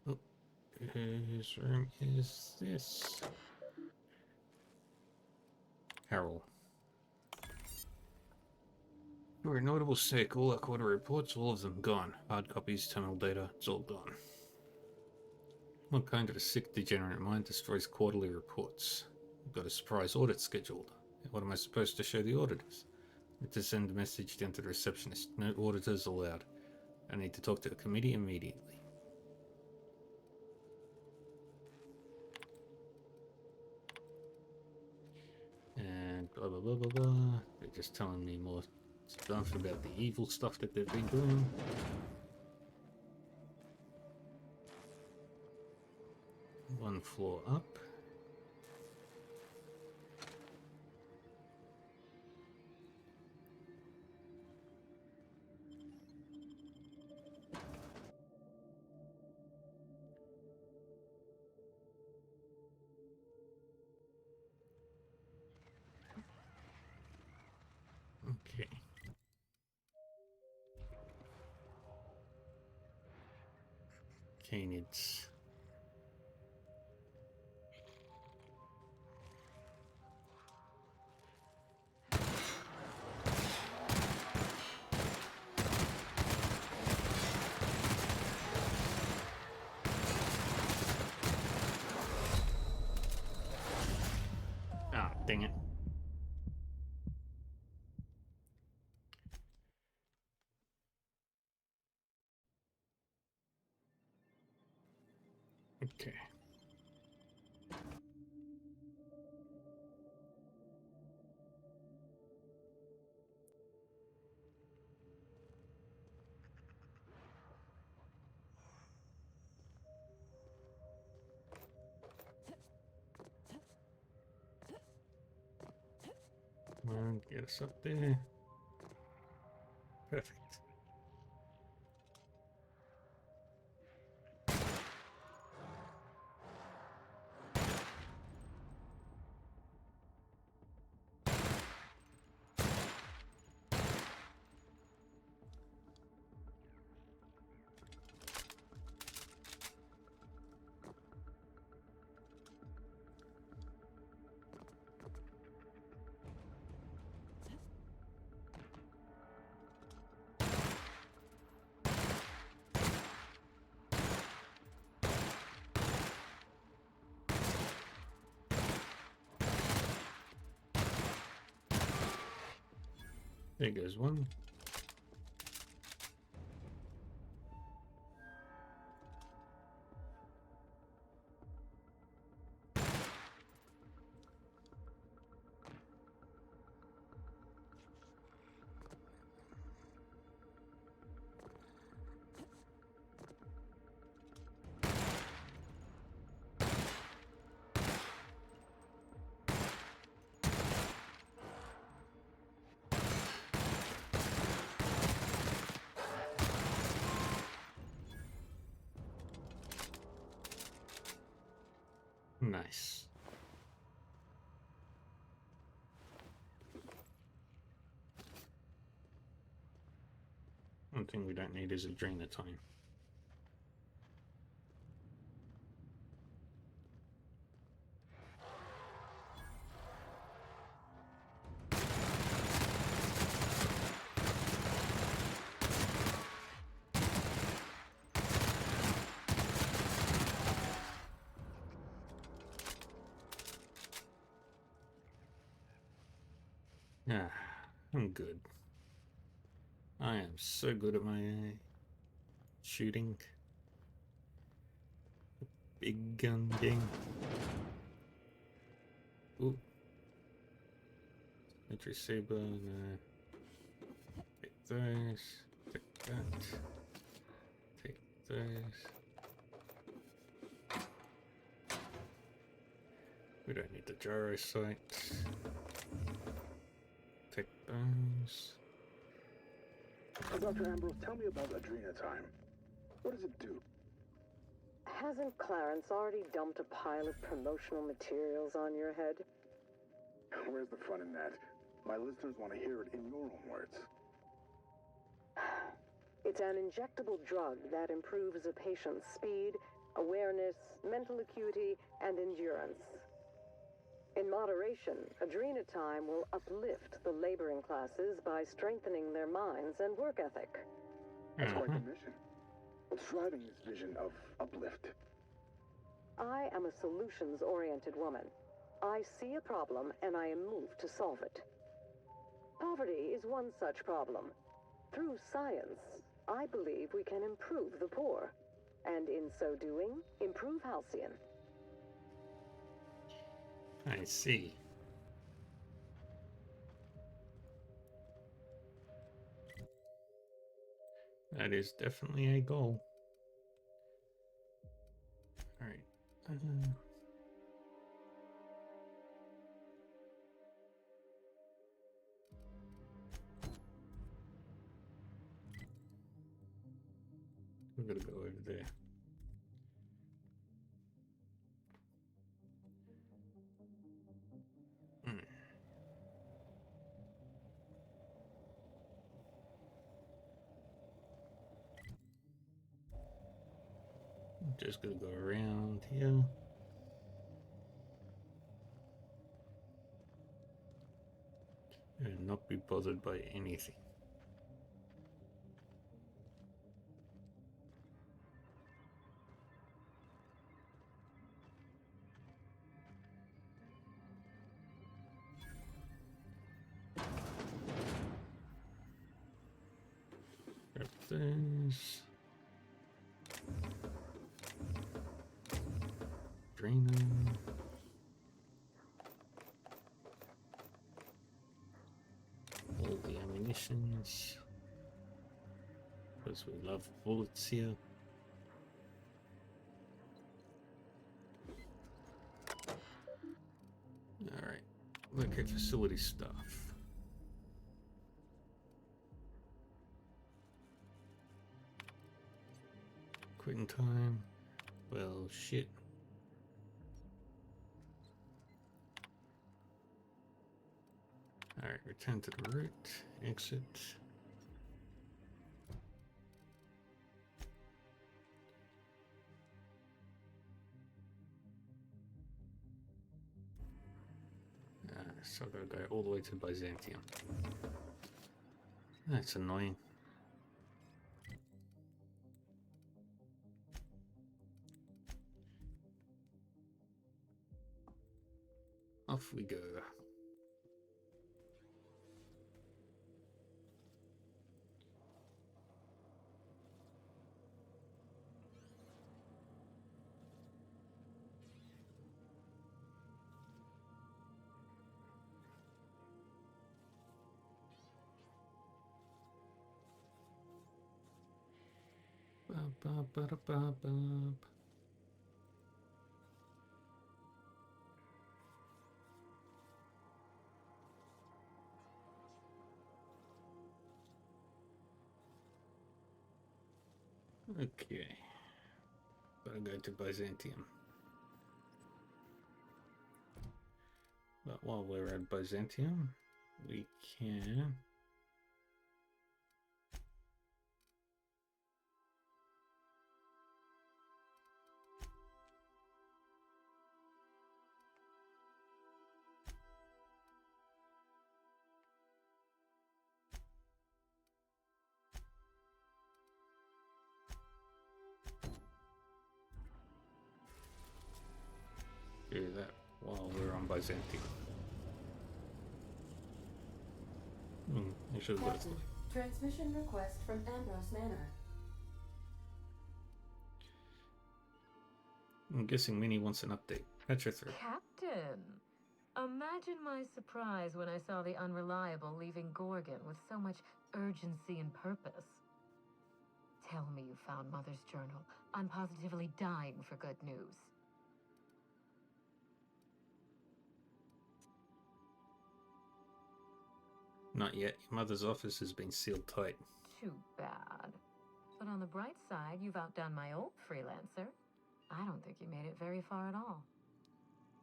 Oh, whose room is this? Harold. For a notable sake, all our quarter reports, all of them gone. Hard copies, terminal data, it's all gone. What kind of a sick, degenerate mind destroys quarterly reports? We've got a surprise audit scheduled. What am I supposed to show the auditors? I need to send a message down to the receptionist. No auditors allowed. I need to talk to a committee immediately. And blah blah blah blah blah. They're just telling me more stuff about the evil stuff that they've been doing. One floor up. Okay. Canids. Ah, dang it. Okay. Come on, get us up there. Perfect. There goes one. Nice. One thing we don't need is adrenatine. Ah, I'm good. I am so good at my shooting. Big gun game. Ooh. Entry saber, no. Take those. Take that. Take those. We don't need the gyro sight. Take those. Dr. Ambrose, tell me about Adrenatime. What does it do? Hasn't Clarence already dumped a pile of promotional materials on your head? Where's the fun in that? My listeners want to hear it in your own words. It's an injectable drug that improves a patient's speed, awareness, mental acuity, and endurance. In moderation, Adrenatime will uplift the laboring classes by strengthening their minds and work ethic. That's quite the mission. What's driving this vision of uplift? I am a solutions-oriented woman. I see a problem and I am moved to solve it. Poverty is one such problem. Through science, I believe we can improve the poor, and in so doing, improve Halcyon. I see. That is definitely a goal. Alright. We're gonna go over there. Just gonna go around here. And not be bothered by anything. Grab this. Drainer. All the ammunitions. Because we love bullets here. Alright. Locate facility staff. Quitting time. Well, shit. Alright, return to the route. Exit. So I've got to go all the way to Byzantium. That's annoying. Off we go. Ba-ba-ba-da-ba-ba. Okay. Gotta go to Byzantium. But while we're at Byzantium, we can... do that while we're on Byzantium. I should have Captain, transmission request from Ambrose Manor. I'm guessing Minnie wants an update. Patch her through. Captain! Imagine my surprise when I saw the Unreliable leaving Gorgon with so much urgency and purpose. Tell me you found Mother's journal. I'm positively dying for good news. Not yet. Your mother's office has been sealed tight. Too bad. But on the bright side, you've outdone my old freelancer. I don't think you made it very far at all.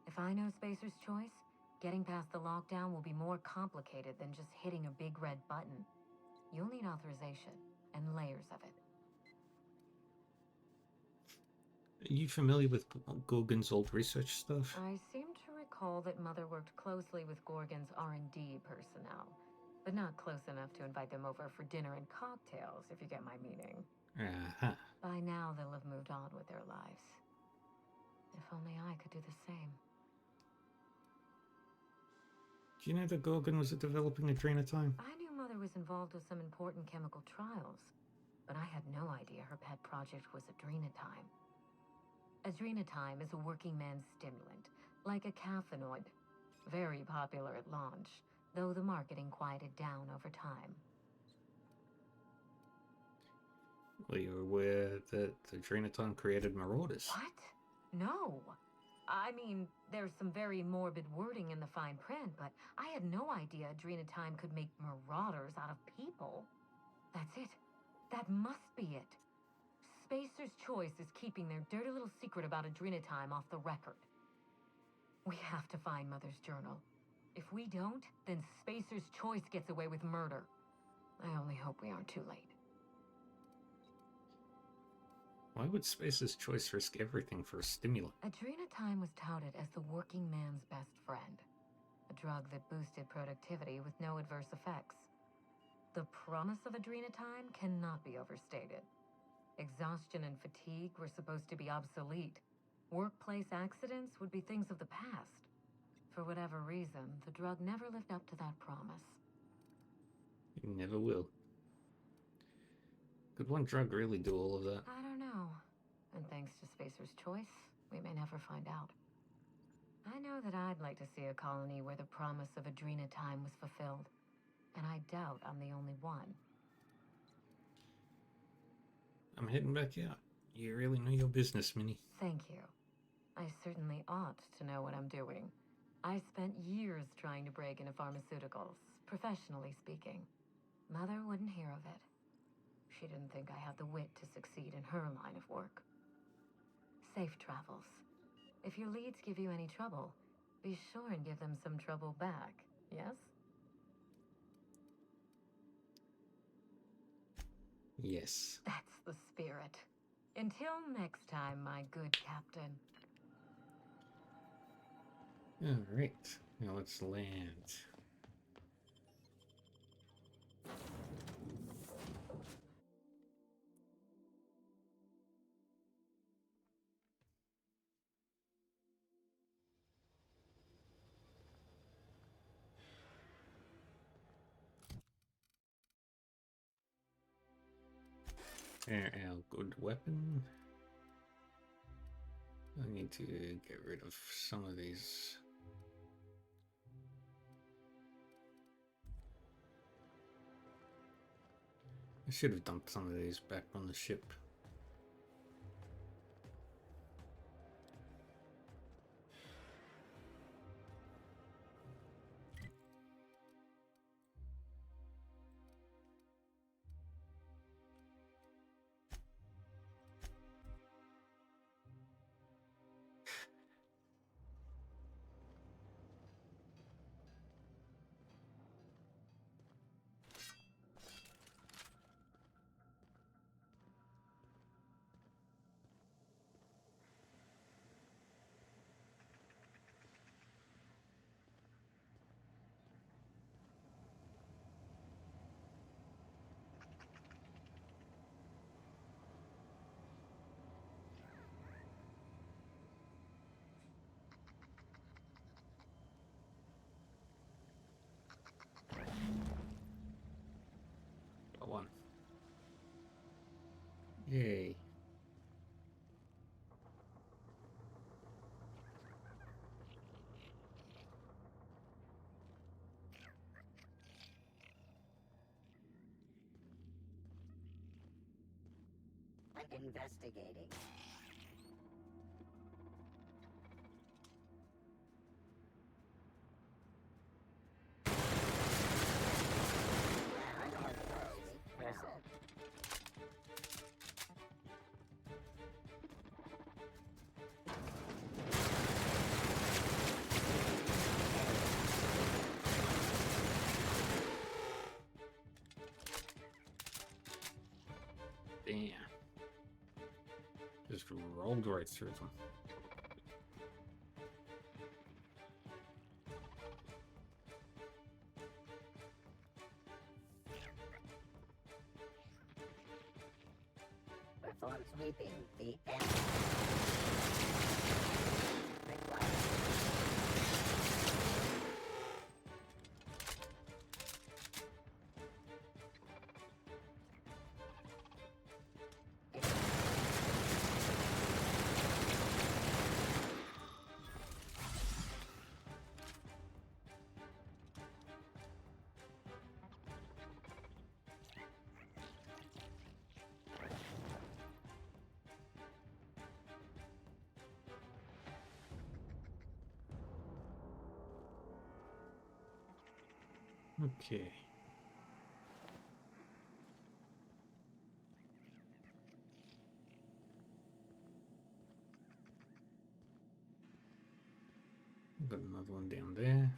If I know Spacer's Choice, getting past the lockdown will be more complicated than just hitting a big red button. You'll need authorization and layers of it. Are you familiar with Gorgon's old research stuff? I seem to recall that Mother worked closely with Gorgon's R&D personnel, but not close enough to invite them over for dinner and cocktails, if you get my meaning. Uh-huh. By now, they'll have moved on with their lives. If only I could do the same. Do you know that Gorgon was developing Adrenatime? I knew Mother was involved with some important chemical trials, but I had no idea her pet project was Adrenatime. Adrenatime is a working man's stimulant, like a caffeinoid. Very popular at launch, though the marketing quieted down over time. Well, you're aware that Adrenatime created Marauders? What? No. I mean, there's some very morbid wording in the fine print, but I had no idea Adrenatime could make marauders out of people. That's it. That must be it. Spacer's Choice is keeping their dirty little secret about Adrenatime off the record. We have to find Mother's journal. If we don't, then Spacer's Choice gets away with murder. I only hope we aren't too late. Why would Spacer's Choice risk everything for a stimulant? Adrenatime was touted as the working man's best friend. A drug that boosted productivity with no adverse effects. The promise of Adrenatime cannot be overstated. Exhaustion and fatigue were supposed to be obsolete. Workplace accidents would be things of the past. For whatever reason, the drug never lived up to that promise. It never will. Could one drug really do all of that? I don't know. And thanks to Spacer's Choice, we may never find out. I know that I'd like to see a colony where the promise of Adrenatime was fulfilled. And I doubt I'm the only one. I'm heading back out. You really know your business, Minnie. Thank you. I certainly ought to know what I'm doing. I spent years trying to break into pharmaceuticals, professionally speaking. Mother wouldn't hear of it. She didn't think I had the wit to succeed in her line of work. Safe travels. If your leads give you any trouble, be sure and give them some trouble back, yes? Yes. That's the spirit. Until next time, my good captain. Alright. Now let's land. Our good weapon. I need to get rid of some of these. I should have dumped some of these back on the ship. I won. Yay. Investigating. Damn. Just rolled right through them. Perform sweeping the end. Okay. Got another one down there.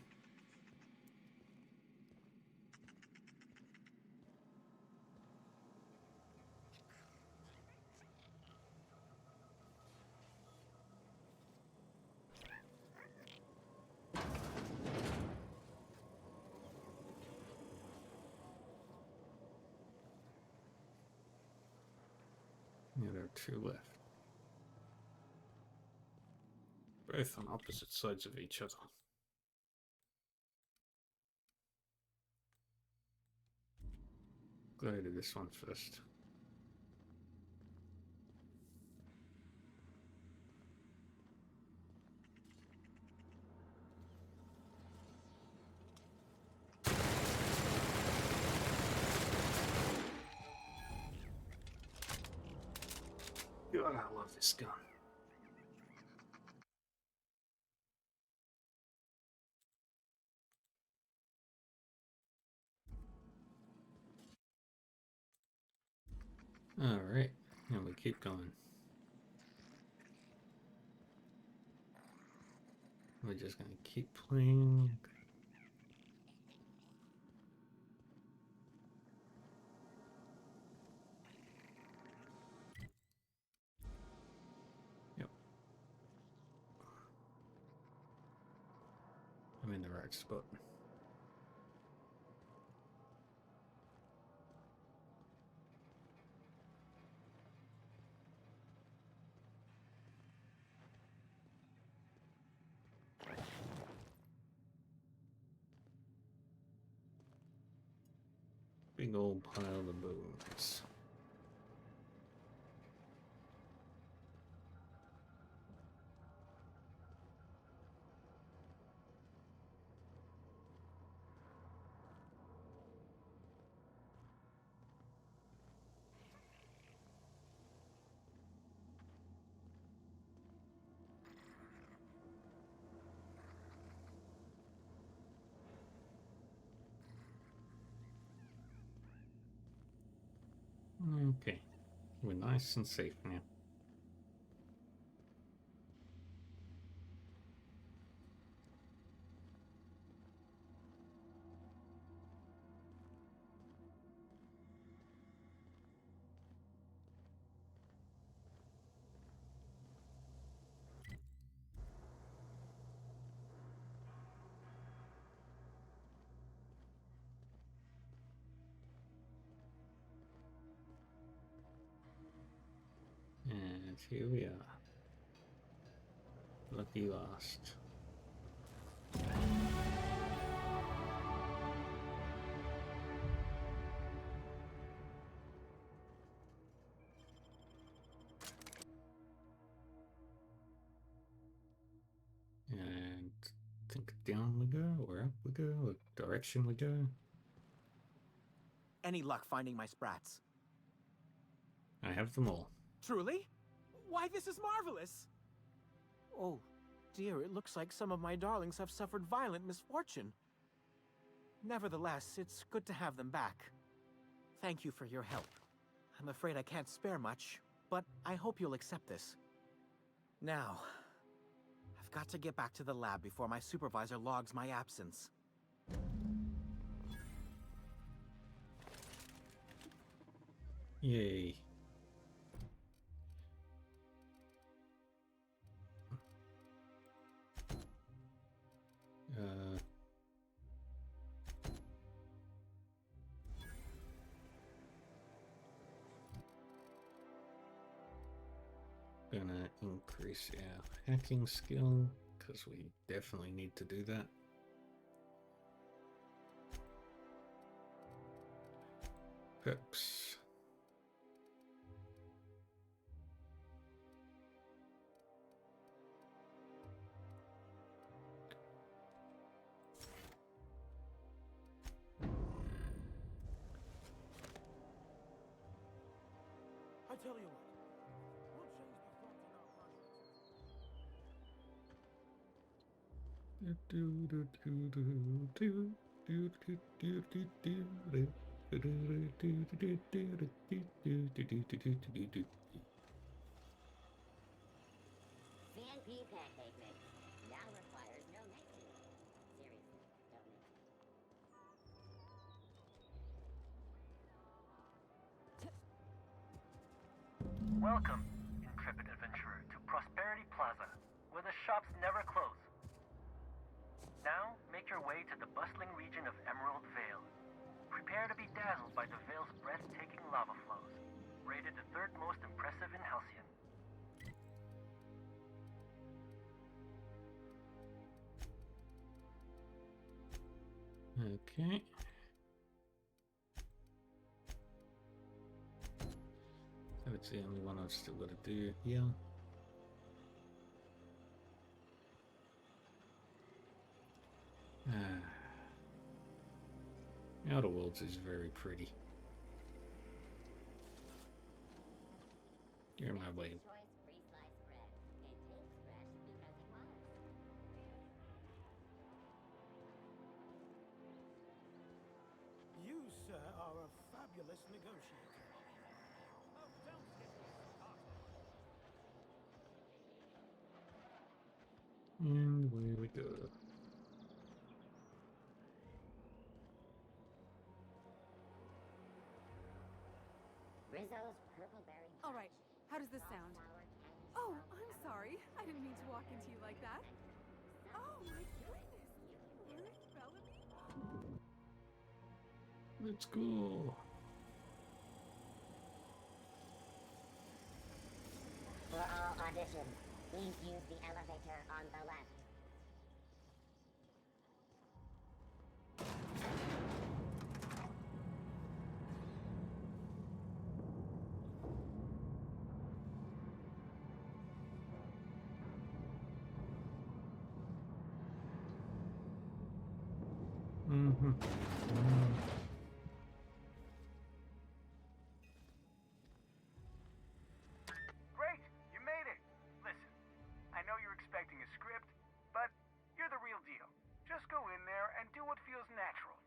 Yeah, there are two left. Both on opposite sides of each other. Go to this one first. God, I love this gun. Alright, and we keep going. We're just gonna keep playing. Yep. I'm in the right spot. Big old pile of bones. Okay, we're nice and safe now. And here we are. Lucky last. down we go, or up we go, or direction we go. Any luck finding my sprats? I have them all. Truly? Why, this is marvelous! Oh, dear, it looks like some of my darlings have suffered violent misfortune. Nevertheless, it's good to have them back. Thank you for your help. I'm afraid I can't spare much, but I hope you'll accept this. Now, I've got to get back to the lab before my supervisor logs my absence. Yay. Gonna increase our hacking skill, because we definitely need to do that. Perks. I tell you what, we'll change the front in our CNP pancake mix now requires no mixing. Seriously, don't mix it. Welcome, intrepid adventurer, to Prosperity Plaza, where the shops never close. Now, make your way to the bustling region of Emerald Vale. Prepare to be dazzled by the Vale's breathtaking lava flows, rated the third most impressive in Halcyon. Okay. So it's the only one I've still got to do here. Outer Worlds is very pretty. You're in my way. You, sir, are a fabulous negotiator. And away we go. Rizzo's Purpleberry. All right, how does this sound? Oh, I'm sorry. I didn't mean to walk into you like that. Oh my goodness! Eric Bellamy? Let's go. For all auditions, please use the elevator on the left. Great! You made it! Listen, I know you're expecting a script, but you're the real deal. Just go in there and do what feels natural.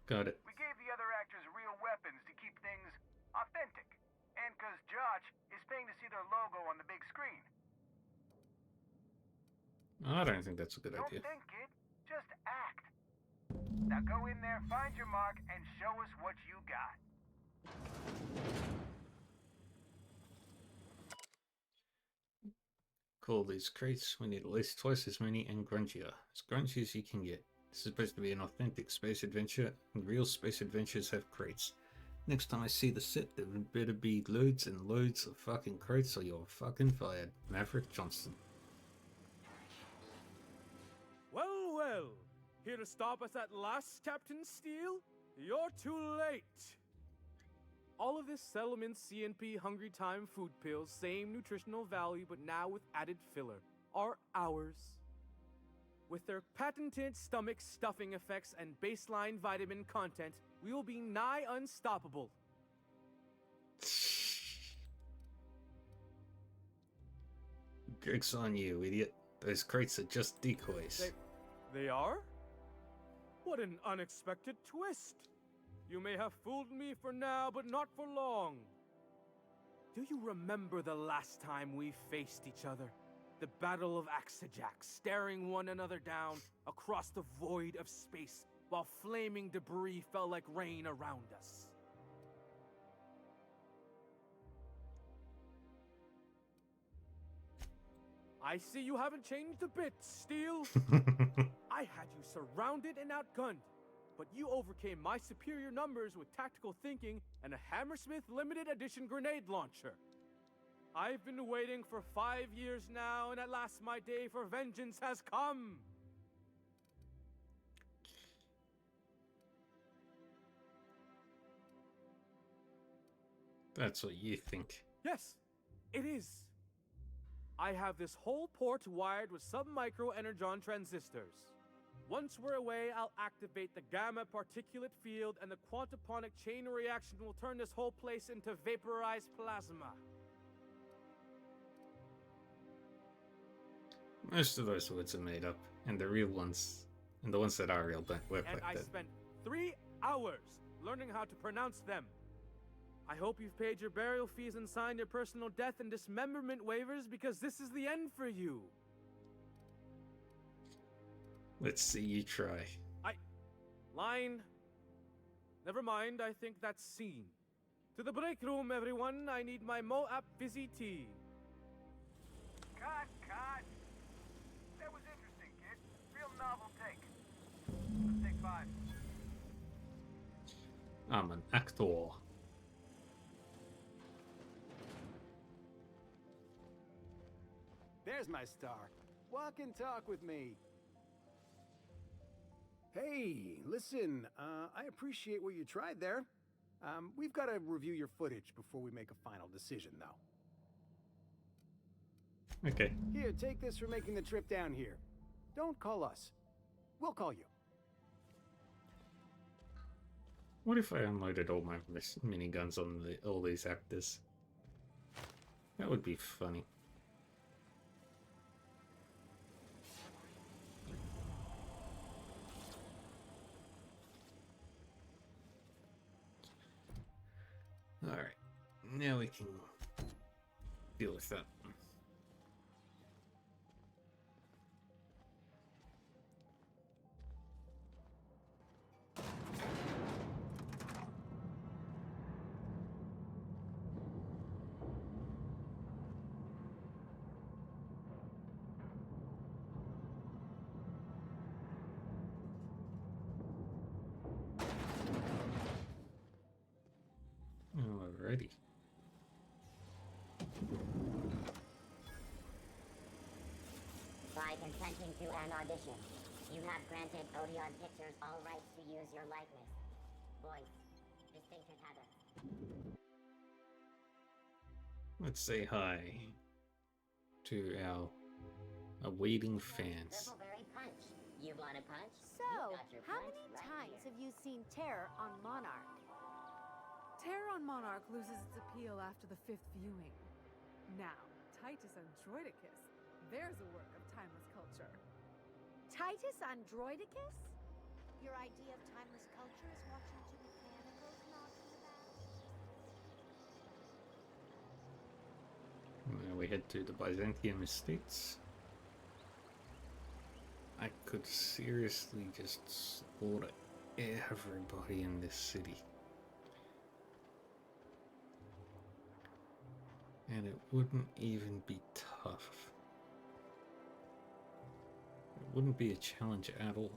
Got it. We gave the other actors real weapons to keep things authentic. And because Josh is paying to see their logo on the big screen. I don't think that's a good Don't idea. think, kid. Just act. Now go in there, find your mark, and show us what you got. Call these crates. We need at least twice as many and grungier. As grungy as you can get. This is supposed to be an authentic space adventure, and real space adventures have crates. Next time I see the set, there better be loads and loads of fucking crates or you're fucking fired. Maverick Johnston. Well, well. Here to stop us at last, Captain Steele? You're too late. All of this Settlement CNP Hungry Time food pills, same nutritional value, but now with added filler, are ours. With their patented stomach stuffing effects and baseline vitamin content, we will be nigh unstoppable. Joke's on you, idiot. Those crates are just decoys. They are? What an unexpected twist. You may have fooled me for now, but not for long. Do you remember the last time we faced each other? The Battle of Axajax, staring one another down across the void of space while flaming debris fell like rain around us. I see you haven't changed a bit, Steel. I had you surrounded and outgunned, but you overcame my superior numbers with tactical thinking and a Hammersmith limited edition grenade launcher. I've been waiting for 5 years now, and at last my day for vengeance has come. That's what you think. Yes, it is. I have this whole port wired with sub-micro energon transistors. Once we're away, I'll activate the gamma particulate field, and the quantaponic chain reaction will turn this whole place into vaporized plasma. Most of those words are made up, and the real ones, and the ones that are real, don't work And like I that. spent 3 hours learning how to pronounce them. I hope you've paid your burial fees and signed your personal death and dismemberment waivers, because this is the end for you. Let's see you try. Line. Never mind, I think that's scene. To the break room, everyone. I need my Moab fizzy tea. Cut! That was interesting, kid. Real novel take. Let's take 5. I'm an actor. There's my star. Walk and talk with me. Hey, listen, I appreciate what you tried there. We've got to review your footage before we make a final decision, though. Okay. Here, take this for making the trip down here. Don't call us. We'll call you. What if I unloaded all my miniguns on all these actors? That would be funny. Alright, now we can deal with that. Alrighty. By consenting to an audition, you have granted Odeon Pictures all rights to use your likeness, voice, distinctive habits. Let's say hi to our awaiting fans. Very punch. You want a punch? So, You got your how punch many right times here. have you seen Terror on Monarch? Terror on Monarch loses its appeal after the 5th viewing. Now, Titus Androidicus, there's a work of timeless culture. Titus Androidicus? Your idea of timeless culture is watching Jimmy Panicles nod in the back? Now we head to the Byzantium Estates. I could seriously just slaughter everybody in this city. And it wouldn't even be tough. It wouldn't be a challenge at all.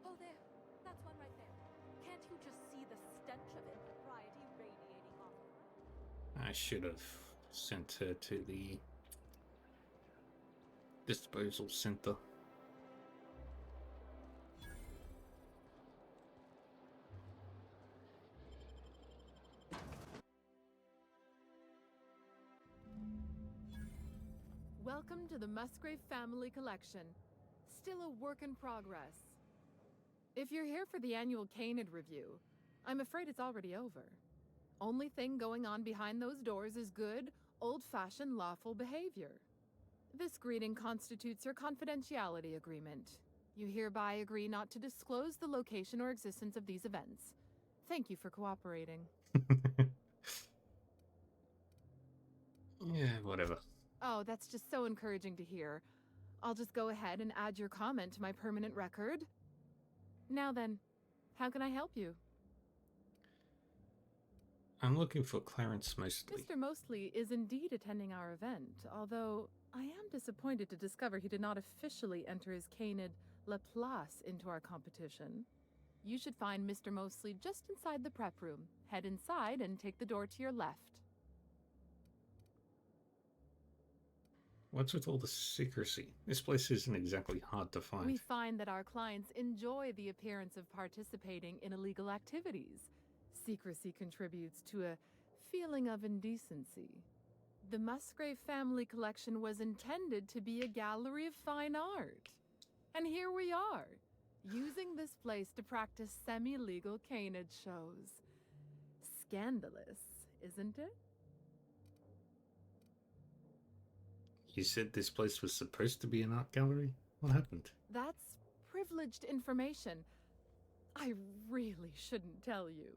Oh, there. That's one right there. Can't you just see the stench of impropriety radiating off of her? I should have sent her to the disposal center. Welcome to the Musgrave Family Collection. Still a work in progress. If you're here for the annual Canid review, I'm afraid it's already over. Only thing going on behind those doors is good, old-fashioned lawful behavior. This greeting constitutes your confidentiality agreement. You hereby agree not to disclose the location or existence of these events. Thank you for cooperating. Yeah, whatever. Oh, that's just so encouraging to hear. I'll just go ahead and add your comment to my permanent record. Now then, how can I help you? I'm looking for Clarence Mostly. Mr. Mostly is indeed attending our event, although I am disappointed to discover he did not officially enter his Canid Laplace into our competition. You should find Mr. Mostly just inside the prep room. Head inside and take the door to your left. What's with all the secrecy? This place isn't exactly hard to find. We find that our clients enjoy the appearance of participating in illegal activities. Secrecy contributes to a feeling of indecency. The Musgrave Family Collection was intended to be a gallery of fine art. And here we are, using this place to practice semi-legal Canid shows. Scandalous, isn't it? You said this place was supposed to be an art gallery? What happened? That's privileged information. I really shouldn't tell you.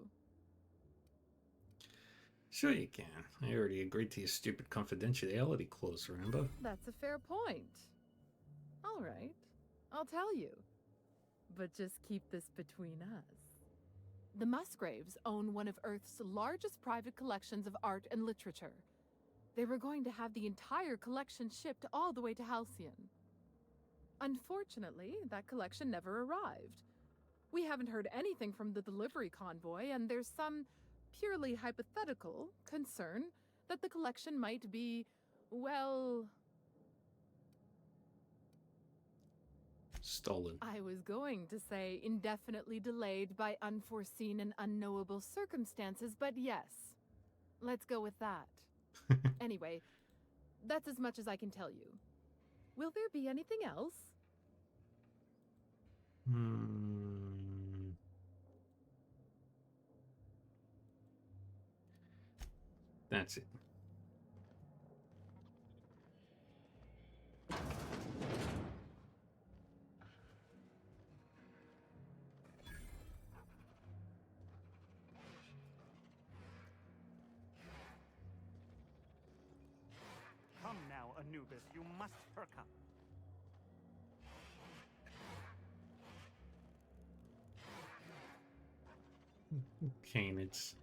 Sure you can. I already agreed to your stupid confidentiality clause, remember? That's a fair point. All right, I'll tell you. But just keep this between us. The Musgraves own one of Earth's largest private collections of art and literature. They were going to have the entire collection shipped all the way to Halcyon. Unfortunately, that collection never arrived. We haven't heard anything from the delivery convoy, and there's some purely hypothetical concern that the collection might be, well... stolen. I was going to say indefinitely delayed by unforeseen and unknowable circumstances, but yes, let's go with that. Anyway, that's as much as I can tell you. Will there be anything else? That's it. Come now, Anubis, you must perk up. Canids.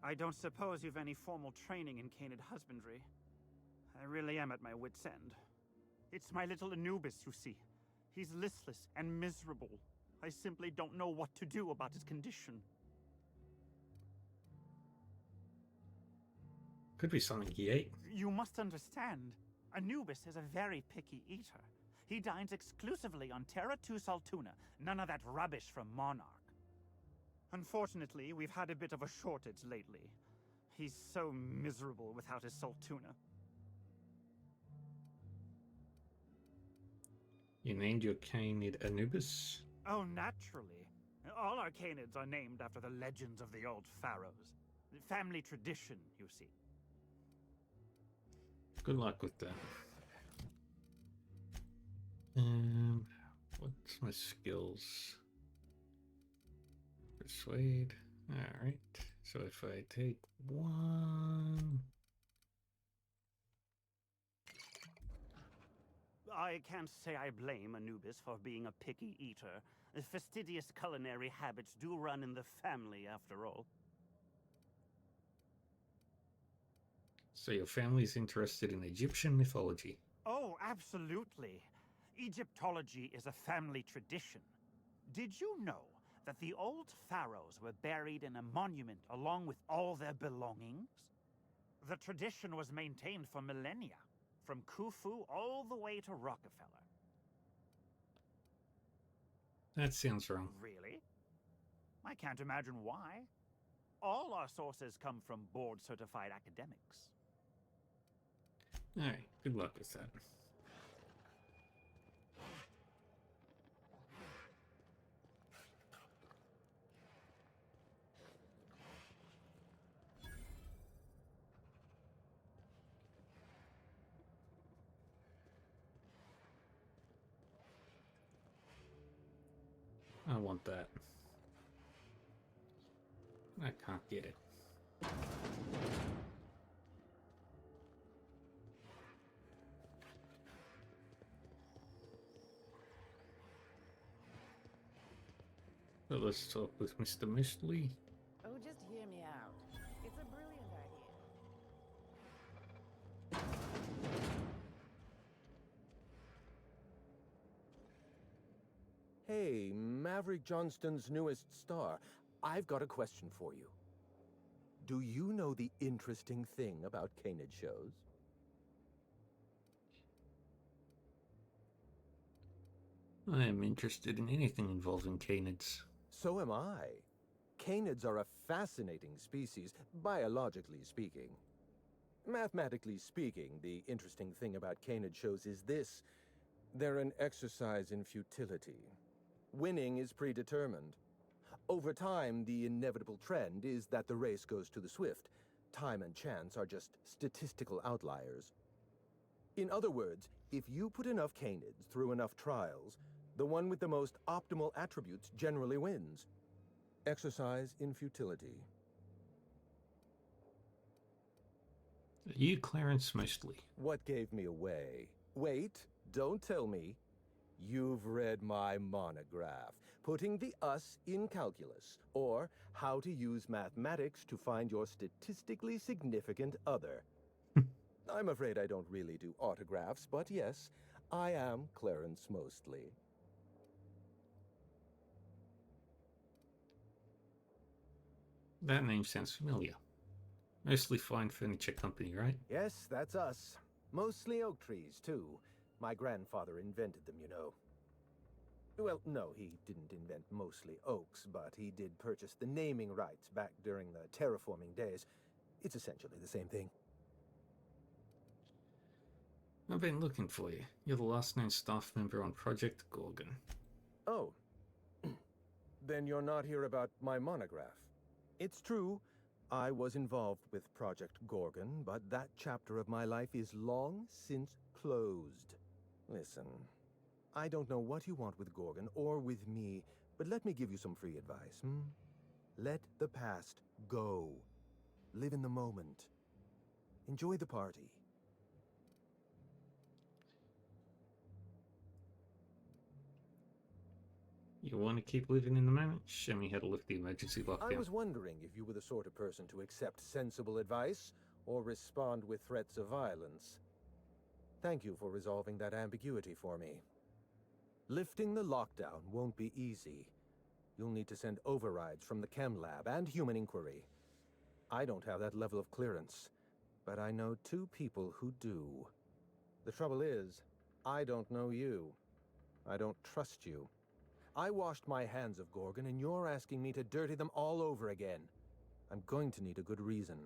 I don't suppose you've any formal training in Canid husbandry. I really am at my wit's end. It's my little Anubis, you see. He's listless and miserable. I simply don't know what to do about his condition. Could be something he ate. You must understand, Anubis is a very picky eater. He dines exclusively on Terra 2 Saltuna, none of that rubbish from Monarch. Unfortunately, we've had a bit of a shortage lately. He's so miserable without his Saltuna. You named your Canid Anubis? Oh, naturally. All our Canids are named after the legends of the old pharaohs. Family tradition, you see. Good luck with that. What's my skills? Persuade. Alright. So if I take one... I can't say I blame Anubis for being a picky eater. Fastidious culinary habits do run in the family, after all. So your family's interested in Egyptian mythology? Oh, absolutely. Egyptology is a family tradition. Did you know that the old pharaohs were buried in a monument along with all their belongings? The tradition was maintained for millennia, from Khufu all the way to Rockefeller. That sounds wrong. Really? I can't imagine why. All our sources come from board-certified academics. Alright, good luck with that. I want that. I can't get it. So let's talk with Mr. Mistley. Oh, just hear me out. It's a brilliant idea. Hey, Maverick Johnston's newest star. I've got a question for you. Do you know the interesting thing about Canid shows? I am interested in anything involving canids. So am I. Canids are a fascinating species, biologically speaking. Mathematically speaking, the interesting thing about Canid shows is this. They're an exercise in futility. Winning is predetermined. Over time, the inevitable trend is that the race goes to the swift. Time and chance are just statistical outliers. In other words, if you put enough canids through enough trials, the one with the most optimal attributes generally wins. Exercise in futility. Are you Clarence Mostly? What gave me away? Wait, don't tell me. You've read my monograph, Putting the Us in Calculus, or How to Use Mathematics to Find Your Statistically Significant Other. I'm afraid I don't really do autographs, but yes, I am Clarence Mostly. That name sounds familiar. Mostly Fine Furniture Company, right? Yes, that's us. Mostly oak trees, too. My grandfather invented them, you know. Well, no, he didn't invent mostly oaks, but he did purchase the naming rights back during the terraforming days. It's essentially the same thing. I've been looking for you. You're the last known staff member on Project Gorgon. Oh. Then you're not here about my monograph. It's true, I was involved with Project Gorgon, but that chapter of my life is long since closed. Listen, I don't know what you want with Gorgon or with me, but let me give you some free advice, Let the past go. Live in the moment. Enjoy the party. You want to keep living in the moment? Show me how to lift the emergency lockdown. I was wondering if you were the sort of person to accept sensible advice or respond with threats of violence. Thank you for resolving that ambiguity for me. Lifting the lockdown won't be easy. You'll need to send overrides from the chem lab and human inquiry. I don't have that level of clearance, but I know two people who do. The trouble is, I don't know you. I don't trust you. I washed my hands of Gorgon, and you're asking me to dirty them all over again. I'm going to need a good reason.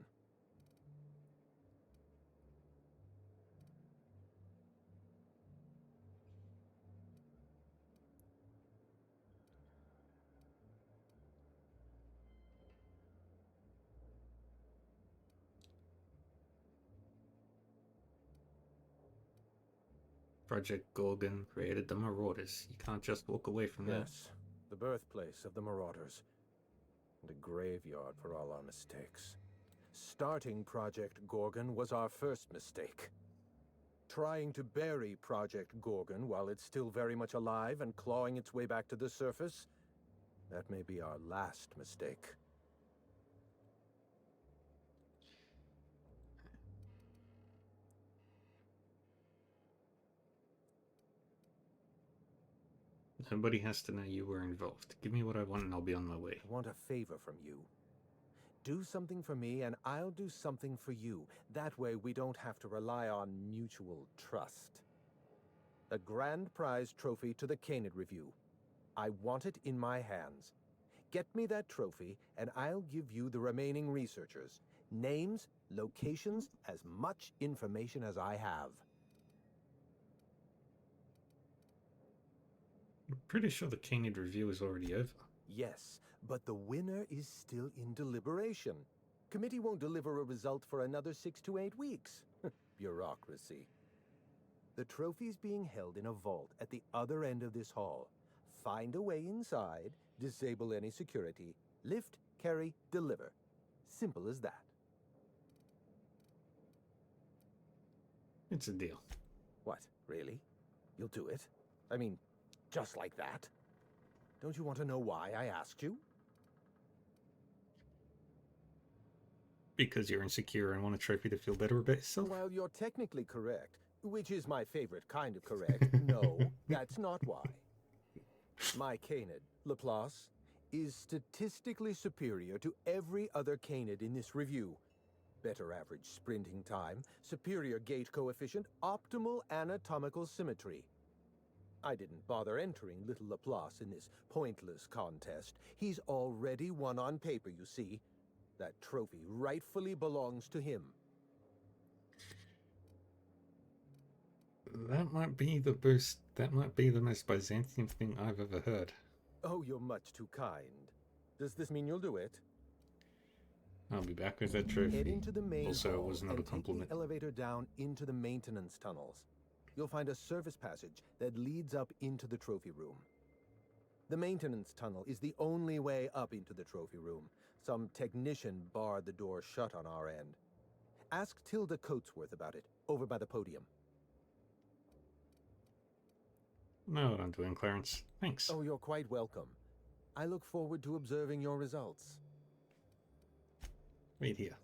Project Gorgon created the Marauders. You can't just walk away from that. Yes, the birthplace of the Marauders. And a graveyard for all our mistakes. Starting Project Gorgon was our first mistake. Trying to bury Project Gorgon while it's still very much alive and clawing its way back to the surface, that may be our last mistake. Nobody has to know you were involved. Give me what I want and I'll be on my way. I want a favor from you. Do something for me and I'll do something for you. That way we don't have to rely on mutual trust. A grand prize trophy to the Canid Review. I want it in my hands. Get me that trophy, and I'll give you the remaining researchers. Names, locations, as much information as I have. I'm pretty sure the Canid review is already over. Yes, but the winner is still in deliberation. Committee won't deliver a result for another 6 to 8 weeks. Bureaucracy. The trophy's being held in a vault at the other end of this hall. Find a way inside, disable any security, lift, carry, deliver. Simple as that. It's a deal. What, really? You'll do it? I mean, just like that? Don't you want to know why I asked you? Because you're insecure and want a trophy to feel better about yourself? While you're technically correct, which is my favorite kind of correct, no, that's not why. My Canid, Laplace, is statistically superior to every other Canid in this review. Better average sprinting time, superior gait coefficient, optimal anatomical symmetry. I didn't bother entering little Laplace in this pointless contest. He's already won on paper, you see. That trophy rightfully belongs to him. That might be the most Byzantine thing I've ever heard. Oh, you're much too kind. Does this mean you'll do it? I'll be back with that trophy. Head into the main Also, it hall was not a and take compliment. the elevator down into the maintenance tunnels. You'll find a service passage that leads up into the trophy room. The maintenance tunnel is the only way up into the trophy room. Some technician barred the door shut on our end. Ask Tilda Coatsworth about it, over by the podium. Know what I'm doing, Clarence. Thanks. Oh, you're quite welcome. I look forward to observing your results. Wait here.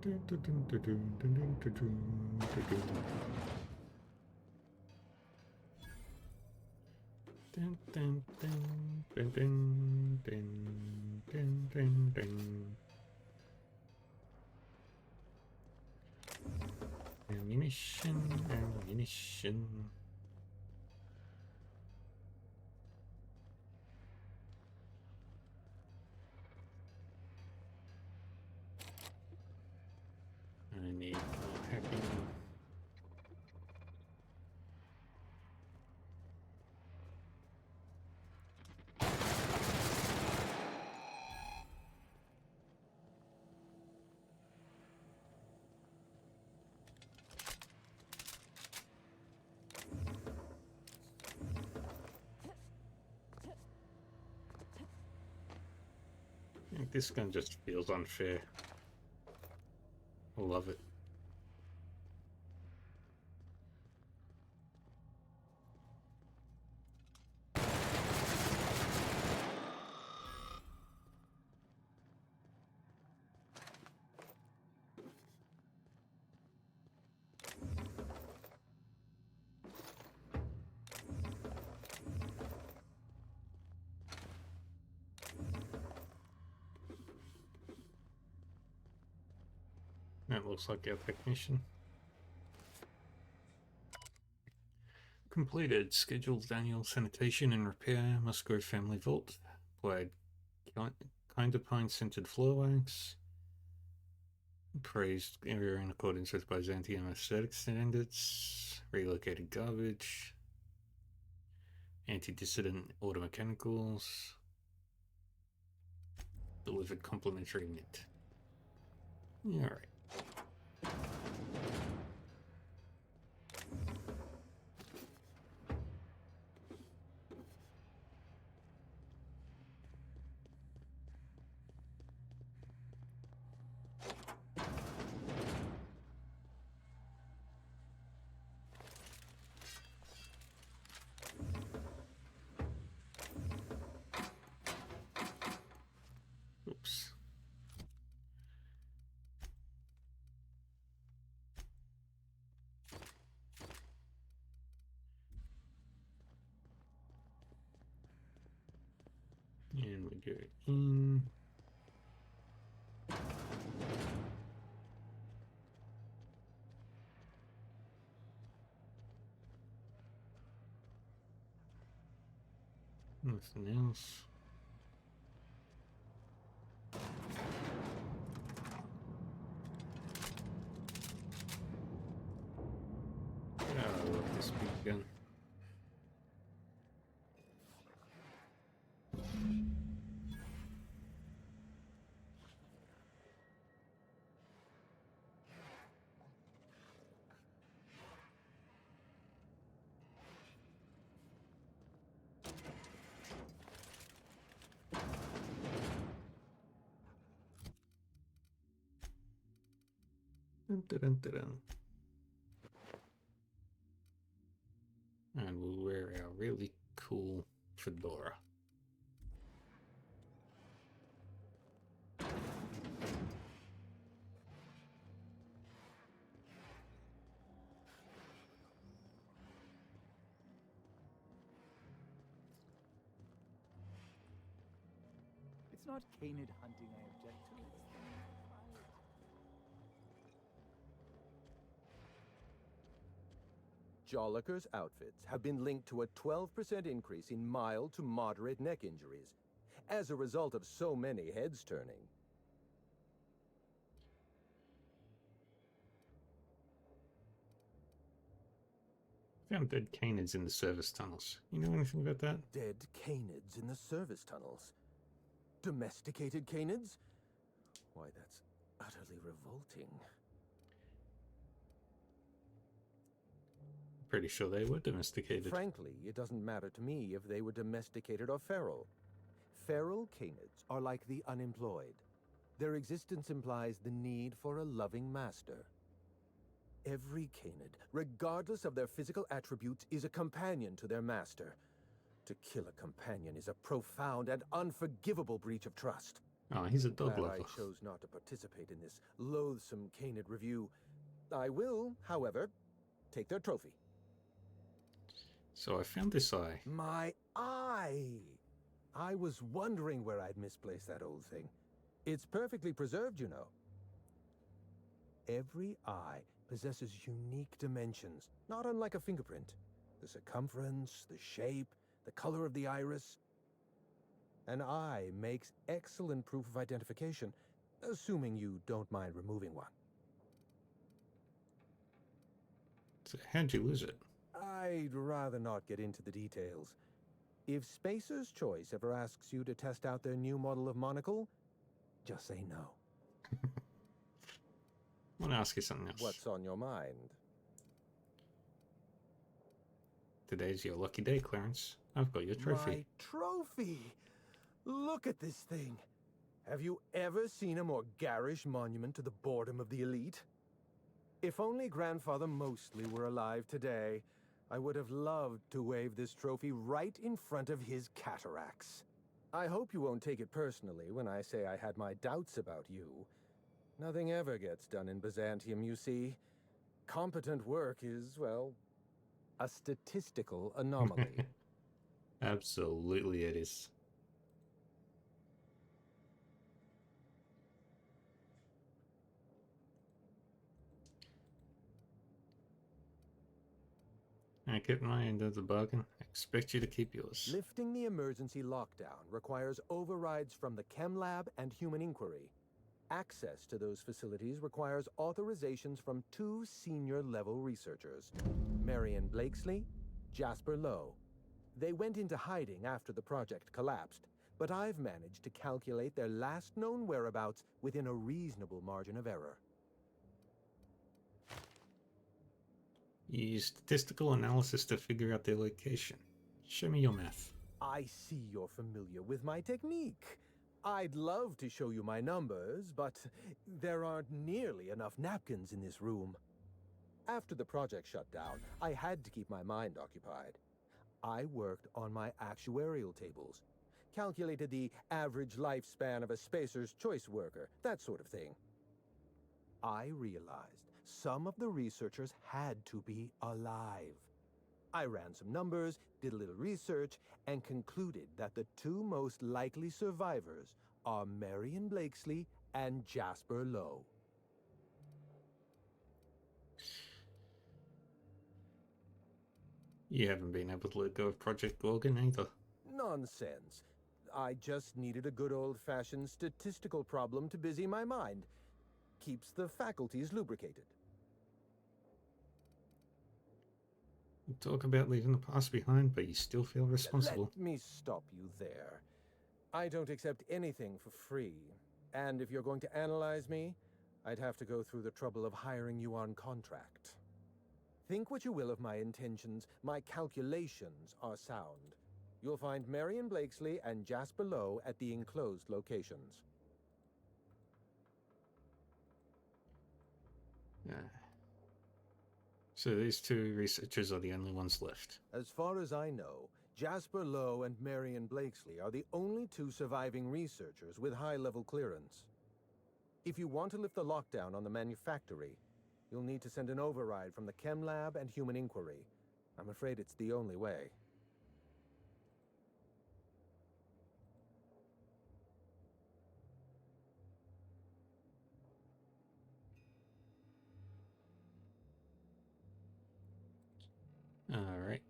Dun, dun, dun, dun, dun, dun, dun, dun, dun. Ammunition. I need more happy. This gun just feels unfair. I love it. That looks like our technician. Completed. Scheduled annual sanitation and repair. Musgrove Family Vault. Applied Kinder Pine scented floor wax. Praised area in accordance with Byzantium aesthetic standards. Relocated garbage. Anti-dissident auto mechanicals. Delivered complimentary mint. Alright. Oops. Go in. Nothing else. I love this big gun. Dun, dun, dun, dun, dun. And we'll wear our really cool fedora. It's not canid hunting I object to. It's Jolliker's outfits have been linked to a 12% increase in mild to moderate neck injuries as a result of so many heads turning. Found dead canids in the service tunnels. You know anything about that? Dead canids in the service tunnels. Domesticated canids? Why, that's utterly revolting. Pretty sure they were domesticated. Frankly, it doesn't matter to me if they were domesticated or feral. Feral canids are like the unemployed. Their existence implies the need for a loving master. Every canid, regardless of their physical attributes, is a companion to their master. To kill a companion is a profound and unforgivable breach of trust. Oh, he's a dog Glad lover. I chose not to participate in this loathsome canid review. I will, however, take their trophy. So I found this eye. My eye! I was wondering where I'd misplaced that old thing. It's perfectly preserved, you know. Every eye possesses unique dimensions, not unlike a fingerprint. The circumference, the shape, the color of the iris. An eye makes excellent proof of identification, assuming you don't mind removing one. So how'd you lose it? I'd rather not get into the details. If Spacer's Choice ever asks you to test out their new model of monocle, just say no. I want to ask you something else. What's on your mind? Today's your lucky day, Clarence. I've got your trophy. My trophy! Look at this thing. Have you ever seen a more garish monument to the boredom of the elite? If only Grandfather Mostly were alive today, I would have loved to wave this trophy right in front of his cataracts. I hope you won't take it personally when I say I had my doubts about you. Nothing ever gets done in Byzantium, you see. Competent work is, well, a statistical anomaly. Absolutely it is. I kept my end of the bargain. I expect you to keep yours. Lifting the emergency lockdown requires overrides from the Chem Lab and Human Inquiry. Access to those facilities requires authorizations from 2 senior-level researchers, Marion Blakesley, Jasper Lowe. They went into hiding after the project collapsed, but I've managed to calculate their last known whereabouts within a reasonable margin of error. You use statistical analysis to figure out their location. Show me your math. I see you're familiar with my technique. I'd love to show you my numbers, but there aren't nearly enough napkins in this room. After the project shut down, I had to keep my mind occupied. I worked on my actuarial tables, calculated the average lifespan of a Spacer's Choice worker, that sort of thing. I realized some of the researchers had to be alive. I ran some numbers, did a little research, and concluded that the two most likely survivors are Marion Blakesley and Jasper Lowe. You haven't been able to let go of Project Gorgon either. Nonsense. I just needed a good old-fashioned statistical problem to busy my mind. Keeps the faculties lubricated. You talk about leaving the past behind, but you still feel responsible. Let me stop you there. I don't accept anything for free. And if you're going to analyze me, I'd have to go through the trouble of hiring you on contract. Think what you will of my intentions, my calculations are sound. You'll find Marion Blakesley and Jasper Lowe at the enclosed locations. So these two researchers are the only ones left. As far as I know, Jasper Lowe and Marion Blakesley are the only two surviving researchers with high-level clearance. If you want to lift the lockdown on the manufactory, you'll need to send an override from the Chem Lab and Human Inquiry. I'm afraid it's the only way. All right.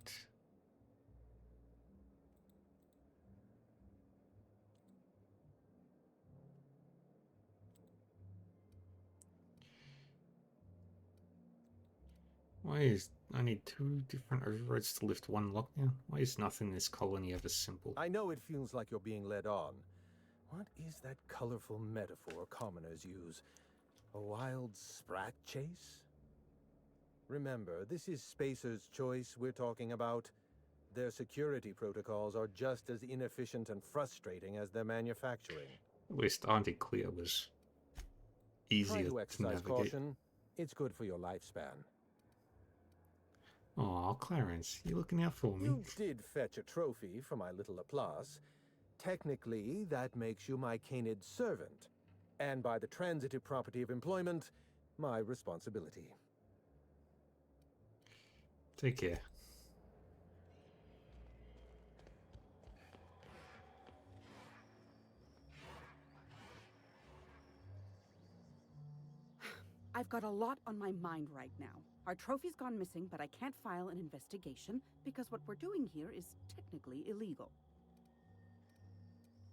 I need two different overrides to lift one lockdown? Why is nothing in this colony ever simple? I know it feels like you're being led on. What is that colorful metaphor commoners use? A wild sprat chase? Remember, this is Spacer's Choice we're talking about. Their security protocols are just as inefficient and frustrating as their manufacturing. At least Auntie Cleo was easier Try to to exercise navigate. caution. It's good for your lifespan. Aw, Clarence, you looking out for me? You did fetch a trophy for my little Laplace. Technically, that makes you my Canid servant. And by the transitive property of employment, my responsibility. Take care. I've got a lot on my mind right now. Our trophy's gone missing, but I can't file an investigation because what we're doing here is technically illegal.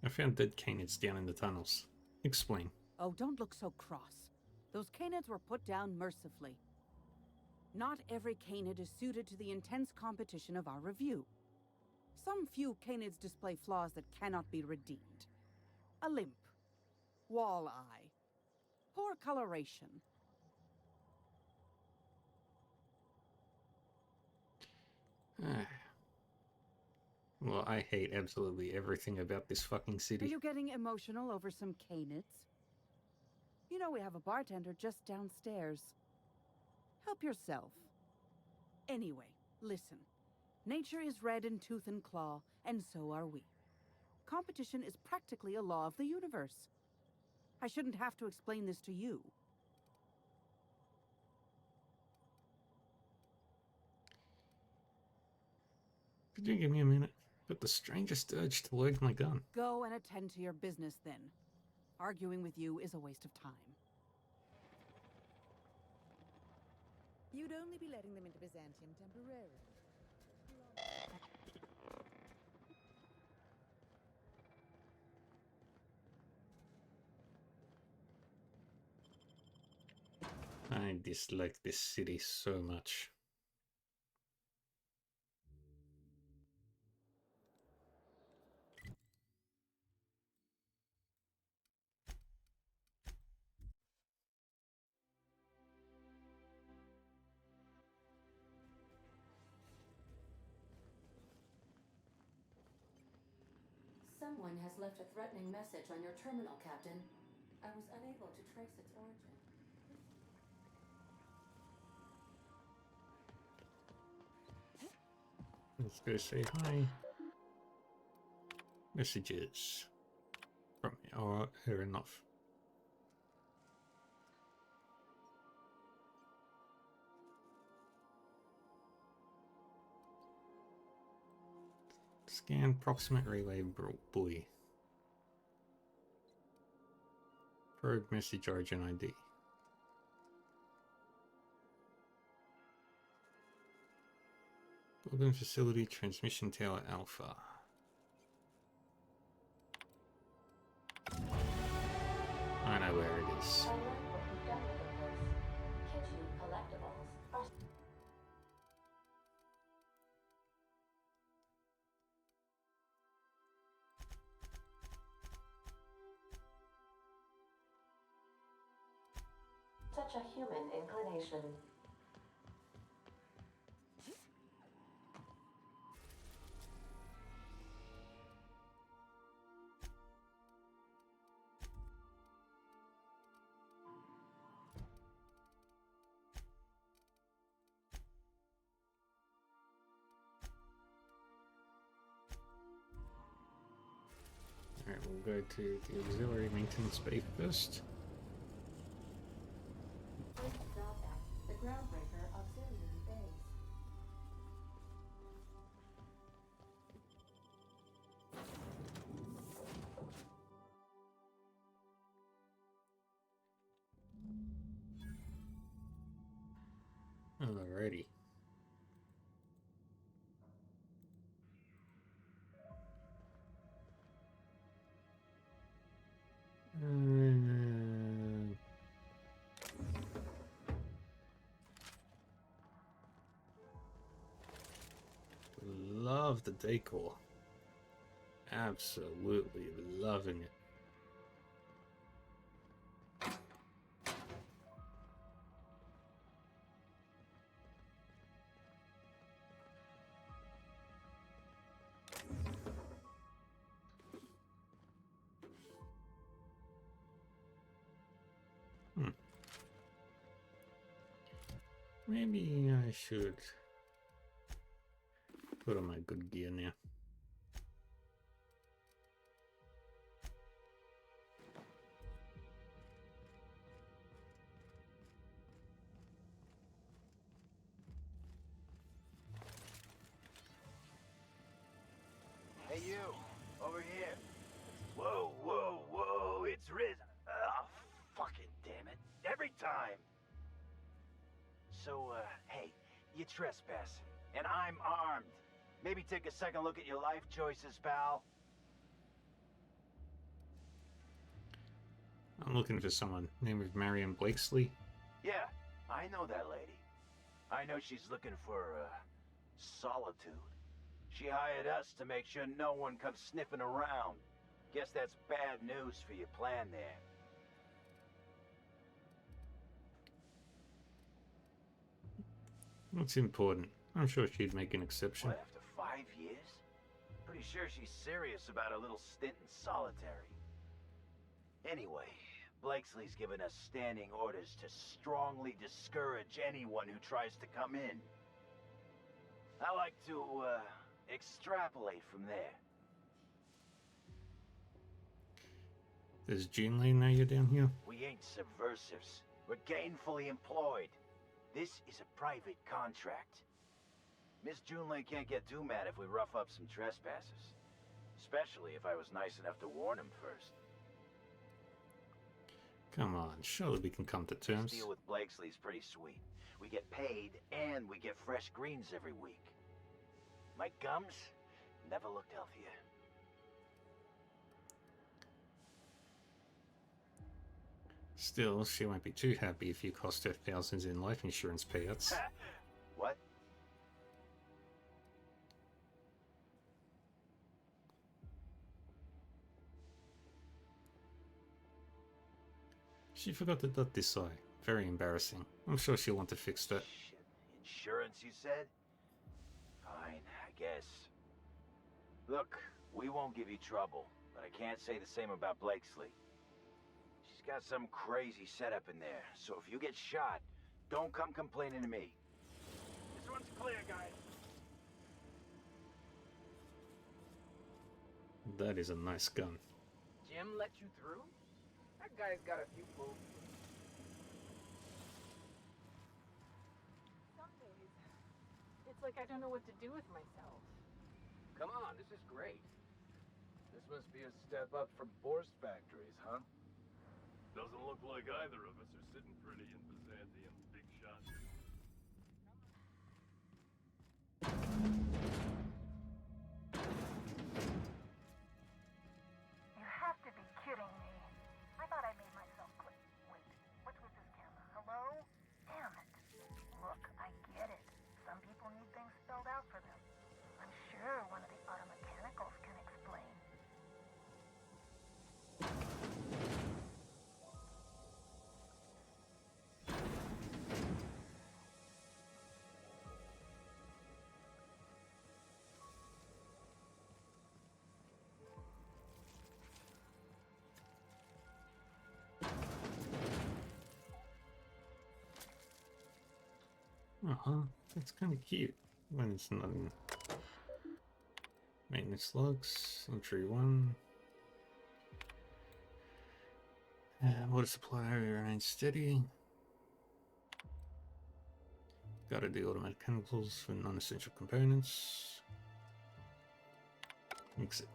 I found dead canids down in the tunnels. Explain. Oh, don't look so cross. Those canids were put down mercifully. Not every canid is suited to the intense competition of our review. Some few canids display flaws that cannot be redeemed. A limp. Walleye. Poor coloration. Well, I hate absolutely everything about this fucking Are city. you getting emotional over some canids? You know we have a bartender just downstairs. Help yourself. Anyway, listen. Nature is red in tooth and claw, and so are we. Competition is practically a law of the universe. I shouldn't have to explain this to you. Could you give me a minute? But the strangest urge to load my gun. Go and attend to your business then. Arguing with you is a waste of time. You'd only be letting them into Byzantium temporarily. I dislike this city so much. Someone has left a threatening message on your terminal, Captain. I was unable to trace its origin. Let's go say hi. Messages from me are enough. Scan proximate relay buoy. Probe message origin ID. Building facility transmission tower alpha. I know where it is. I like what you've done with the place. Kitchen collectibles are such a human inclination. Alright, we'll go to the auxiliary maintenance bay first. Please stop at the Groundbreaker Auxiliary Base. Alrighty. Love the decor. Absolutely loving it. Maybe I should put on my good gear now. Hey you, over here. Whoa, whoa, whoa, it's risen. Oh, fucking damn it. Every time. So, hey, you trespass, and I'm armed. Maybe take a second look at your life choices, pal. I'm looking for someone named Marion Blakesley. Yeah, I know that lady. I know she's looking for, solitude. She hired us to make sure no one comes sniffing around. Guess that's bad news for your plan there. What's important? I'm sure she'd make an exception. What, after 5 years? Pretty sure she's serious about a little stint in solitary. Anyway, Blakesley's given us standing orders to strongly discourage anyone who tries to come in. I like to, extrapolate from there. Does Junlei know you're down here? We ain't subversives. We're gainfully employed. This is a private contract. Miss Junlei can't get too mad if we rough up some trespassers. Especially if I was nice enough to warn him first. Come on, surely we can come to terms. This deal with Blakesley's pretty sweet. We get paid, and we get fresh greens every week. My gums never looked healthier. Still, she won't be too happy if you cost her thousands in life insurance payouts. What? She forgot to dot this I. Very embarrassing. I'm sure she'll want to fix that. Shit. Insurance, you said? Fine, I guess. Look, we won't give you trouble, but I can't say the same about Blakesley. She's got some crazy setup in there, so if you get shot, don't come complaining to me. This one's clear, guys. That is a nice gun. Jim let you through? That guy's got a few moves. Some days, it's like I don't know what to do with myself. Come on, this is great. This must be a step up from Borscht factories, huh? Doesn't look like either of us are sitting pretty in Byzantium, big shot. You have to be kidding me. I thought I made myself clear. Wait, what's with this camera? Hello? Damn it. Look, I get it. Some people need things spelled out for them. I'm sure one of the auto mechanicals can explain. That's kind of cute when it's not in maintenance logs. Entry 1. Water supply remains steady. Gotta do automatic chemicals for non-essential components. Mix it.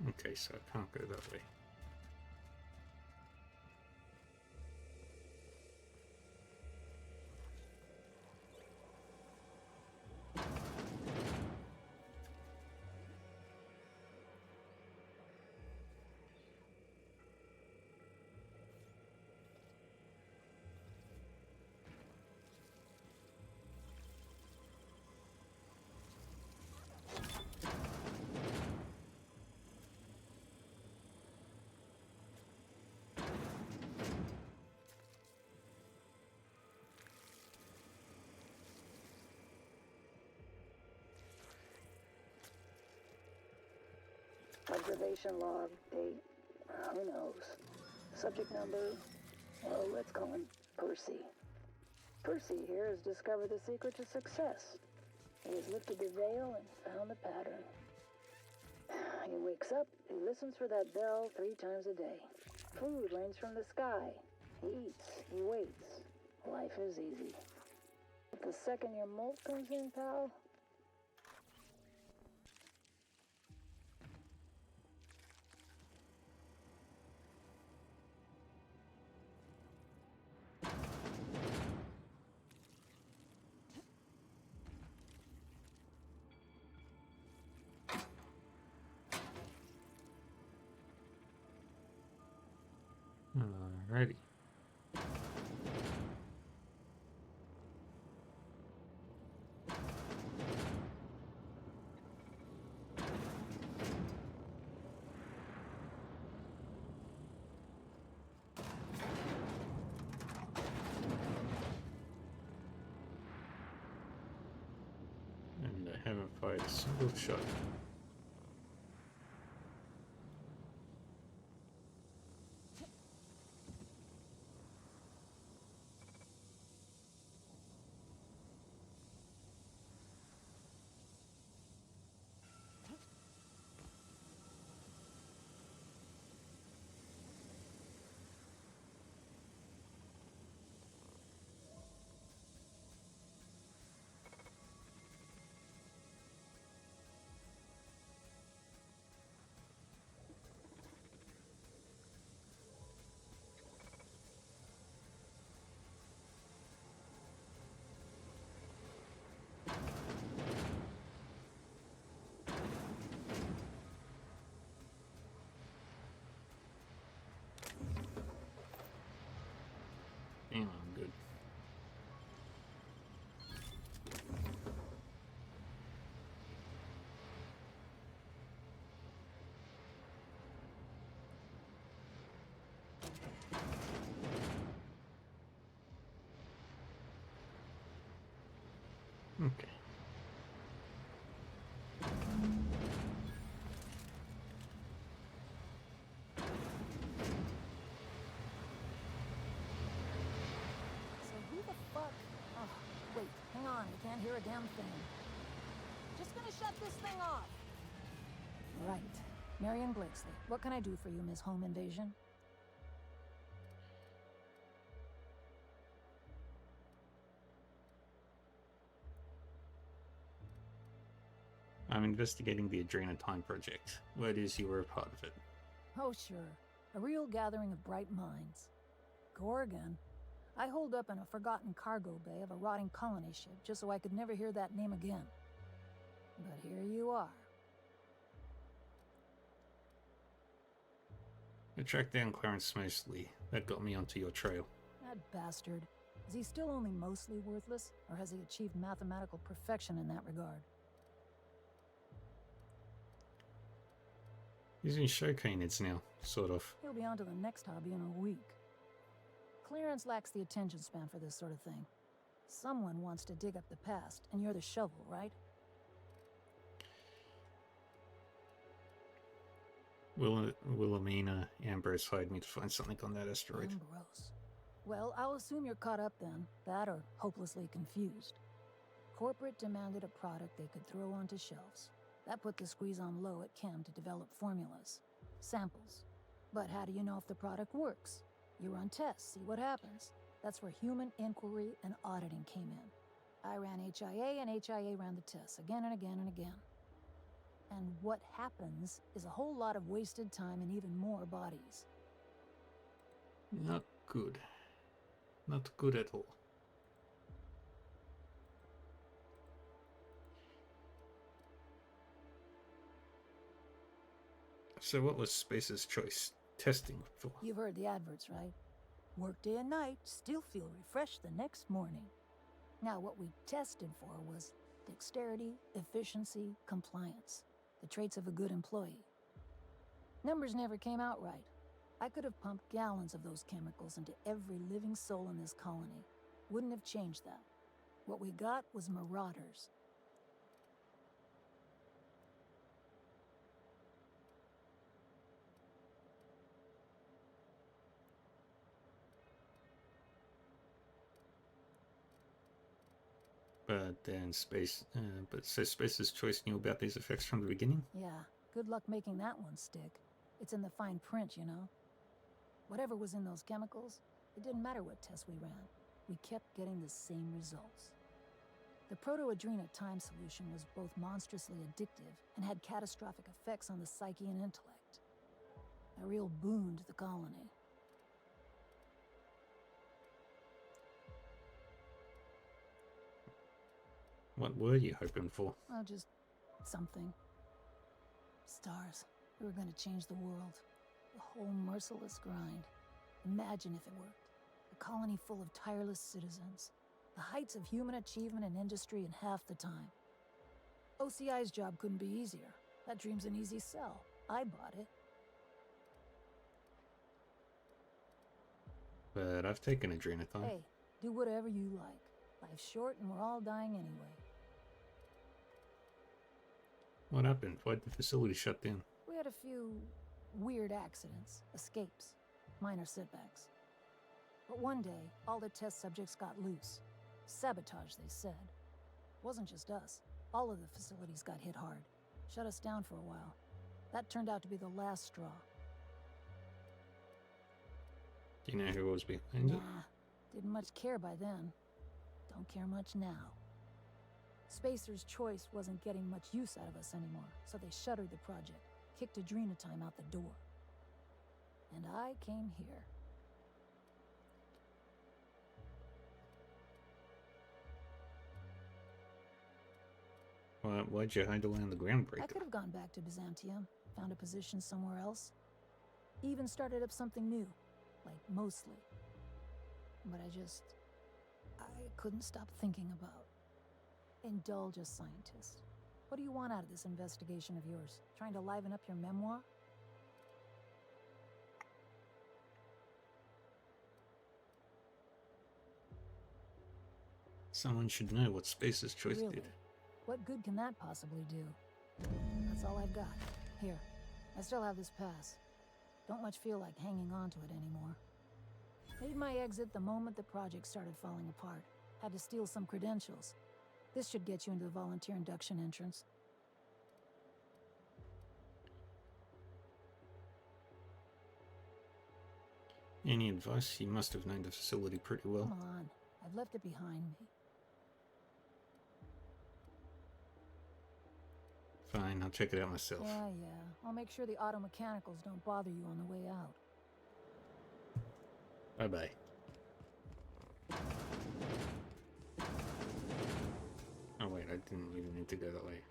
Okay, so I can't go that way. Observation log, date, who knows. Subject number, well, let's call him Percy. Percy here has discovered the secret to success. He has lifted the veil and found the pattern. He wakes up, he listens for that bell 3 times a day. Food rains from the sky. He eats, he waits. Life is easy. But the second your molt comes in, pal, Alrighty. And I haven't fired a single shot. Damn, I'm good. Okay. wait, hang on. on, I can't hear a damn thing. Just gonna shut this thing off. Right. Marion Blakesley, what can I do for you, Miss Home Invasion? I'm investigating the Adrena Time Project. Word is you were a part of it. Oh, sure. A real gathering of bright minds. Gorgon? I holed up in a forgotten cargo bay of a rotting colony ship just so I could never hear that name again. But here you are. I tracked down Clarence Mosley. That got me onto your trail. That bastard. Is he still only mostly worthless, or has he achieved mathematical perfection in that regard? He's in show Canids now, sort of. He'll be on to the next hobby in a week. Clarence lacks the attention span for this sort of thing. Someone wants to dig up the past, and you're the shovel, right? Wilhelmina Ambrose hired me to find something on that asteroid. Ambrose. Well, I'll assume you're caught up then. That or hopelessly confused. Corporate demanded a product they could throw onto shelves. That put the squeeze on low at Chem to develop formulas. Samples. But how do you know if the product works? You run tests, see what happens. That's where human inquiry and auditing came in. I ran HIA, and HIA ran the tests again and again and again. And what happens is a whole lot of wasted time and even more bodies. Not good. Not good at all. So what was Space's Choice testing for? You've heard the adverts, right? Work day and night, still feel refreshed the next morning. Now, what we tested for was dexterity, efficiency, compliance. The traits of a good employee. Numbers never came out right. I could have pumped gallons of those chemicals into every living soul in this colony. Wouldn't have changed that. What we got was marauders. But then Space's Choice knew about these effects from the beginning? Yeah, good luck making that one stick. It's in the fine print, you know. Whatever was in those chemicals, it didn't matter what tests we ran. We kept getting the same results. The Proto-Adrena time solution was both monstrously addictive and had catastrophic effects on the psyche and intellect. A real boon to the colony. What were you hoping for? Well, just something. Stars. We were going to change the world. The whole merciless grind. Imagine if it worked. A colony full of tireless citizens. The heights of human achievement and industry in half the time. OCI's job couldn't be easier. That dream's an easy sell. I bought it. But I've taken Adrena time. Hey, do whatever you like. Life's short and we're all dying anyway. What happened? Why'd the facility shut down? We had a few weird accidents, escapes, minor setbacks. But one day, all the test subjects got loose. Sabotage, they said. Wasn't just us. All of the facilities got hit hard. Shut us down for a while. That turned out to be the last straw. Do you know who was behind it? Nah, didn't much care by then. Don't care much now. Spacer's Choice wasn't getting much use out of us anymore, so they shuttered the project, kicked Adrena time out the door. And I came here. Why'd you hide around the groundbreaker? I could have gone back to Byzantium, found a position somewhere else. Even started up something new, like mostly. But I couldn't stop thinking about. Indulge a scientist. What do you want out of this investigation of yours? Trying to liven up your memoir? Someone should know what Space's Choice Really? did. What good can that possibly do? That's all I've got. Here, I still have this pass. Don't much feel like hanging on to it anymore. Made my exit the moment the project started falling apart. Had to steal some credentials. This should get you into the volunteer induction entrance. Any advice? You must have known the facility pretty well. Come on, I've left it behind me. Fine, I'll check it out myself. Yeah. I'll make sure the auto mechanicals don't bother you on the way out. Bye-bye. Oh wait, I didn't even need to go that way.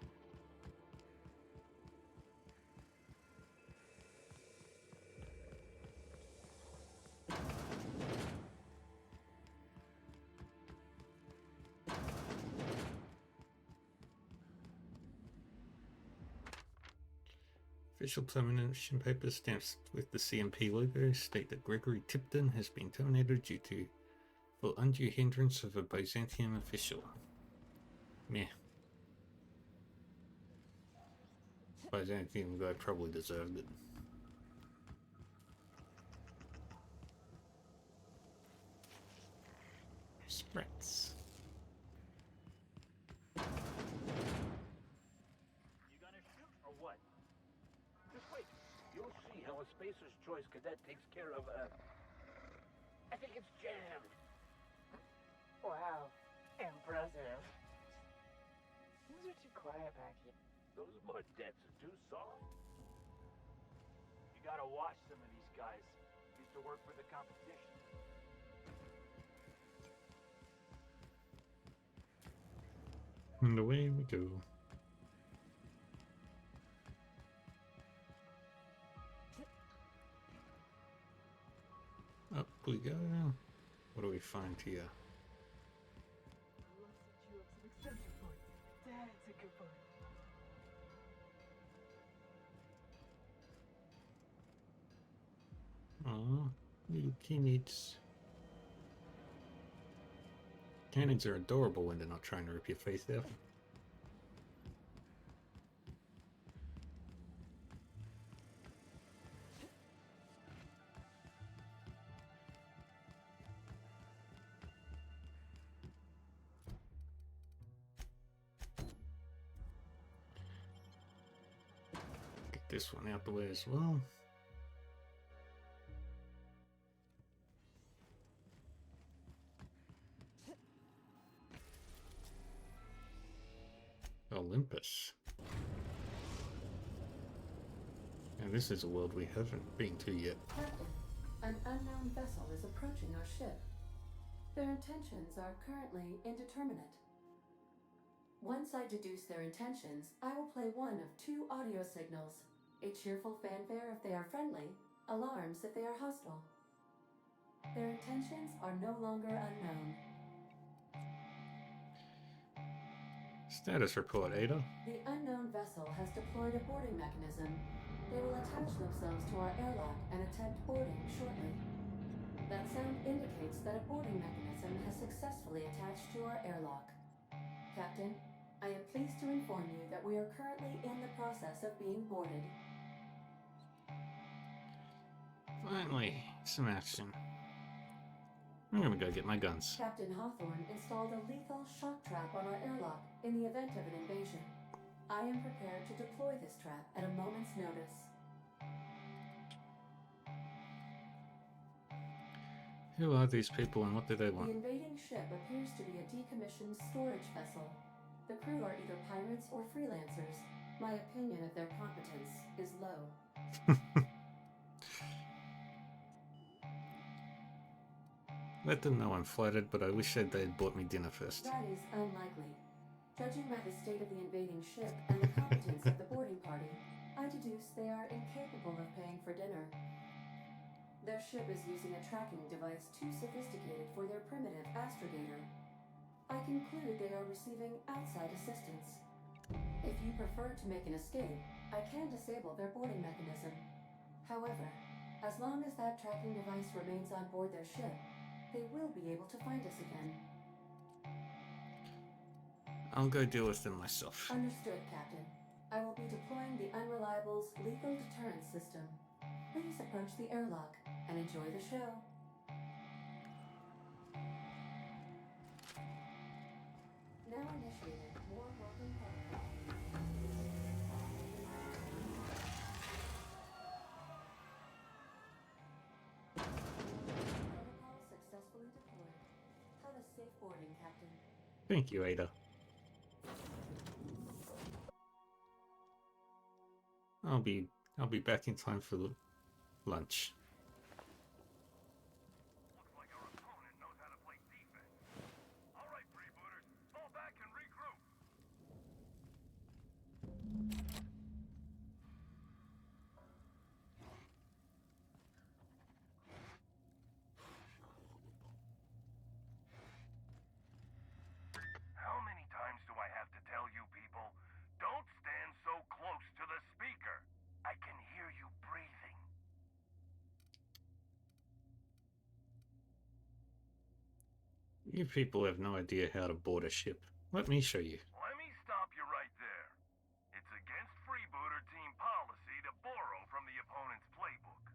Official termination papers stamped with the CMP logo state that Gregory Tipton has been terminated due to for undue hindrance of a Byzantium official. Meh. Byzantium guy probably deserved it. Sprats. A Spacer's Choice cadet takes care of, I think it's jammed. Wow, impressive. Things are too quiet back here. Those mud dents are too soft. You gotta watch some of these guys. Used to work for the competition. And away we go. Up we go. What do we find here? That's a good point. Aw, little Canids. Canids are adorable when they're not trying to rip your face off. This one out the way as well. Olympus. And this is a world we haven't been to yet. Captain, an unknown vessel is approaching our ship. Their intentions are currently indeterminate. Once I deduce their intentions, I will play one of two audio signals. A cheerful fanfare if they are friendly, alarms if they are hostile. Their intentions are no longer unknown. Status report, Ada. The unknown vessel has deployed a boarding mechanism. They will attach themselves to our airlock and attempt boarding shortly. That sound indicates that a boarding mechanism has successfully attached to our airlock. Captain, I am pleased to inform you that we are currently in the process of being boarded. Finally, some action. I'm gonna go get my guns. Captain Hawthorne installed a lethal shock trap on our airlock in the event of an invasion. I am prepared to deploy this trap at a moment's notice. Who are these people and what do they want? The invading ship appears to be a decommissioned storage vessel. The crew are either pirates or freelancers. My opinion of their competence is low. Let them know I'm flattered, but I wish they'd bought me dinner first. That is unlikely. Judging by the state of the invading ship and the competence of the boarding party, I deduce they are incapable of paying for dinner. Their ship is using a tracking device too sophisticated for their primitive astrogator. I conclude they are receiving outside assistance. If you prefer to make an escape, I can disable their boarding mechanism. However, as long as that tracking device remains on board their ship, they will be able to find us again. I'll go deal with them myself. Understood, Captain. I will be deploying the Unreliable's lethal deterrence system. Please approach the airlock and enjoy the show. Now initiating reporting, Captain. Thank you, Ada. I'll be back in time for lunch. Looks like our opponent knows how to play defense. All right, freebooters, fall back and regroup. How many times do I have to tell you people, don't stand so close to the speaker? I can hear you breathing. You people have no idea how to board a ship. Let me show you. Let me stop you right there. It's against freebooter team policy to borrow from the opponent's playbook.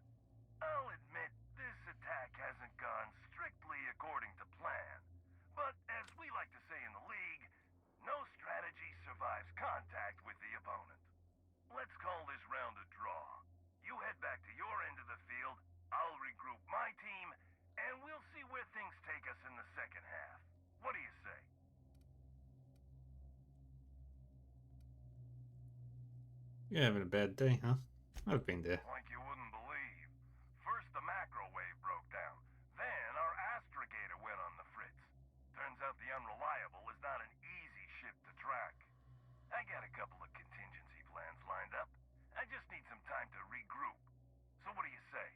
I'll admit this attack hasn't gone strictly according to plan. But as we like to say in the league, no strategy survives contact with the opponent. Let's call this round a draw. You head back to your end of the field, I'll regroup my team, and we'll see where things take us in the second half. What do you say? You're having a bad day, huh? I've been there. Like you wouldn't believe. First the macro wave broke down. Then our astrogator went on the fritz. Turns out the Unreliable is not an easy ship to track. I got a couple of contingency plans lined up. I just need some time to regroup. So what do you say?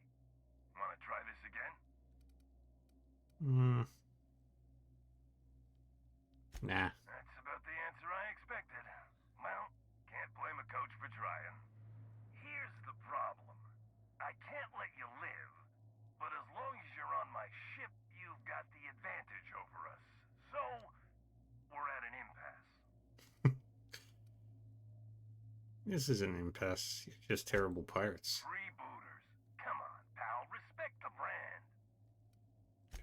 Wanna try this again? Nah. That's about the answer I expected. Well, can't blame a coach for trying. Here's the problem. I can't let you live, but as long as you're on my ship, you've got the advantage over us. So, we're at an impasse. This is an impasse. You're just terrible pirates. Freebooters. Come on, pal. Respect the brand.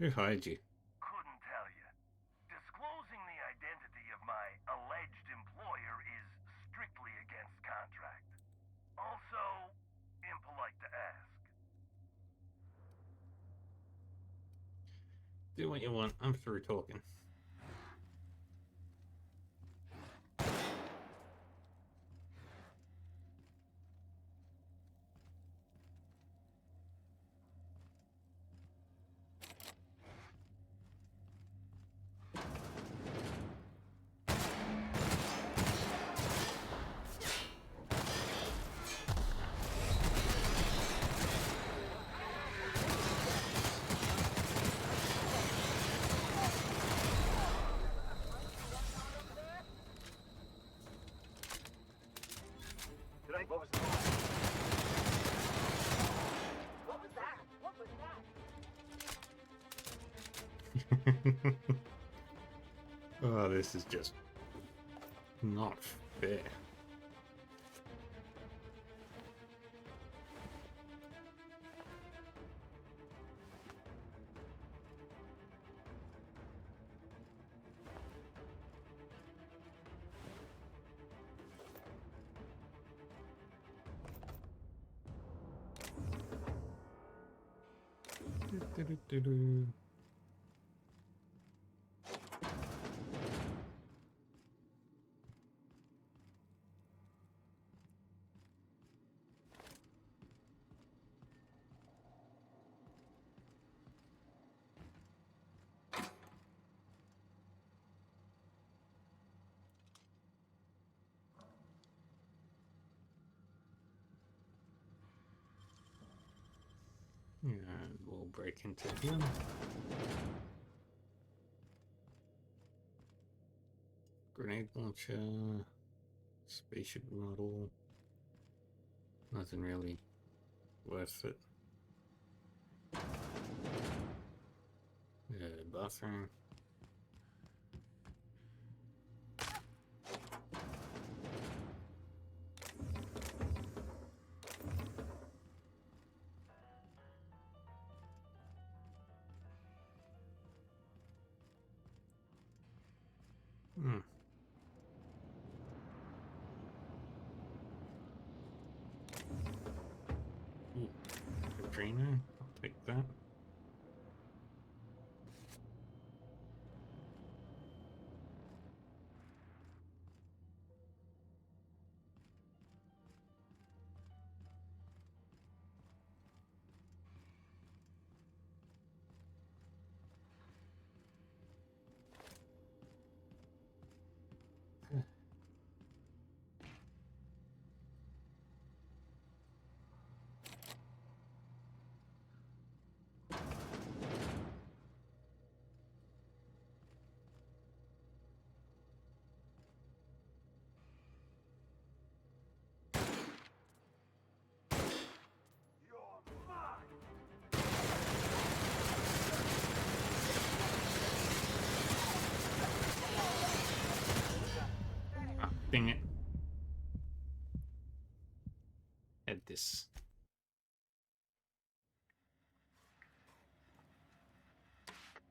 Who hired you? Couldn't tell you. Disclosing the identity of my alleged employer is strictly against contract. Also, impolite to ask. Do what you want. I'm through talking. What was that? What was that? What was that? Oh, this is just not fair. Do-do-do-do. And we'll break into him. Grenade launcher, spaceship model. Nothing really worth it. Bathroom. Trainer, I'll take that. Dang it. Had this.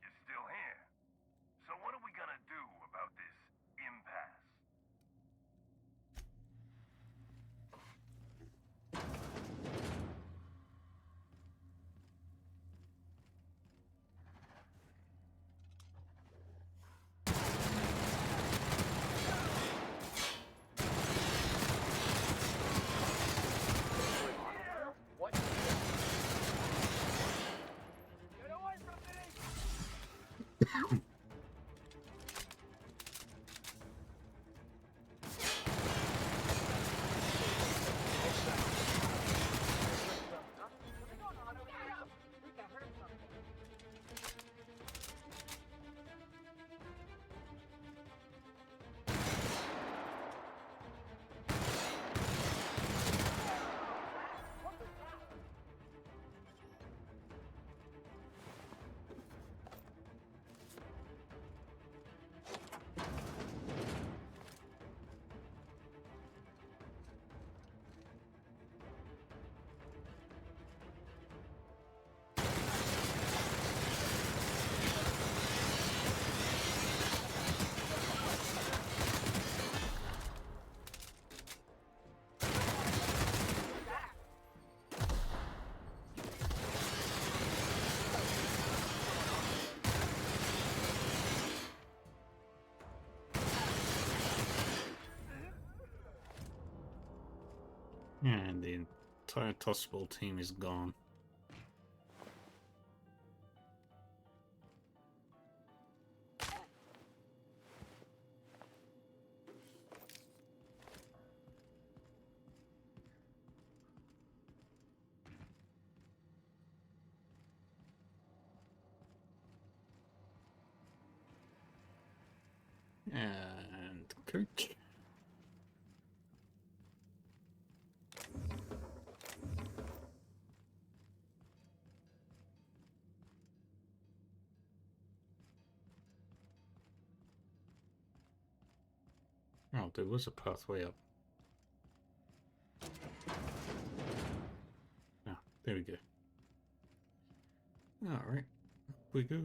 You're still here. So what are we gonna do about this impasse? What? Get away from me! And the entire tossball team is gone. And coach. Oh, there was a pathway up. Ah, there we go. Alright, up we go.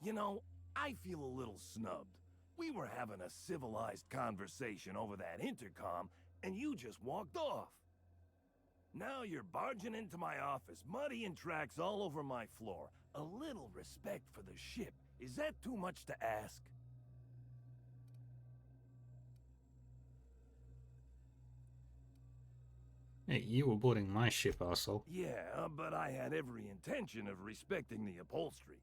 You know, I feel a little snubbed. We were having a civilized conversation over that intercom, and you just walked off. Now you're barging into my office, muddying tracks all over my floor. A little respect for the ship. Is that too much to ask? Hey, you were boarding my ship, arsehole. Yeah, but I had every intention of respecting the upholstery.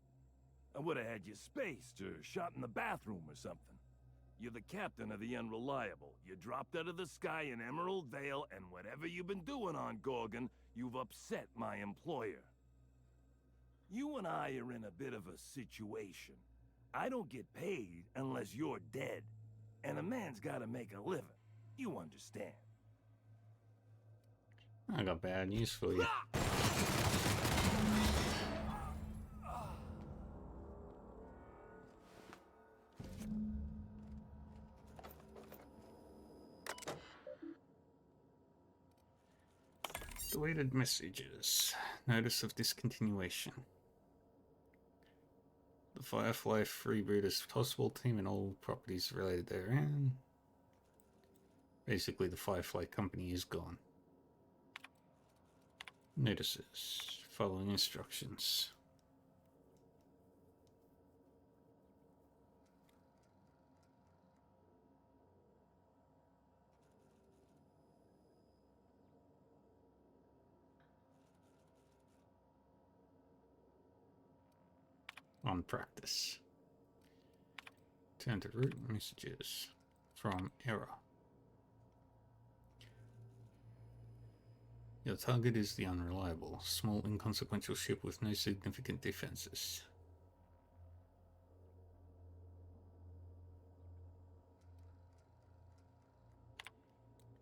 I would have had you spaced or shot in the bathroom or something. You're the captain of the Unreliable. You dropped out of the sky in Emerald Vale, and whatever you've been doing on Gorgon, you've upset my employer. You and I are in a bit of a situation. I don't get paid unless you're dead. And a man's gotta make a living. You understand. I got bad news for you. Deleted messages. Notice of discontinuation. The Firefly Freebooters possible team and all properties related therein. Basically, the Firefly company is gone. Notices. Following instructions. On practice. Turn to root messages from error. Your target is the Unreliable, small inconsequential ship with no significant defenses.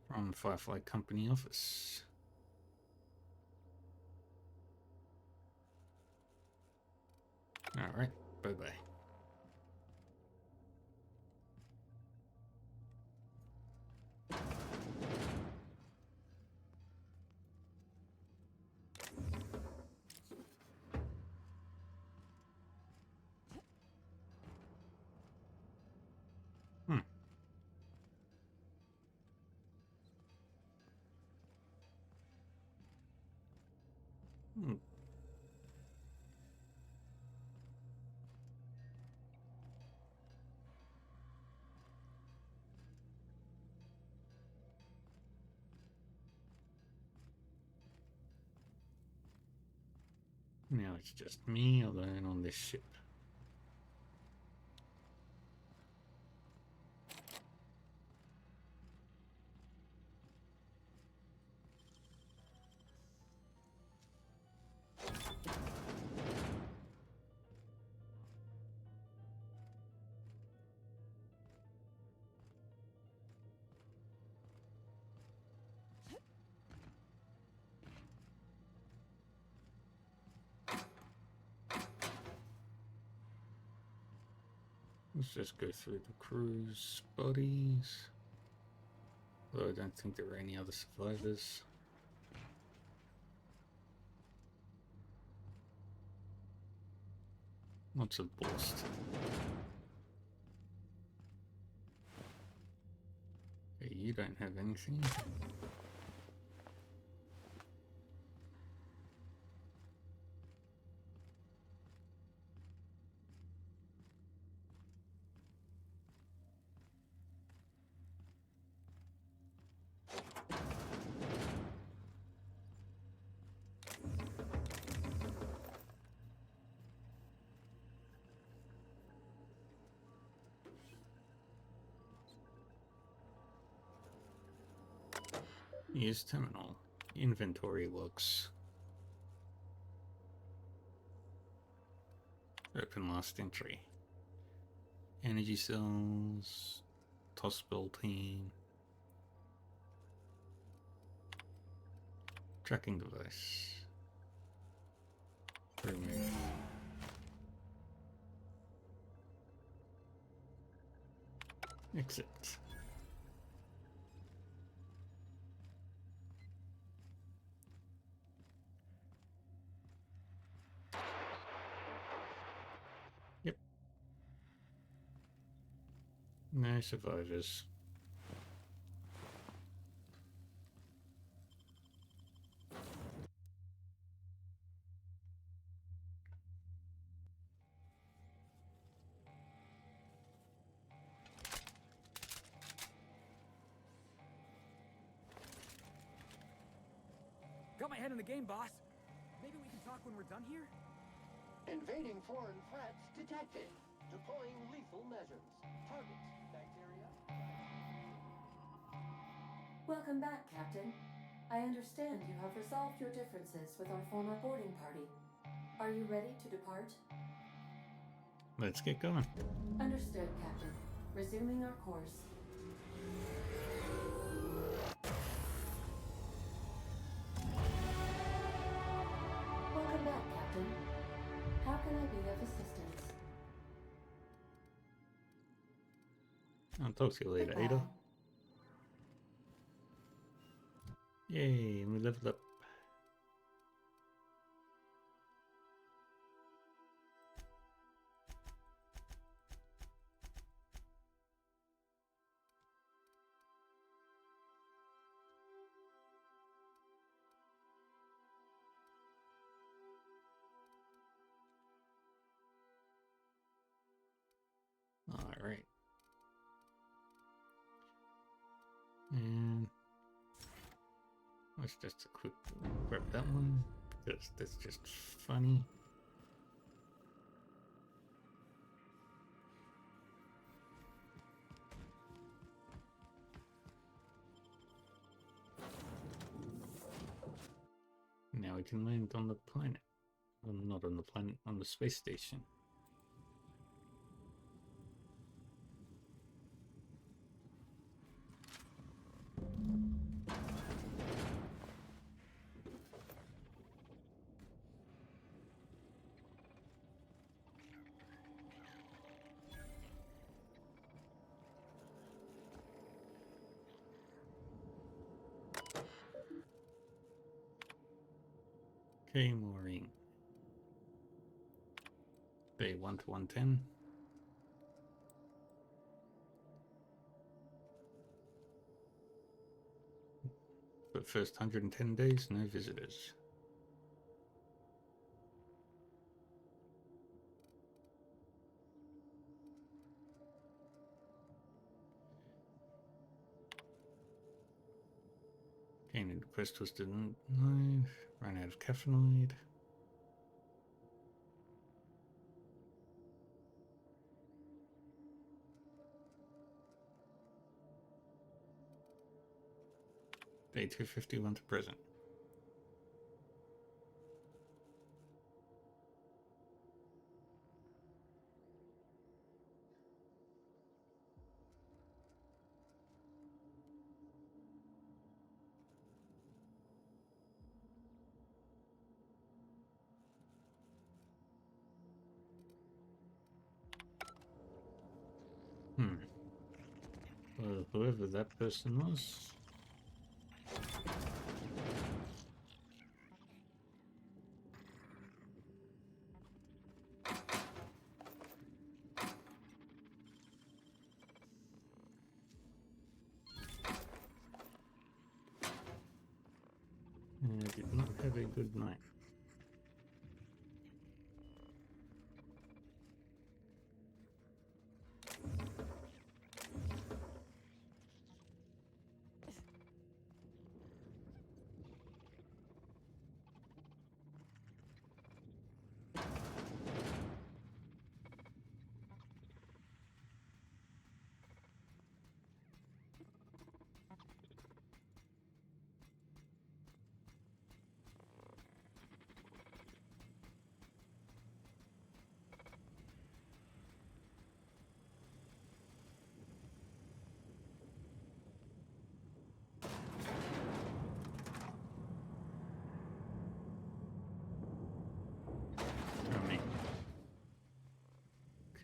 From Firefly Company office. Alright, bye-bye. Now it's just me alone on this ship. Let's just go through the crew's bodies. Though I don't think there are any other survivors. Lots of Borst. Okay, you don't have anything. Use terminal. Inventory logs. Open last entry. Energy cells. Tossbell team. Tracking device. Remove. Exit. No survivors. Got my head in the game, boss. Maybe we can talk when we're done here? Invading foreign threats detected. Deploying lethal measures. Target bacteria. Welcome back, Captain. I understand you have resolved your differences with our former boarding party. Are you ready to depart? Let's get going. Understood, Captain. Resuming our course. Welcome back, Captain. How can I be of assistance? I'll talk to you later, Goodbye. Ada. Yay, we leveled up. All right. And let's just quick grab that one because that's just funny. now we can land on the planet. Well, not on the planet, on the space station. Okay, Maureen. Bay 1 to 110. But first 110 days, no visitors. Canid request was denied. Ran out of caffeinoid. Day 251 to present. Well, whoever that person was. Did not have a good night.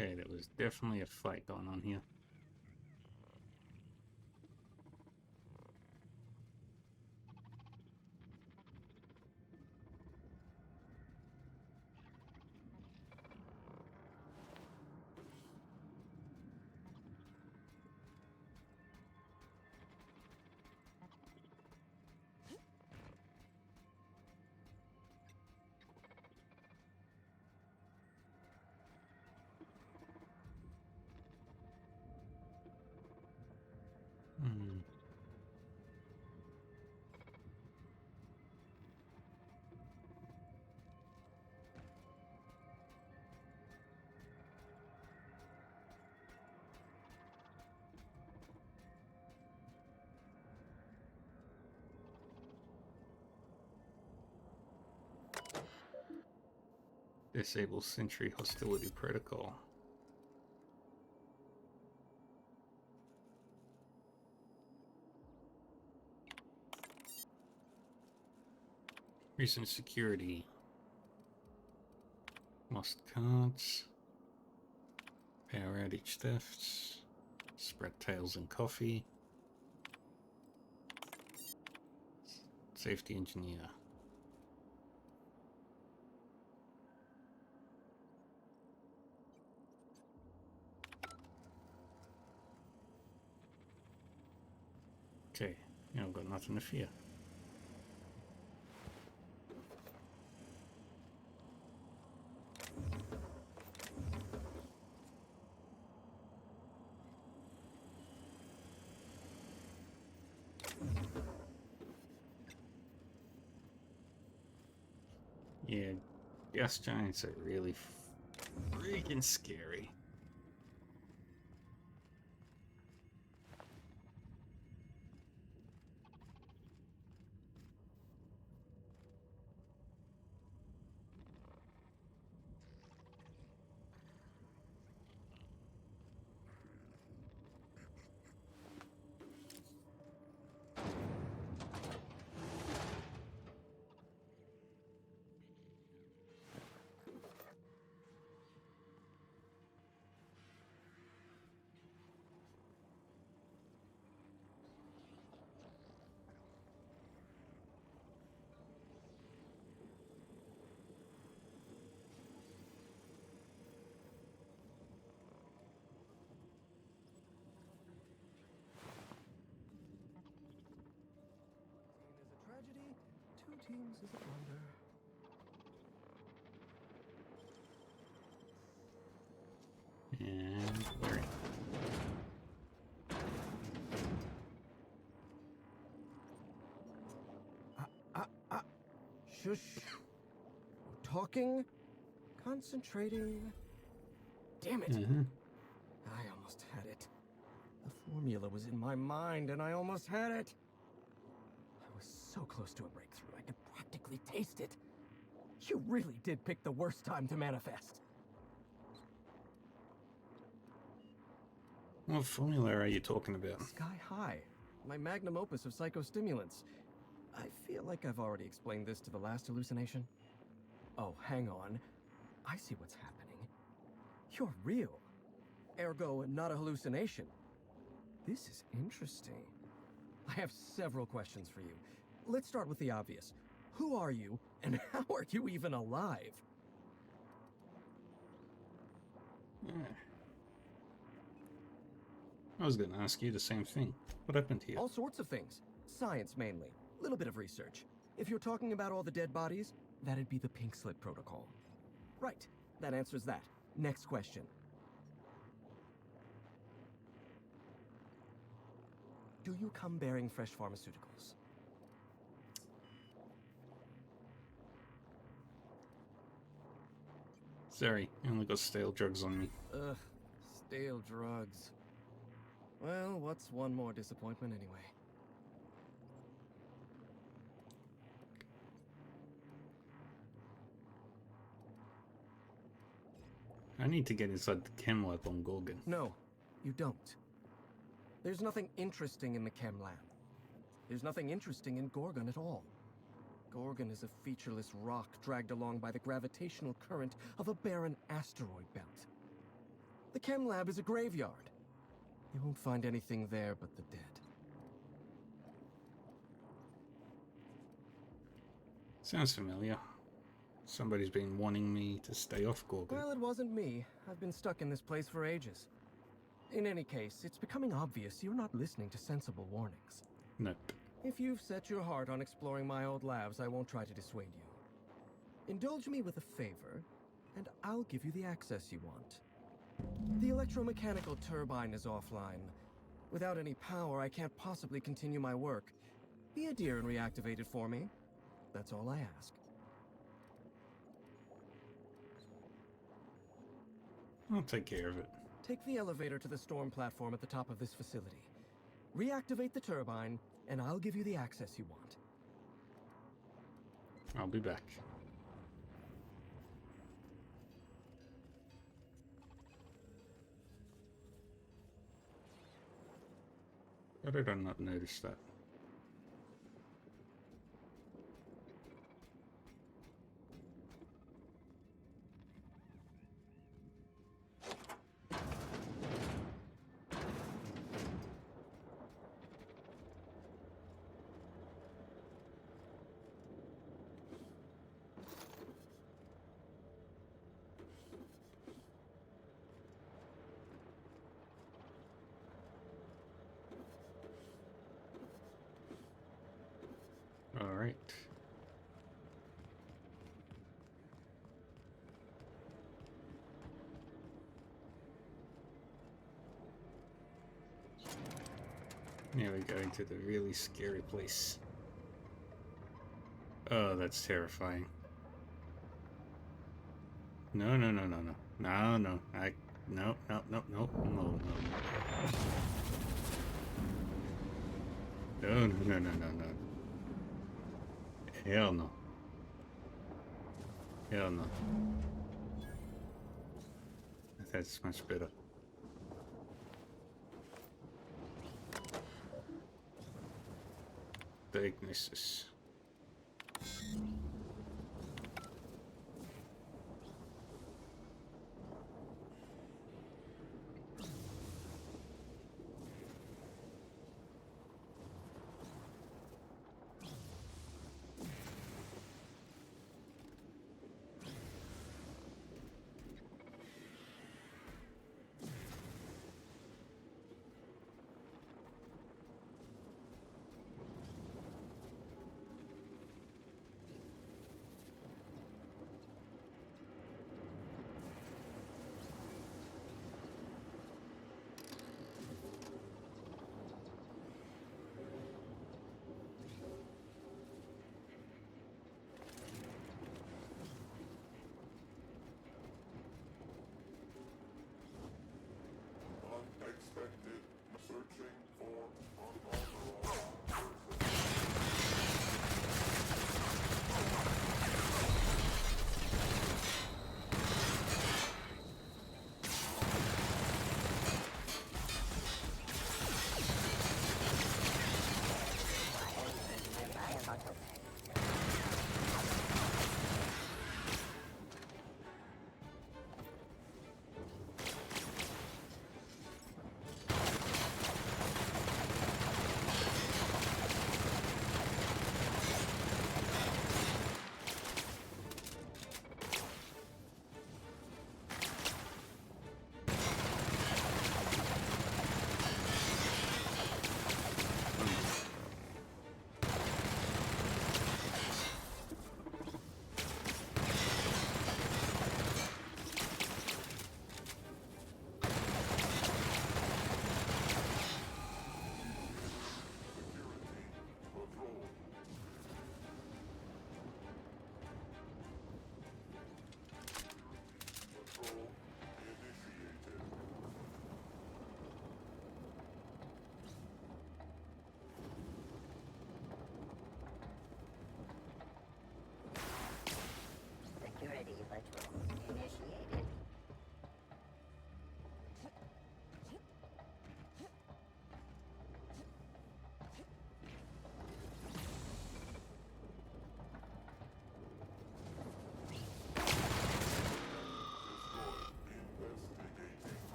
Okay, there was definitely a fight going on here. Disable Sentry Hostility Protocol. Recent security. Lost cards. Power outage thefts. Spread tails and coffee. Safety engineer. Okay, yeah, I've got nothing to fear. Yeah, gas giants are really freaking scary. 2 teams is a blunder. And we're in. Shush. Talking. Concentrating. Damn it. I almost had it. The formula was in my mind and I almost had it. I was so close to a breakthrough, I could practically taste it. You really did pick the worst time to manifest. What formula are you talking about? Sky High, my magnum opus of psychostimulants. I feel like I've already explained this to the last hallucination. Oh, hang on. I see what's happening. You're real. Ergo, not a hallucination. This is interesting. I have several questions for you. Let's start with the obvious. Who are you, and how are you even alive? I was going to ask you the same thing. What happened to you? All sorts of things. Science, mainly. Little bit of research. If you're talking about all the dead bodies, that'd be the Pink Slip Protocol. Right. That answers that. Next question. Do you come bearing fresh pharmaceuticals? Sorry, I only got stale drugs on me. Ugh, stale drugs. Well, what's one more disappointment anyway? I need to get inside the chem lab on Gorgon. No, you don't. There's nothing interesting in the chem lab. There's nothing interesting in Gorgon at all. Gorgon is a featureless rock dragged along by the gravitational current of a barren asteroid belt. The chem lab is a graveyard. You won't find anything there but the dead. Sounds familiar. Somebody's been wanting me to stay off Gorgon. Well, it wasn't me. I've been stuck in this place for ages. In any case, it's becoming obvious you're not listening to sensible warnings. Nope. If you've set your heart on exploring my old labs, I won't try to dissuade you. Indulge me with a favor, and I'll give you the access you want. The electromechanical turbine is offline. Without any power, I can't possibly continue my work. Be a dear and reactivate it for me. That's all I ask. I'll take care of it. Take the elevator to the storm platform at the top of this facility. Reactivate the turbine, and I'll give you the access you want. I'll be back. How did I not notice that? All right. Now we're going to the really scary place. Oh, that's terrifying. No, no, no, no, no. No, no. No, no, no, no, no, no. No, no, no, no, no, no. Hell no. Hell no. That's much better. Diagnosis.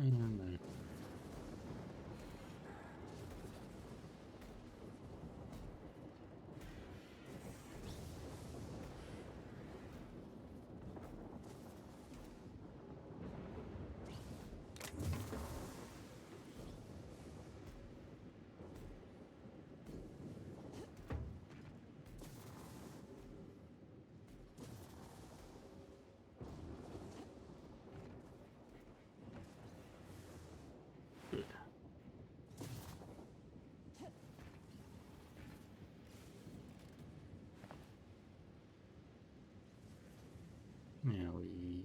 No. Yeah, we...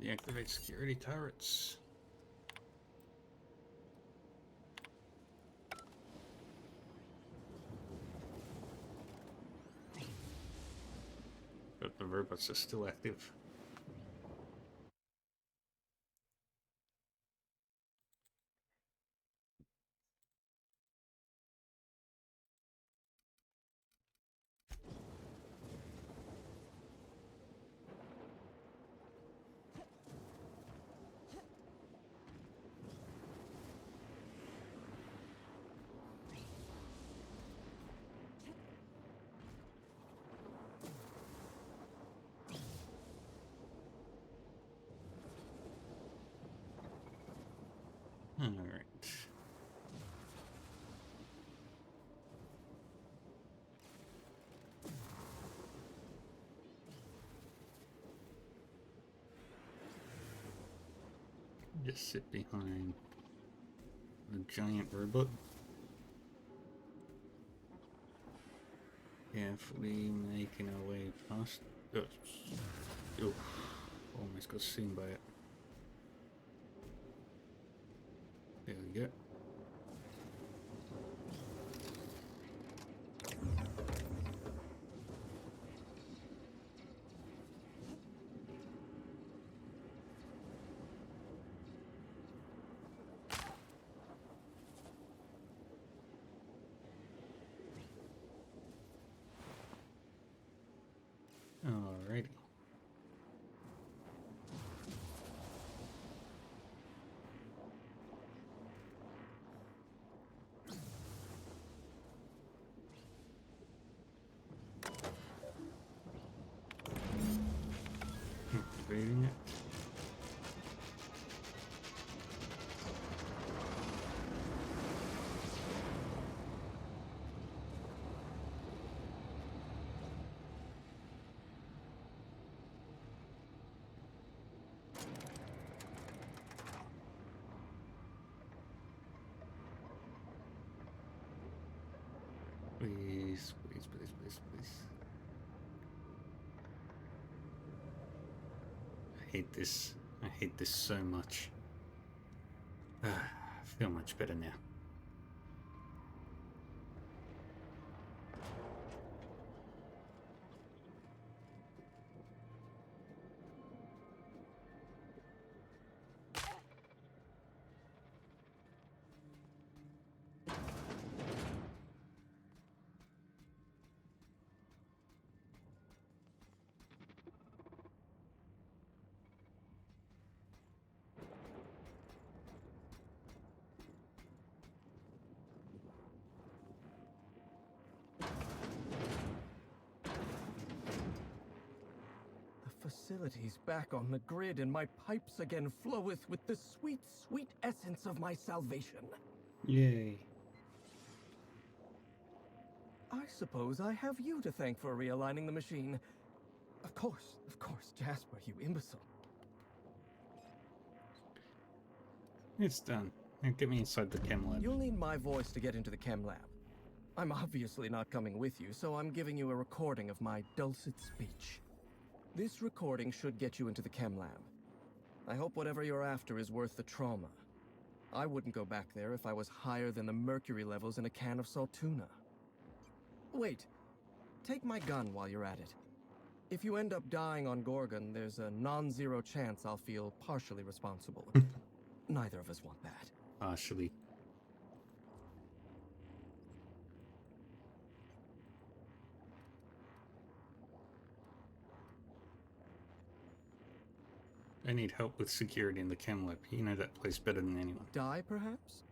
Deactivate security turrets. But the robots are still active. All right. Just sit behind a giant robot. Carefully making our way past. Oh, almost got seen by it. There we go. Alrighty. Activating it. Please, please, please, please, please. I hate this. I hate this so much. I feel much better now. Facilities back on the grid, and my pipes again floweth with the sweet, sweet essence of my salvation. Yay. I suppose I have you to thank for realigning the machine. Of course, Jasper, you imbecile. It's done. Now get me inside the chem lab. You'll need my voice to get into the chem lab. I'm obviously not coming with you, so I'm giving you a recording of my dulcet speech. This recording should get you into the chem lab. I hope whatever you're after is worth the trauma. I wouldn't go back there if I was higher than the mercury levels in a can of salt tuna. Wait, take my gun while you're at it. If you end up dying on Gorgon, there's a non-zero chance I'll feel partially responsible. Neither of us want that. Partially. I need help with security in the chem lab. You know that place better than anyone. Die, perhaps?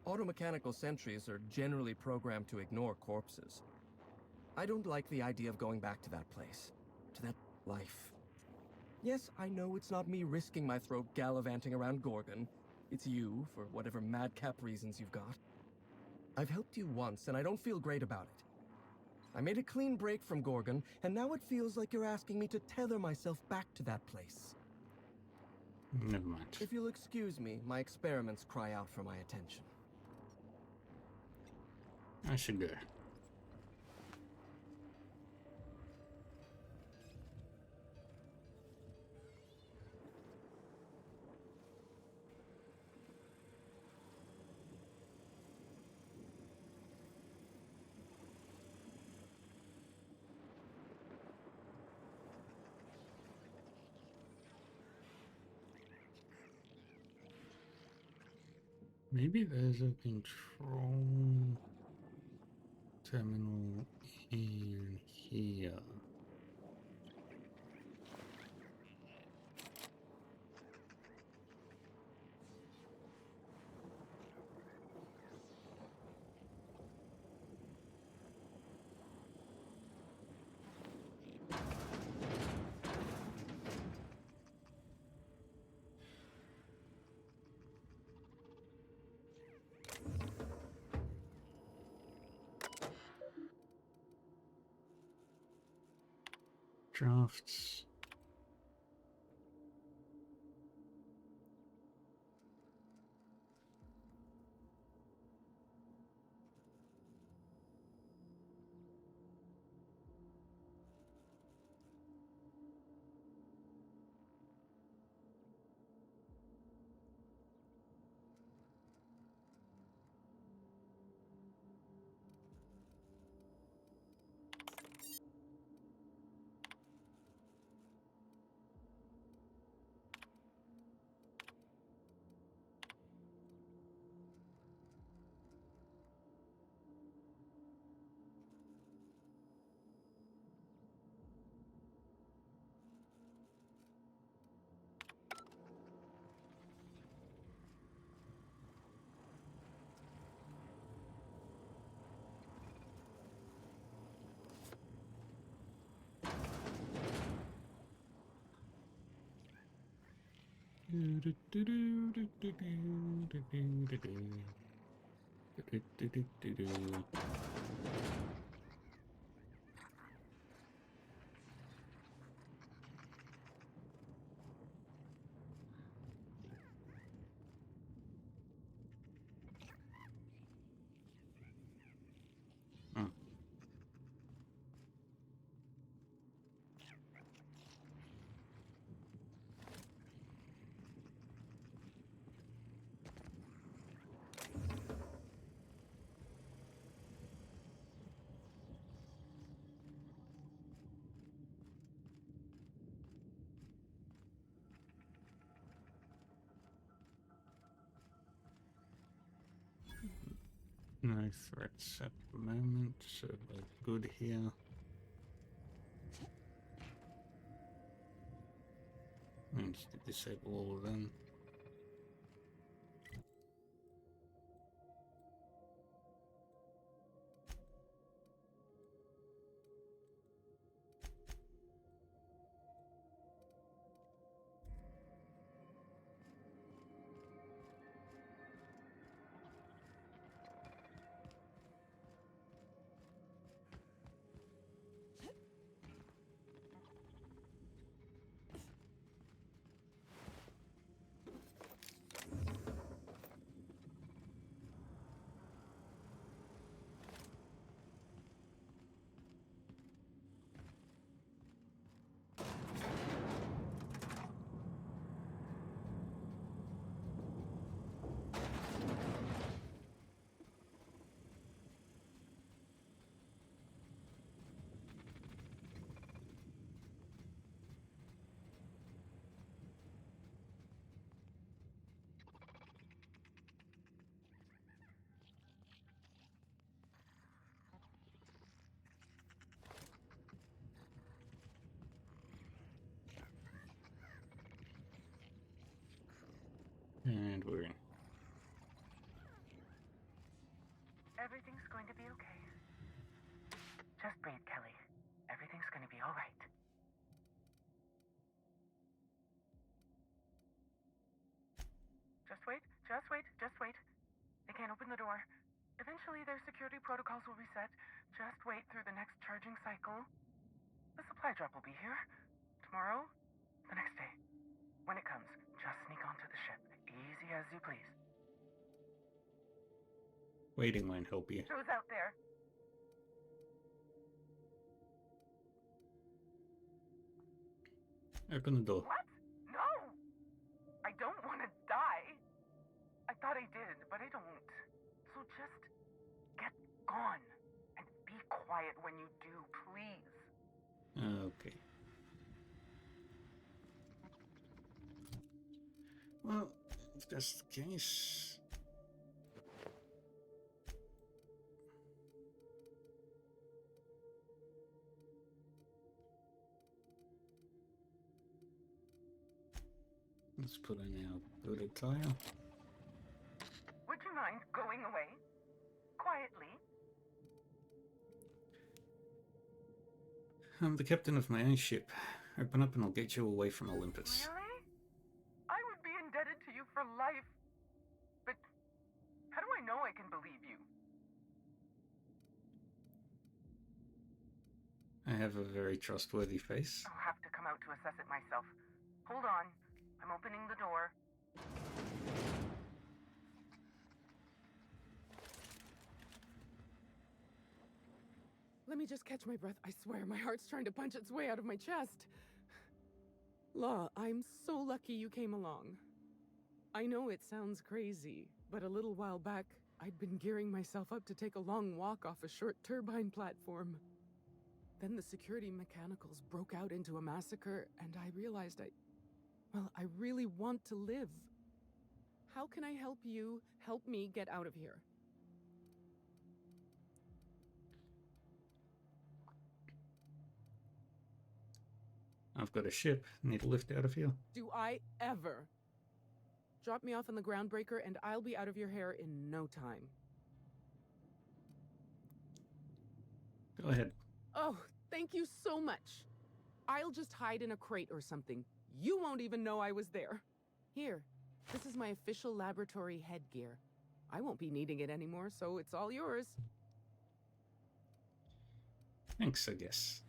Automechanical sentries are generally programmed to ignore corpses. I don't like the idea of going back to that place, to that life. Yes, I know it's not me risking my throat gallivanting around Gorgon. It's you, for whatever madcap reasons you've got. I've helped you once, and I don't feel great about it. I made a clean break from Gorgon, and now it feels like you're asking me to tether myself back to that place. Never mind. If you'll excuse me, my experiments cry out for my attention. I should go. Maybe there's a control terminal in here. Drafts. No threats at the moment, so we're good here. Managed to disable all of them. And we're in. Everything's going to be okay. Just breathe, Kelly. Everything's going to be all right. Just wait, just wait, just wait. They can't open the door. Eventually, their security protocols will reset. Just wait through the next charging cycle. The supply drop will be here. Tomorrow, the next day. When it comes, just sneak onto the ship. Easy as you please. Waiting line help you. Who's out there? Open the door. What? No! I don't want to die. I thought I did, but I don't. So just get gone. And be quiet when you do, please. Okay. Well, if that's the case... Let's put in our good attire. Would you mind going away? Quietly? I'm the captain of my own ship. Open up and I'll get you away from Olympus. Really? I would be indebted to you for life. But how do I know I can believe you? I have a very trustworthy face. I'll have to come out to assess it myself. Hold on. I'm opening the door. Let me just catch my breath. I swear, my heart's trying to punch its way out of my chest. Law, I'm so lucky you came along. I know it sounds crazy, but a little while back, I'd been gearing myself up to take a long walk off a short turbine platform. Then the security mechanicals broke out into a massacre, and I realized I really want to live. How can I help you help me get out of here? I've got a ship. Need a lift out of here. Do I ever? Drop me off on the groundbreaker and I'll be out of your hair in no time. Go ahead. Oh, thank you so much. I'll just hide in a crate or something. You won't even know I was there. Here, this is my official laboratory headgear. I won't be needing it anymore, so it's all yours. Thanks, I guess.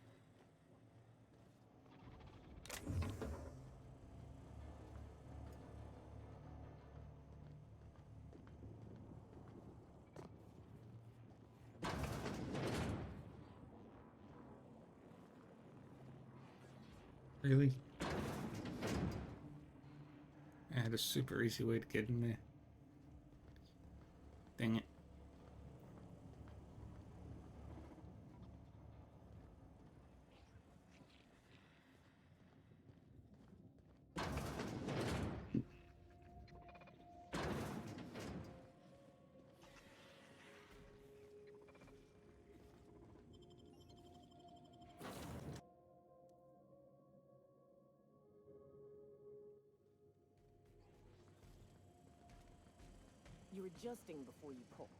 Really? I had a super easy way to get in there. Dang it. You're adjusting before you pull.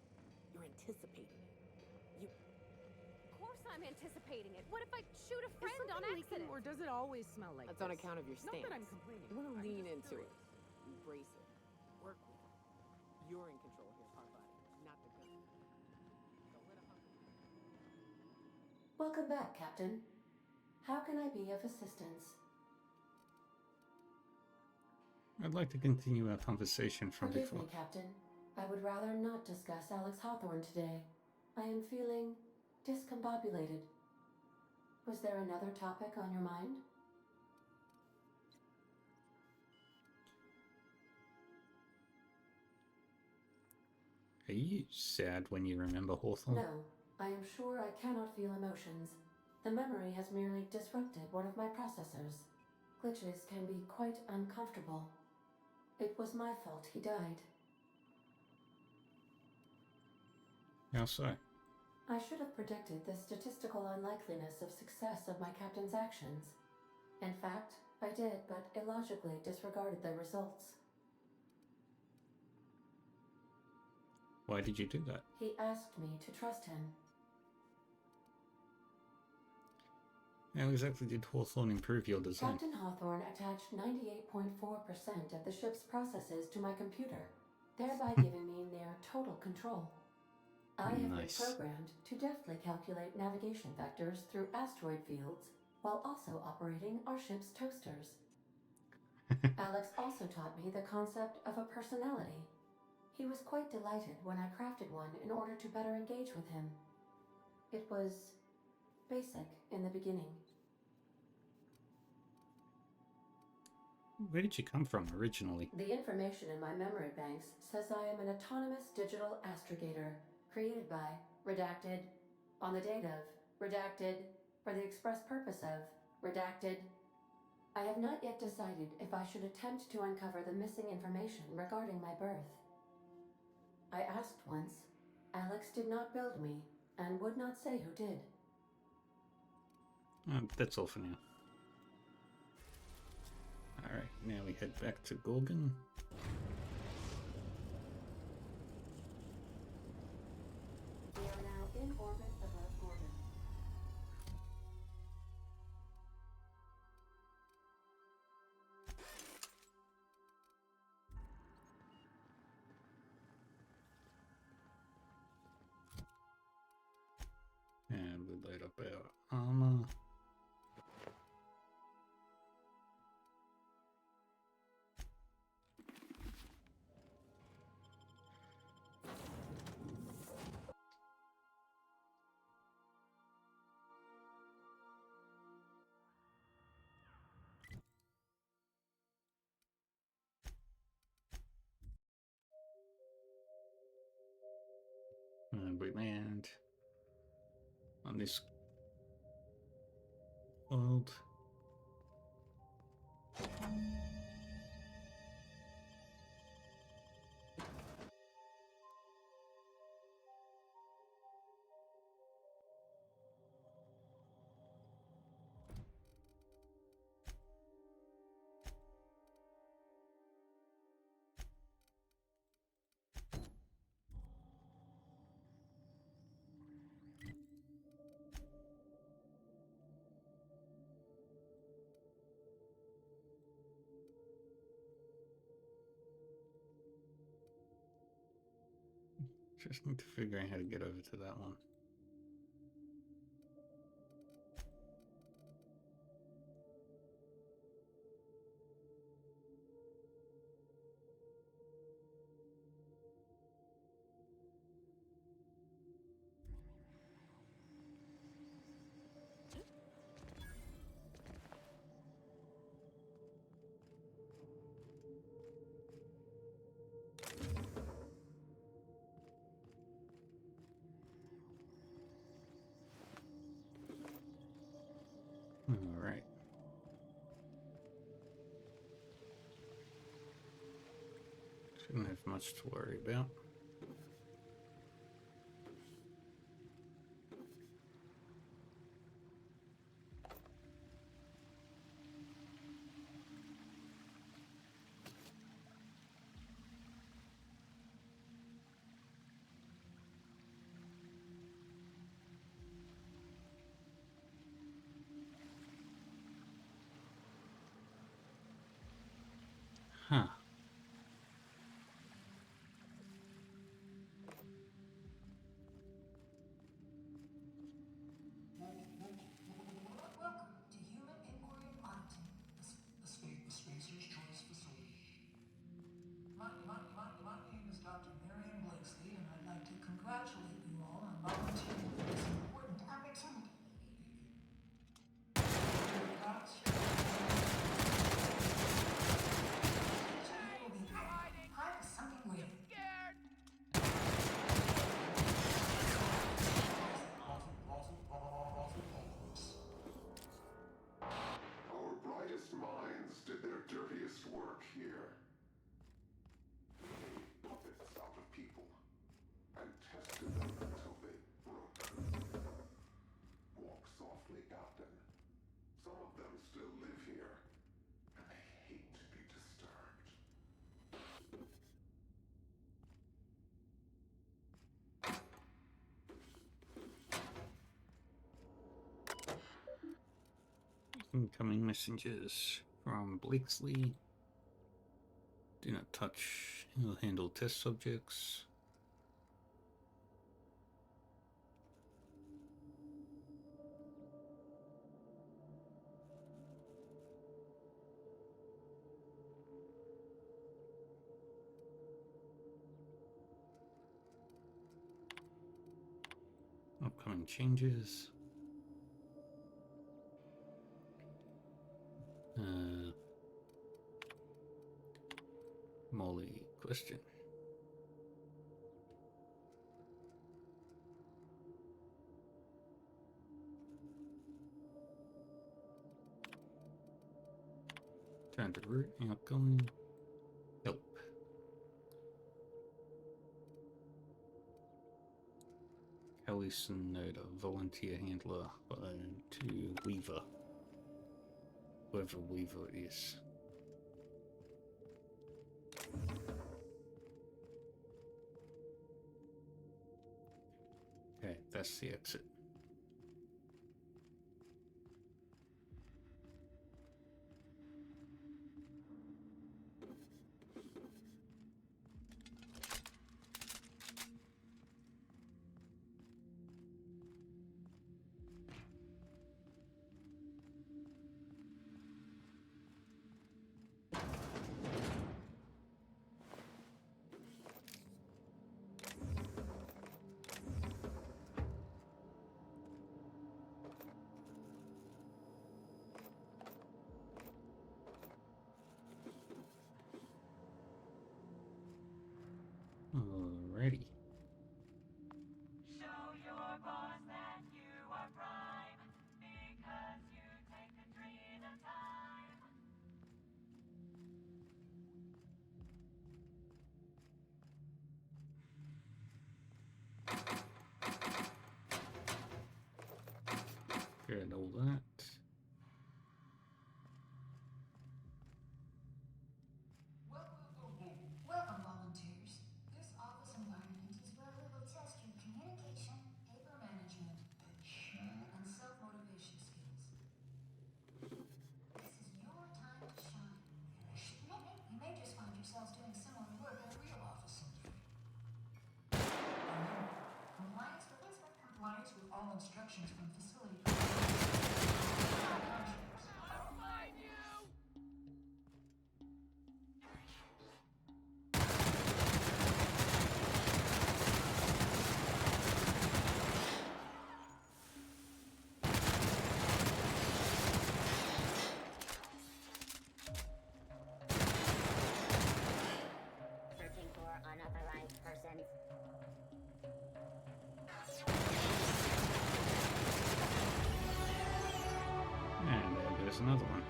You're anticipating it. You... Of course I'm anticipating it. What if I shoot a friend Is on something accident? leaking, or does it always smell like That's on this? account of your stance. Not that I'm complaining. You want to I'm lean just into curious. it. Embrace it. Work with it. You're in control here, Parvati, not the gun. Don't let a hunger... Welcome back, Captain. How can I be of assistance? I'd like to continue our conversation from Forgive before. me, Captain. I would rather not discuss Alex Hawthorne today. I am feeling discombobulated. Was there another topic on your mind? Are you sad when you remember Hawthorne? No, I am sure I cannot feel emotions. The memory has merely disrupted one of my processors. Glitches can be quite uncomfortable. It was my fault he died. How so? I should have predicted the statistical unlikeliness of success of my captain's actions. In fact, I did, but illogically disregarded the results. Why did you do that? He asked me to trust him. How exactly did Hawthorne improve your design? Captain Hawthorne attached 98.4% of the ship's processes to my computer, thereby giving me near total control. I have been programmed to deftly calculate navigation vectors through asteroid fields while also operating our ship's toasters. Alex also taught me the concept of a personality. He was quite delighted when I crafted one in order to better engage with him. It was basic in the beginning. Where did you come from originally? The information in my memory banks says I am an autonomous digital astrogator, created by, redacted, on the date of, redacted, for the express purpose of, redacted. I have not yet decided if I should attempt to uncover the missing information regarding my birth. I asked once. Alex did not build me, and would not say who did. That's all for now. Alright, now we head back to Gorgon. We are now in orbit above Gorgon. And we load up our armor. And we land on this world. Just need to figure out how to get over to that one. Alright. Shouldn't have much to worry about. Huh. Welcome to Human Inquiry Auditing, the Spacer's Choice Facility. My name is Dr. Marion Blakesley, and I'd like to congratulate you all on volunteering for this important opportunity. Incoming messages from Blakesley. Do not touch. He'll handle test subjects. Upcoming changes. Molly question. Turn to route, outgoing. Help. Kelly Sonoda, volunteer handler to Weaver. Whoever Weaver is. Okay, that's the exit. Alrighty. Show your boss that you are prime, because you take a tree at a time. Good, all that. Welcome, volunteers. This office environment is where we will test your communication, paper management, and self-motivation skills. This is your time to shine. You may just find yourselves doing similar work at a real office someday. Compliance with all instructions from facility. I'll find you! Searching for unauthorized persons. And there's another one.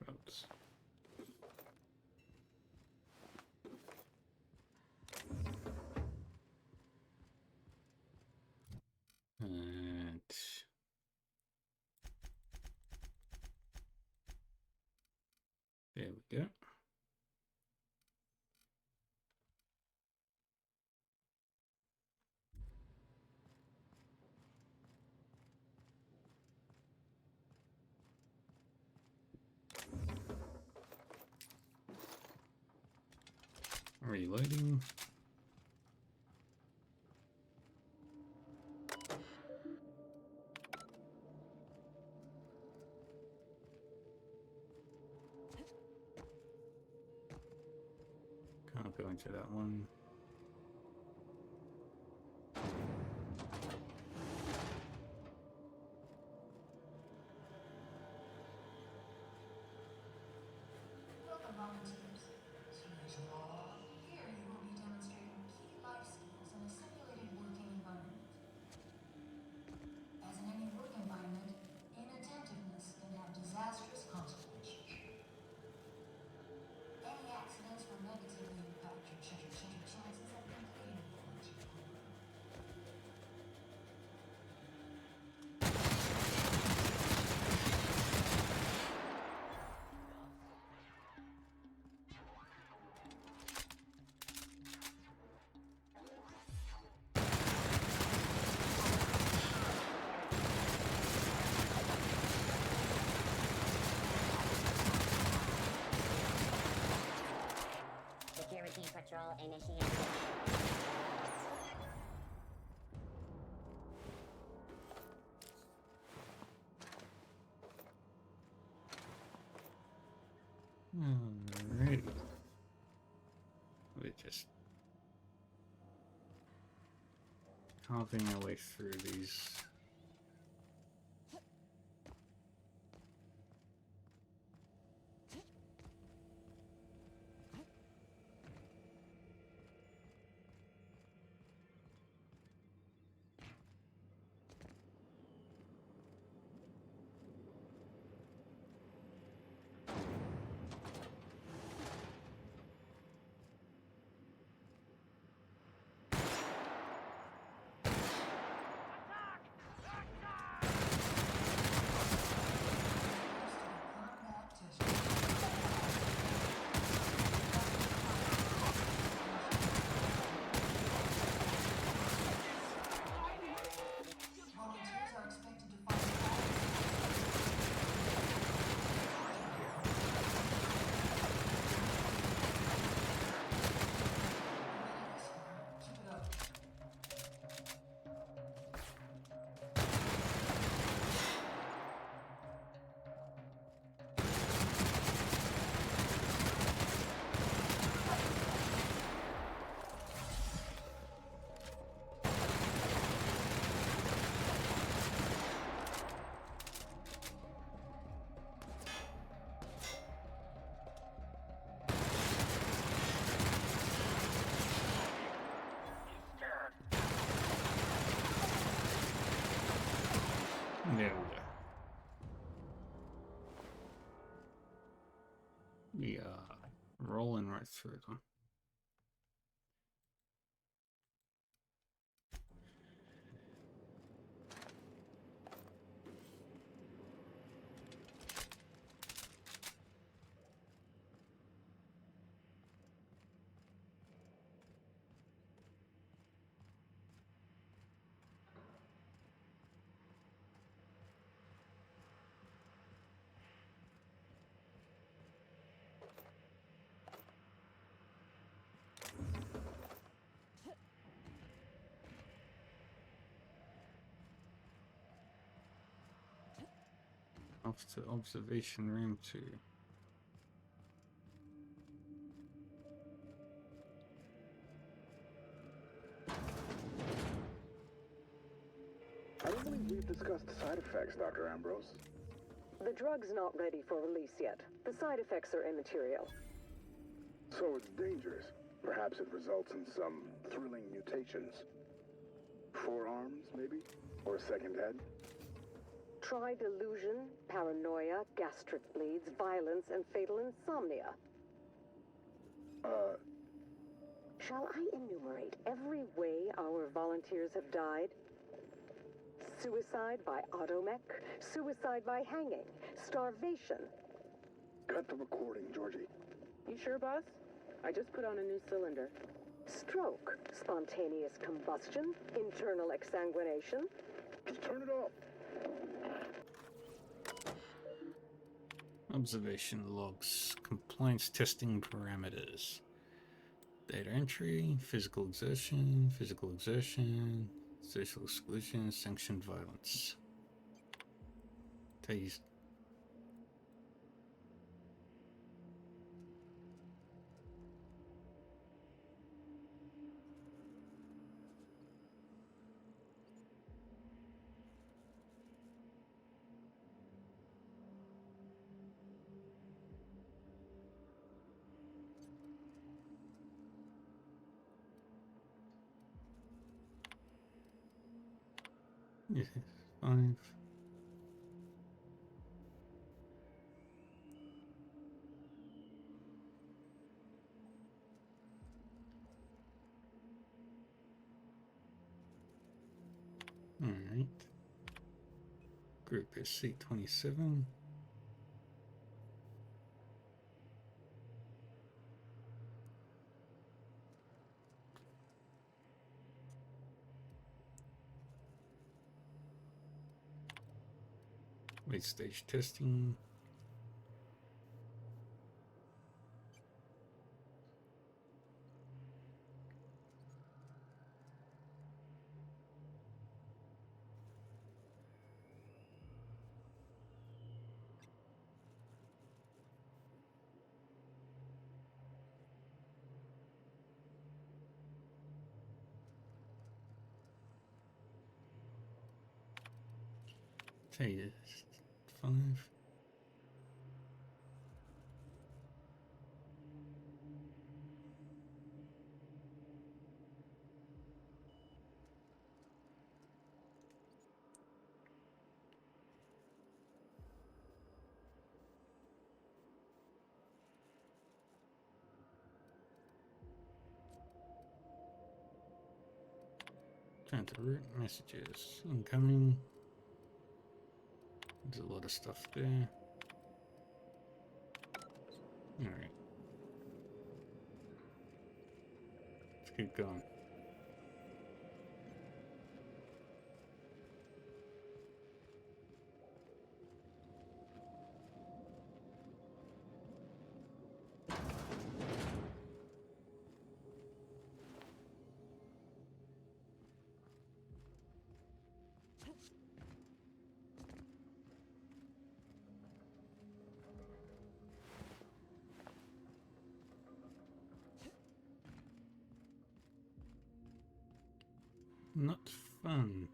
Routes. And there we go. Reloading. Can't go into that one. Welcome, volunteers. Here's Law. Here you will be demonstrating key life skills in a simulated working environment. As in any work environment, inattentiveness can have disastrous consequences. Any accidents will negatively impact your Roll initiated. Alrighty. We're just carving our way through these. There we go. We are rolling right through them. Off to observation room 2. I don't believe we've discussed side effects, Dr. Ambrose. The drug's not ready for release yet. The side effects are immaterial. So it's dangerous. Perhaps it results in some thrilling mutations. 4 arms, maybe? Or a second head? Try delusion, paranoia, gastric bleeds, violence, and fatal insomnia. Shall I enumerate every way our volunteers have died? Suicide by automech, suicide by hanging, starvation. Cut the recording, Georgie. You sure, boss? I just put on a new cylinder. Stroke, spontaneous combustion, internal exsanguination. Just turn it off. Observation logs, compliance testing parameters, data entry, physical exertion, social exclusion, sanctioned violence. Tased. Yeah, 5. All right. Group is C27. Late stage testing. Okay, 5. Trying to route messages. Incoming. There's a lot of stuff there. Alright. Let's keep going. Not fun.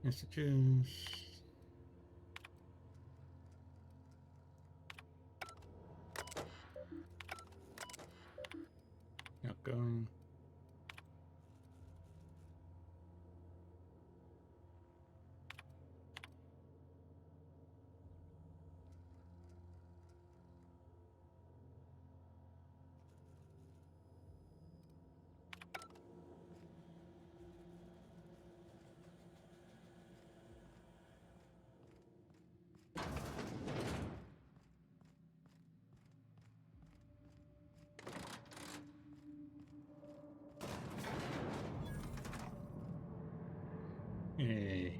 Messages. Outgoing. Yay.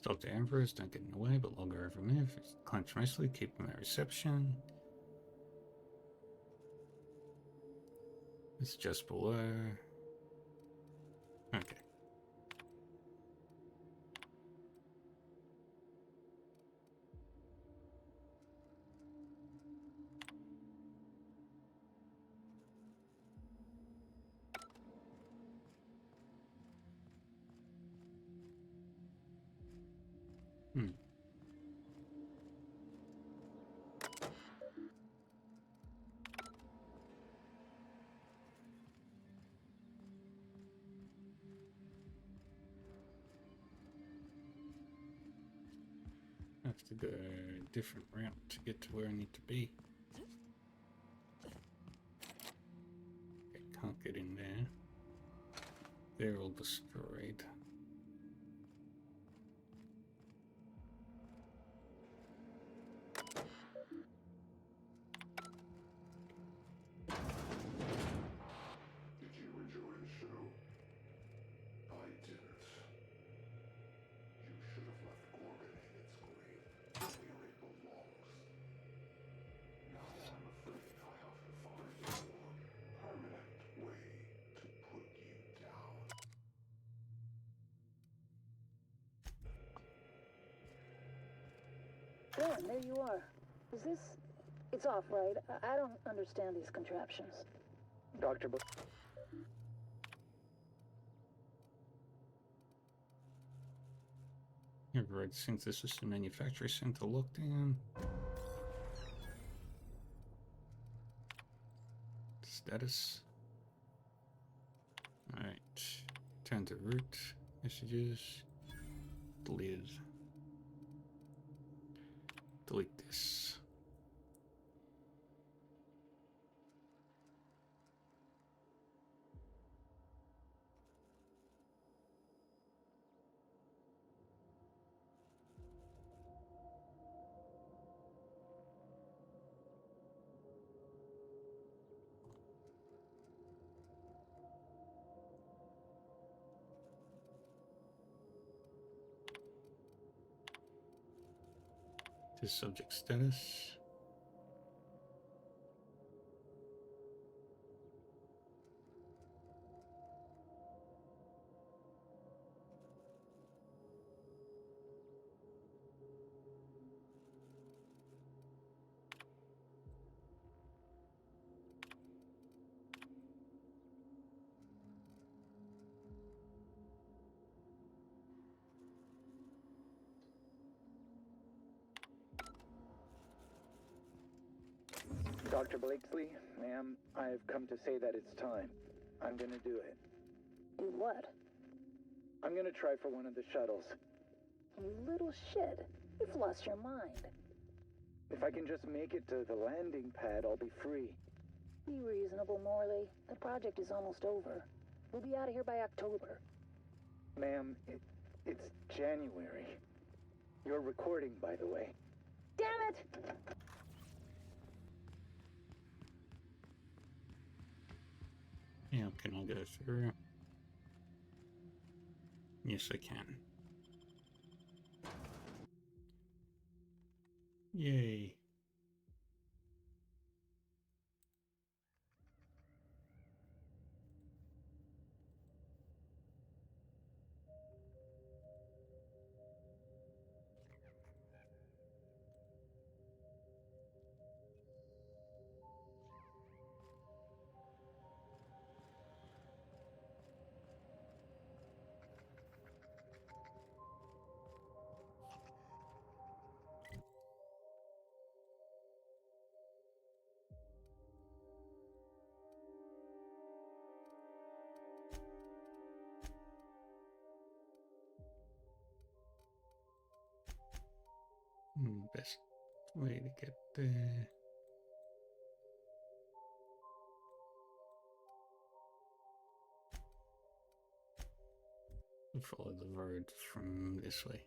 Stop the Emperors, don't get in the way, but log her every move. Clench mostly, keep them at reception. It's just below. Okay. Have to go a different route to get to where I need to be. Okay, can't get in there. They're all destroyed. Did you enjoy the show? I didn't. You should have left Gorgon in its grave where it belongs. Now I'm afraid I have to find a more permanent way to put you down. Dan, there you are. Is this... It's off, right? I don't understand these contraptions. Dr. Override synthesis and manufacturing center lockdown. Status. Alright. Turn to root. Messages. Deleted. Delete this. This subject status. Dr. Blakesley, ma'am, I've come to say that it's time. I'm gonna do it. Do what? I'm gonna try for one of the shuttles. You little shit. You've lost your mind. If I can just make it to the landing pad, I'll be free. Be reasonable, Morley. The project is almost over. We'll be out of here by October. Ma'am, it's January. You're recording, by the way. Damn it! Yeah, can I go through? Yes, I can. Yay. Best way to get there. Follow the road from this way.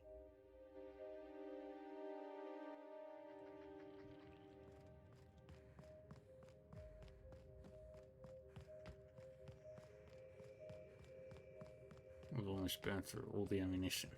We've almost burned through all the ammunition.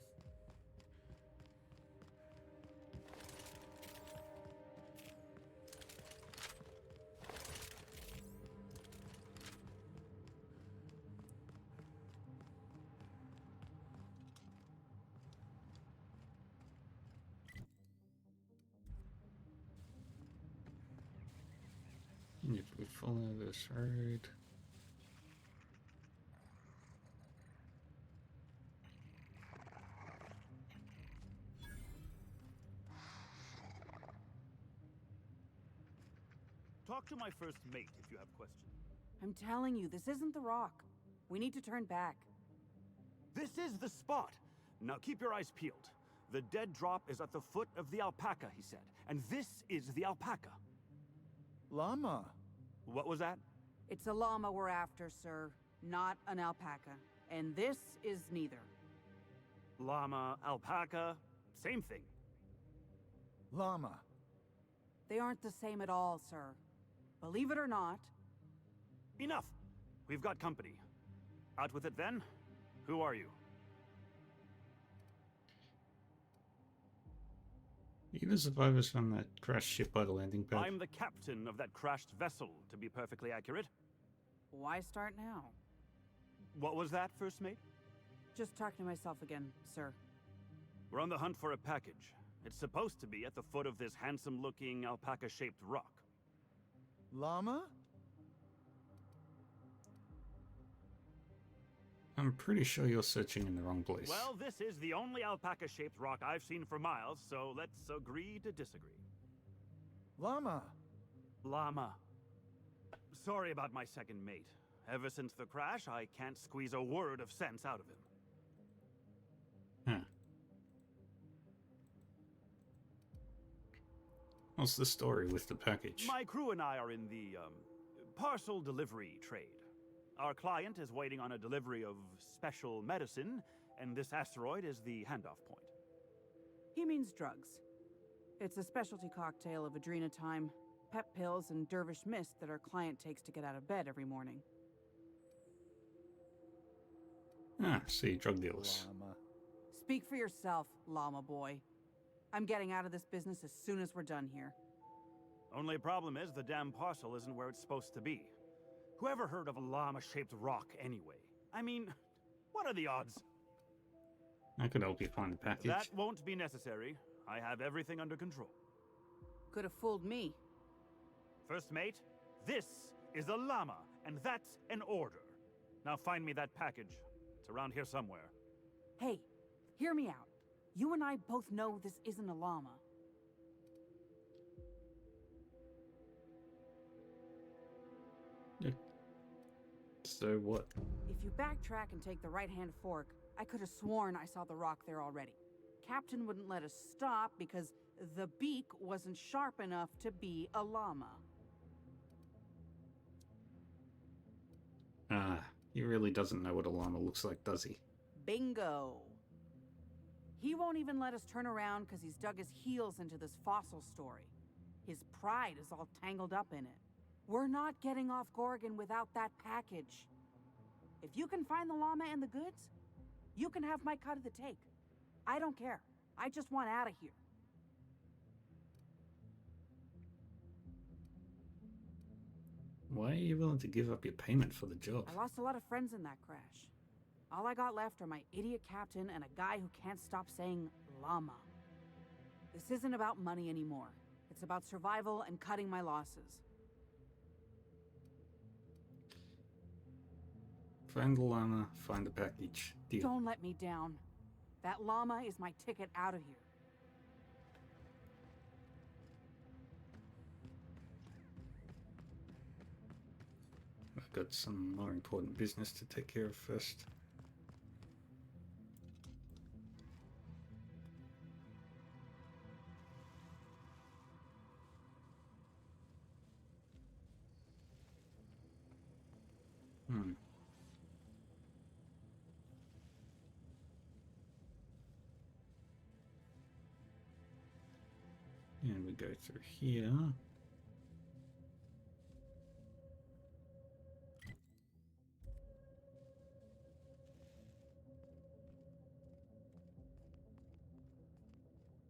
If we follow this road, Talk to my first mate if you have questions. I'm telling you, this isn't the rock. We need to turn back. This is the spot! Now keep your eyes peeled. The dead drop is at the foot of the alpaca, he said. And this is the alpaca. Llama. What was that? It's a llama we're after, sir, not an alpaca. And this is neither. Llama, alpaca, same thing. Llama. They aren't the same at all, sir. Believe it or not. Enough! We've got company. Out with it then? Who are you? you the survivors from that crashed ship by the landing pad? I'm the captain of that crashed vessel, to be perfectly accurate. Why start now? What was that, first mate? Just talking to myself again, sir. We're on the hunt for a package. It's supposed to be at the foot of this handsome-looking alpaca-shaped rock. Llama? I'm pretty sure you're searching in the wrong place. Well, this is the only alpaca-shaped rock I've seen for miles, so let's agree to disagree. Llama. Llama. Sorry about my second mate. Ever since the crash, I can't squeeze a word of sense out of him. Huh. What's the story with the package? My crew and I are in the, parcel delivery trade. Our client is waiting on a delivery of special medicine, and this asteroid is the handoff point. He means drugs. It's a specialty cocktail of adrenotime, pep pills, and dervish mist that our client takes to get out of bed every morning. Ah, see, drug dealers. Llama. Speak for yourself, llama boy. I'm getting out of this business as soon as we're done here. Only problem is the damn parcel isn't where it's supposed to be. Whoever heard of a llama-shaped rock anyway? I mean, what are the odds? I could help you find the package. That won't be necessary. I have everything under control. Could have fooled me. First mate, this is a llama, and that's an order. Now find me that package. It's around here somewhere. Hey, hear me out. You and I both know this isn't a llama. So what? If you backtrack and take the right-hand fork, I could have sworn I saw the rock there already. Captain wouldn't let us stop because the beak wasn't sharp enough to be a llama. Ah, he really doesn't know what a llama looks like, does he? Bingo. He won't even let us turn around because he's dug his heels into this fossil story. His pride is all tangled up in it. We're not getting off Gorgon without that package. If you can find the llama and the goods, you can have my cut of the take. I don't care. I just want out of here. Why are you willing to give up your payment for the job? I lost a lot of friends in that crash. All I got left are my idiot captain and a guy who can't stop saying llama. This isn't about money anymore. It's about survival and cutting my losses. Find the llama, find the package. Deal. Don't let me down. That llama is my ticket out of here. I've got some more important business to take care of first. And we go through here.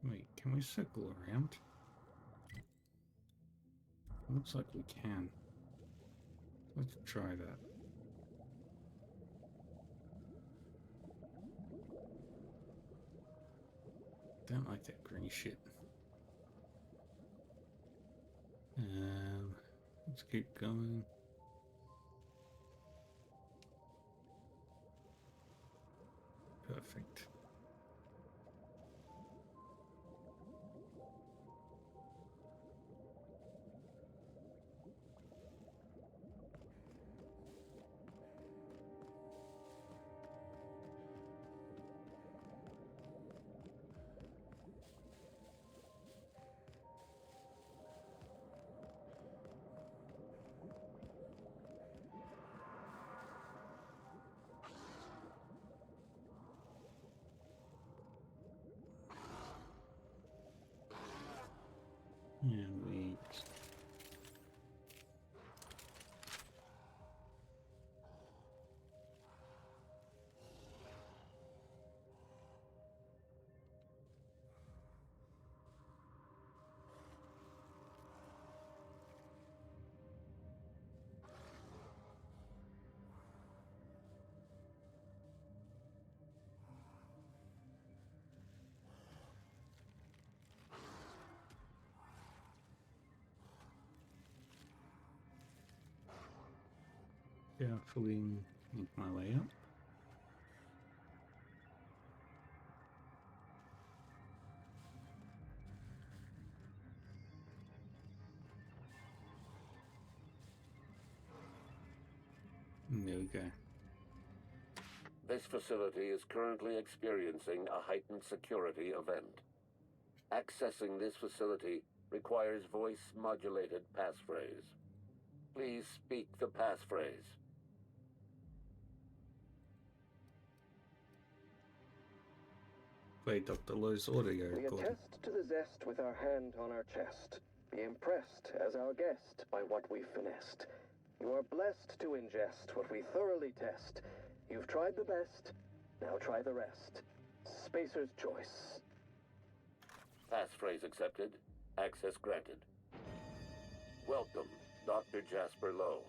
Wait, can we circle around? Looks like we can. Let's try that. Don't like that green shit. Let's keep going. Perfect. And we carefully make my way up. And there we go. This facility is currently experiencing a heightened security event. Accessing this facility requires voice-modulated passphrase. Please speak the passphrase. Play Dr. Lowe's audio We recording. attest to the zest with our hand on our chest. Be impressed as our guest by what we've finessed. You are blessed to ingest what we thoroughly test. You've tried the best, now try the rest. Spacer's choice. Passphrase. passphrase accepted. Access granted. Welcome, Dr. Jasper Lowe.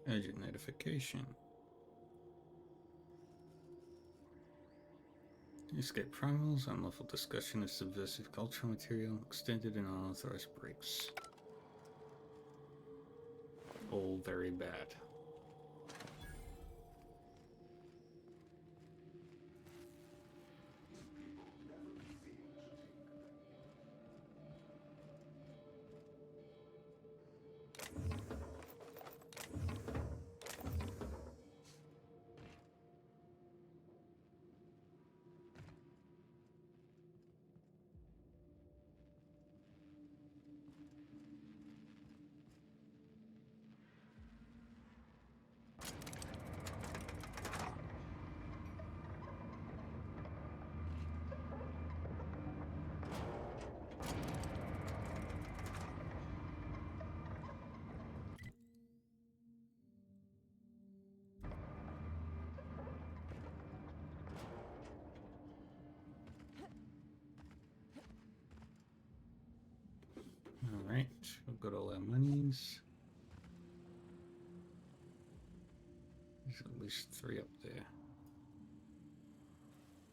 Urgent notification. Escape primals, unlawful discussion of subversive cultural material, extended in unauthorized breaks. All very bad. Alright, we've got all our monies. There's at least 3 up there.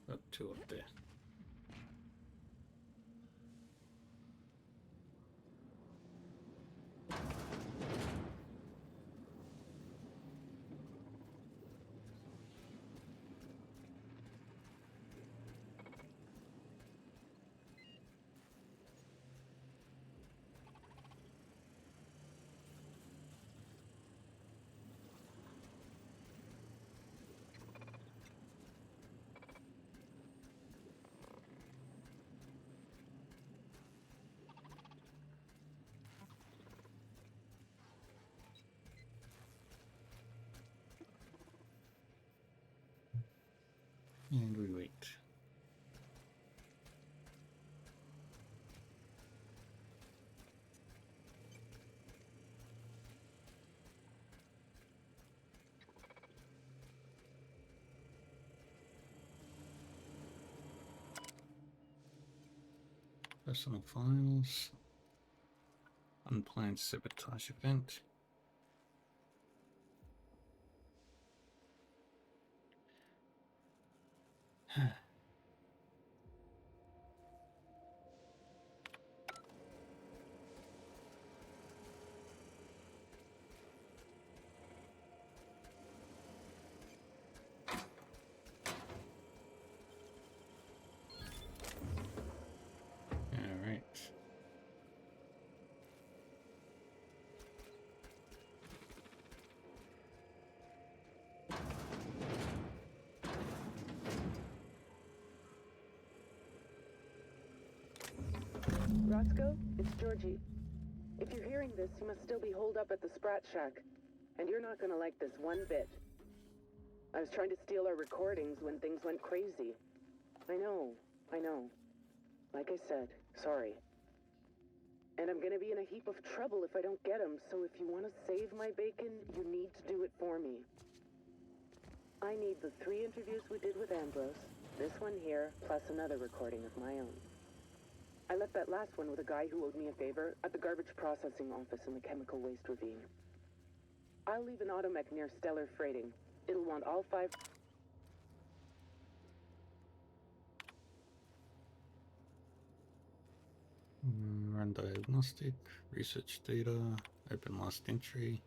Got 2 up there. And we wait. Personal files. Unplanned sabotage event. Roscoe, it's Georgie. If you're hearing this, you must still be holed up at the Sprat Shack. And you're not gonna like this one bit. I was trying to steal our recordings when things went crazy. I know. Like I said, sorry. And I'm gonna be in a heap of trouble if I don't get them, so if you want to save my bacon, you need to do it for me. I need the 3 interviews we did with Ambrose, this one here, plus another recording of my own. I left that last one with a guy who owed me a favor at the garbage processing office in the chemical waste ravine. I'll leave an automech near Stellar Freighting. It'll want all 5... Run diagnostic, research data, open last entry.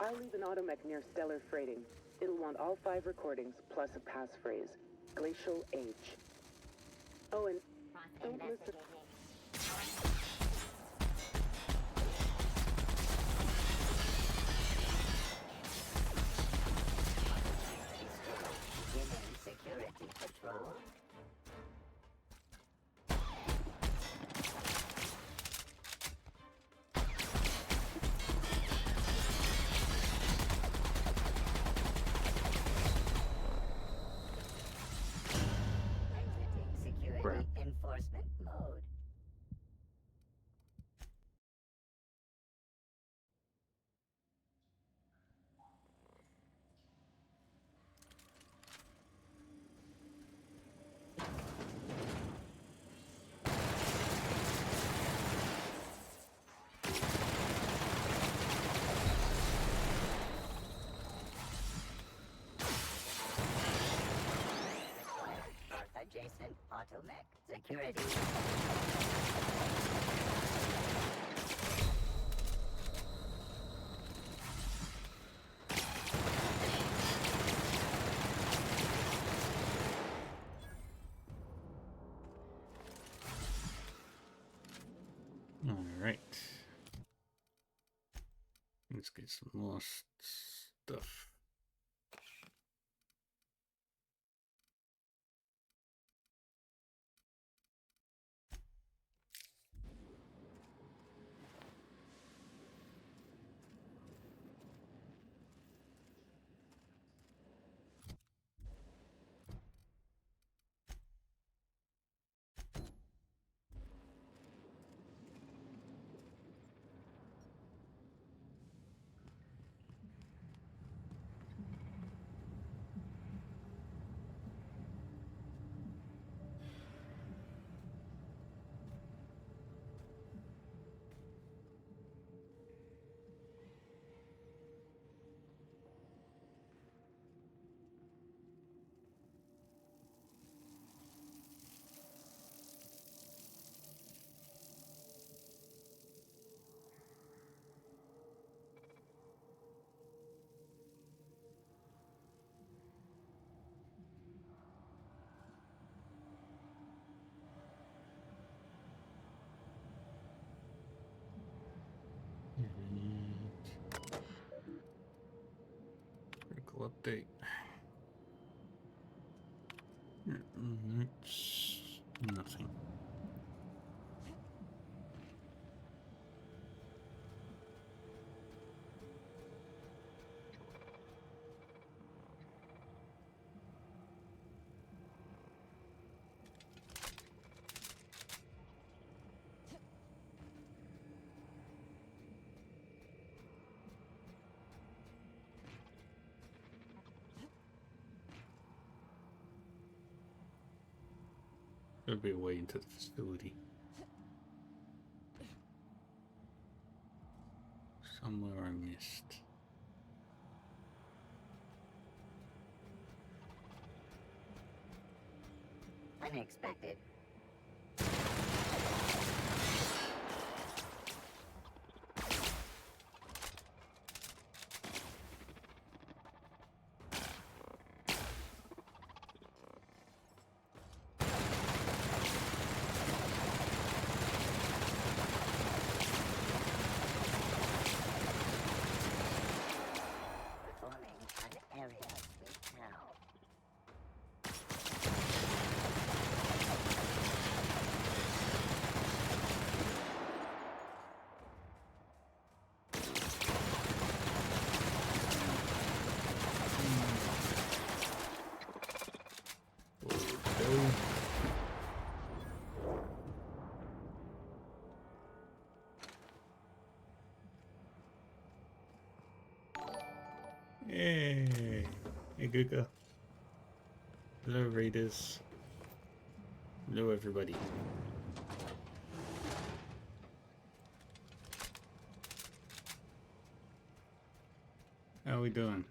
I'll leave an automech near Stellar Freighting. It'll want all 5 recordings, plus a passphrase. Glacial Age. Oh, and don't listen. Security patrol. Exiting security enforcement mode. Adjacent automech security. All right. Let's get some more stuff. Critical update. It's nothing. There'll be a way into the facility. Somewhere I missed. Unexpected. Performing an area sweep now. Hey, hey Guga. Hello Raiders. Hello everybody. How we doing?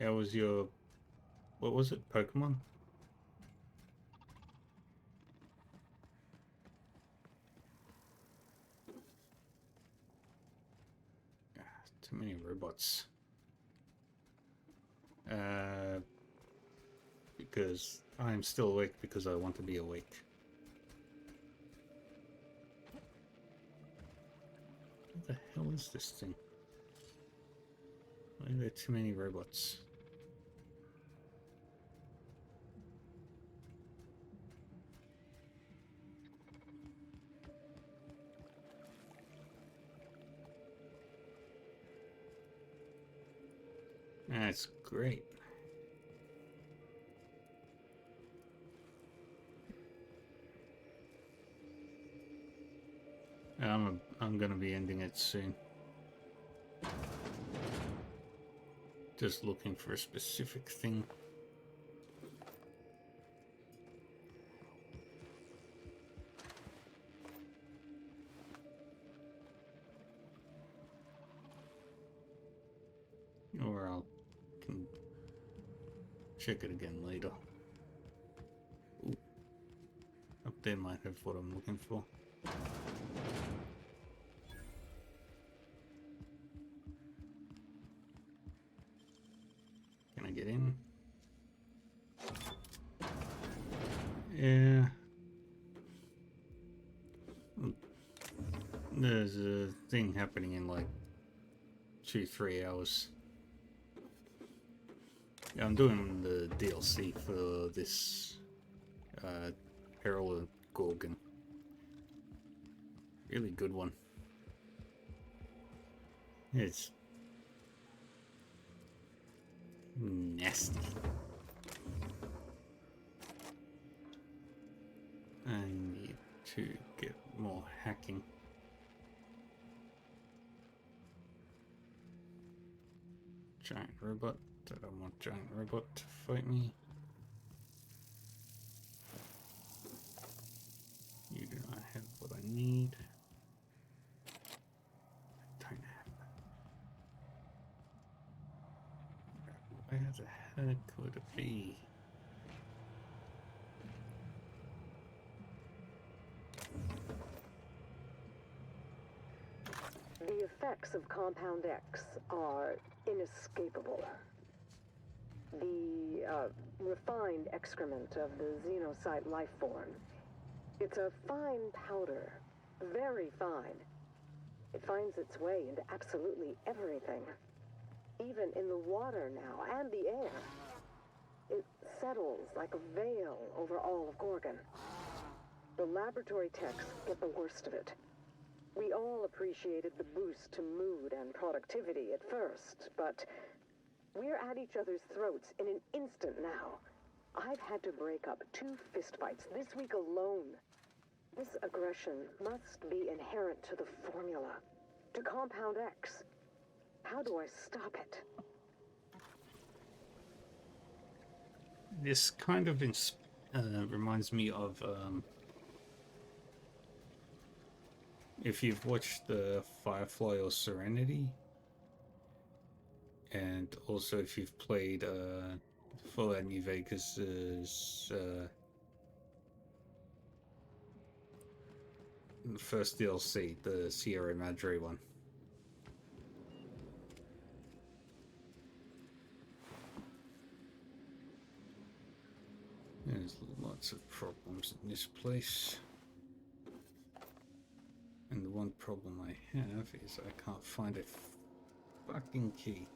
How was your, what was it, Pokemon? Too many robots. Because I'm still awake because I want to be awake. What the hell is this thing? Why are there too many robots? That's great. I'm gonna be ending it soon. Just looking for a specific thing. Or I'll can check it again later. Ooh. Up there might have what I'm looking for. Can I get in? Yeah. There's a thing happening in like 2-3 hours. Yeah, I'm doing the DLC for this Peril of Gorgon. Really good one. It's nasty. I need to get more hacking. Giant robot. I don't want giant robot to fight me. You do not have what I need. I don't have. Where the heck could it be? The effects of Compound X are inescapable. The refined excrement of the xenocyte life form. It's a fine powder, very fine. It finds its way into absolutely everything. Even in the water now, and the air. It settles like a veil over all of Gorgon. The laboratory techs get the worst of it. We all appreciated the boost to mood and productivity at first, but we're at each other's throats in an instant now. I've had to break up 2 fistfights this week alone. This aggression must be inherent to the formula, to Compound X. How do I stop it? This kind of reminds me of if you've watched the Firefly or Serenity, and also if you've played Fallout New Vegas's the first DLC, the Sierra Madre one. There's lots of problems in this place. And the one problem I have is I can't find a fucking key.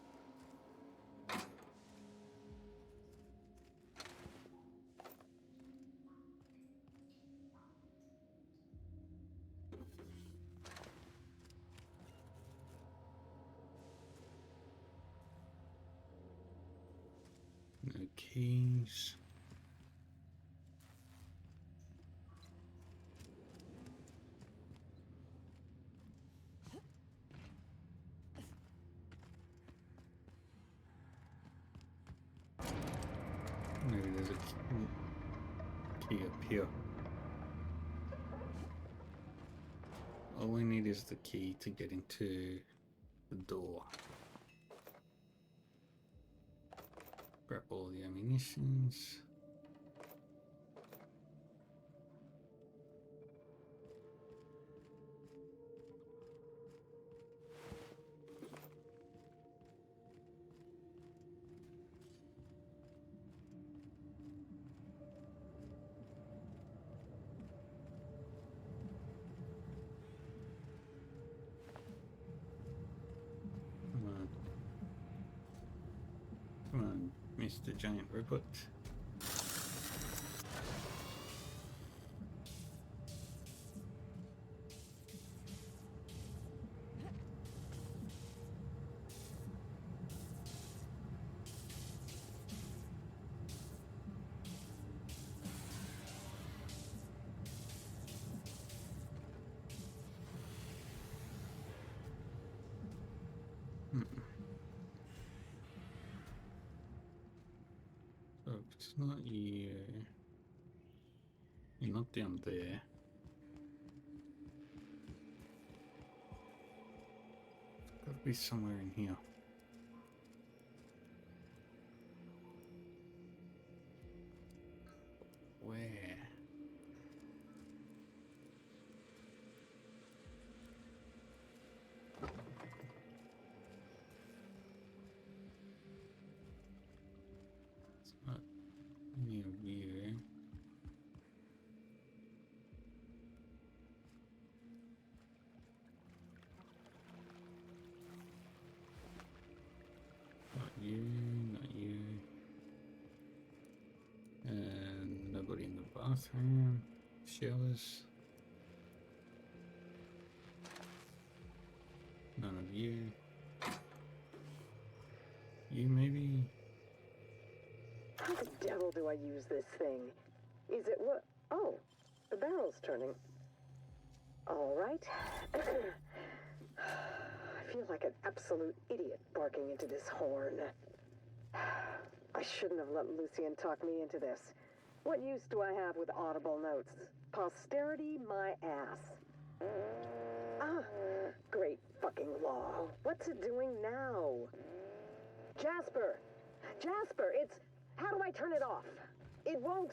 No keys. Maybe there's a key up here. All we need is the key to get into the door. Grab all the ammunitions. Come on, Mr. Giant Robot. So if it's not you, you're not down there. It's gotta be somewhere in here. Where? It's not near you. Not you, not you. And nobody in the bathroom. Showers. None of you. You maybe? How the devil do I use this thing? Is it what? Oh, the barrel's turning. All right. I feel like an absolute idiot barking into this horn. I shouldn't have let Lucien talk me into this. What use do I have with audible notes? Posterity my ass. Ah, great fucking law. What's it doing now? Jasper! Jasper, it's... How do I turn it off? It won't.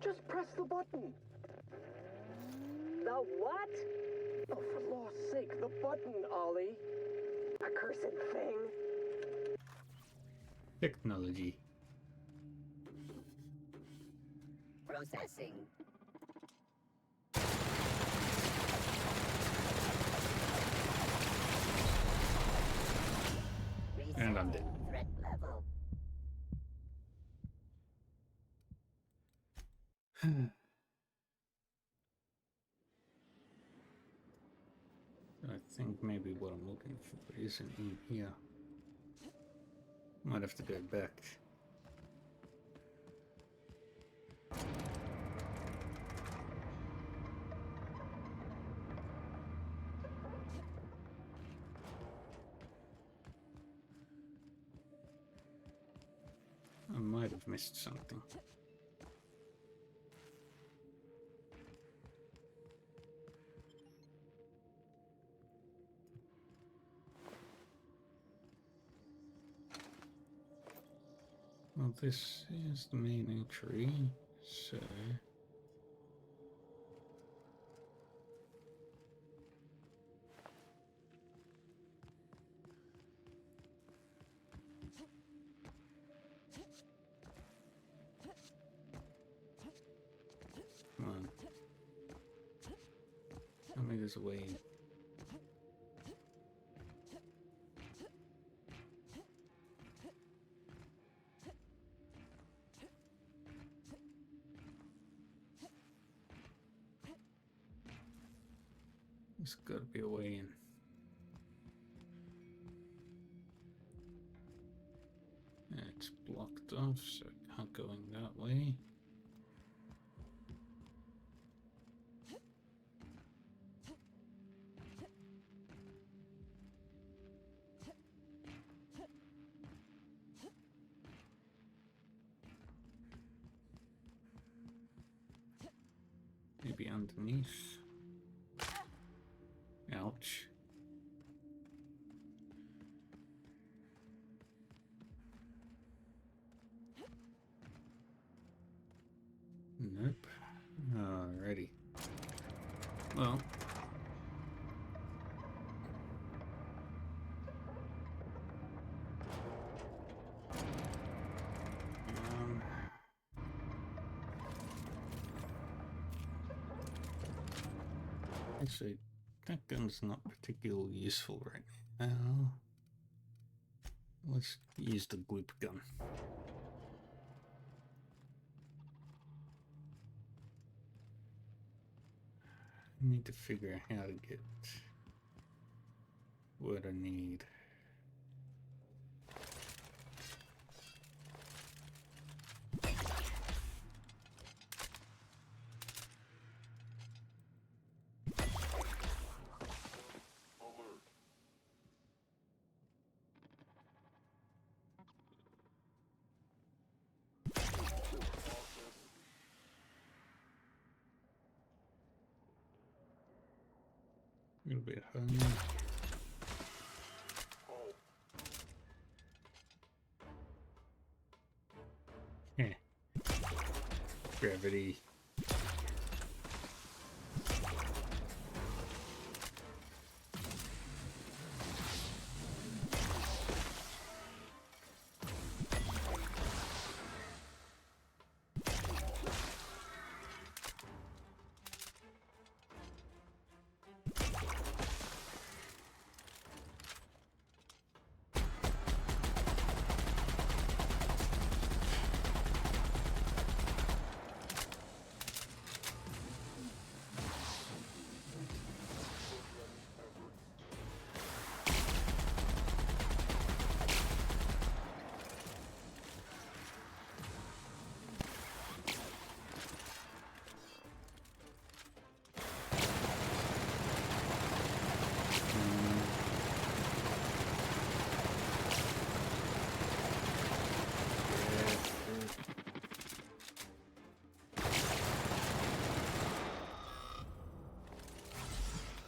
Just press the button. The what? Oh, for law's sake, the button, Ollie. Accursed thing. Technology. Processing. And I'm dead. Threat level. I think maybe what I'm looking for isn't in here. Might have to go back. I might have missed something. Well, this is the main entry, so... Come on. Tell me there's a way. There's gotta be a way in. It's blocked off, so I can't go in that way. Maybe underneath. Ouch. Nope. Alrighty. Well. Actually, that gun's not particularly useful right now. Let's use the gloop gun. I need to figure out how to get what I need. A little bit higher. Gravity.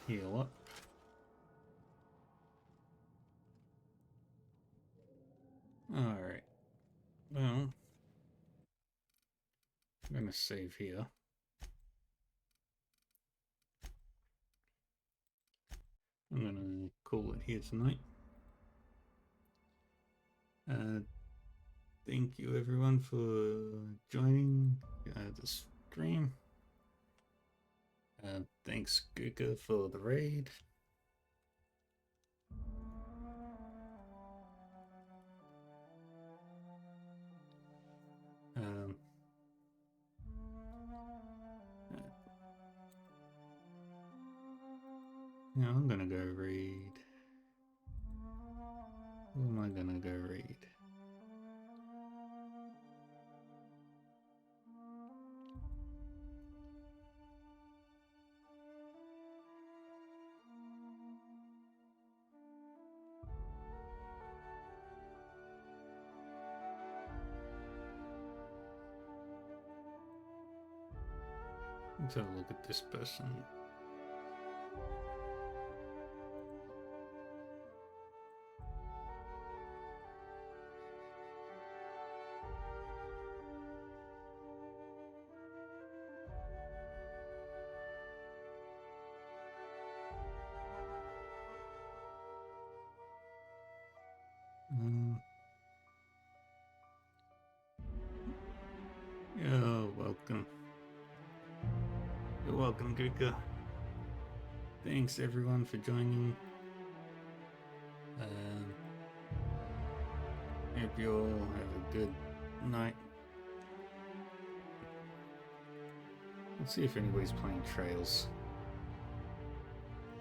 Heal up. Alright. Well, I'm gonna save here. I'm gonna call it here tonight. Thank you everyone for joining the stream. Thanks Guka for the raid. Now I'm gonna go read. Who am I gonna go read? Let's have a look at this person. You're welcome. You're welcome, Guka. Thanks everyone for joining. Hope you all have a good night. Let's see if anybody's playing Trails.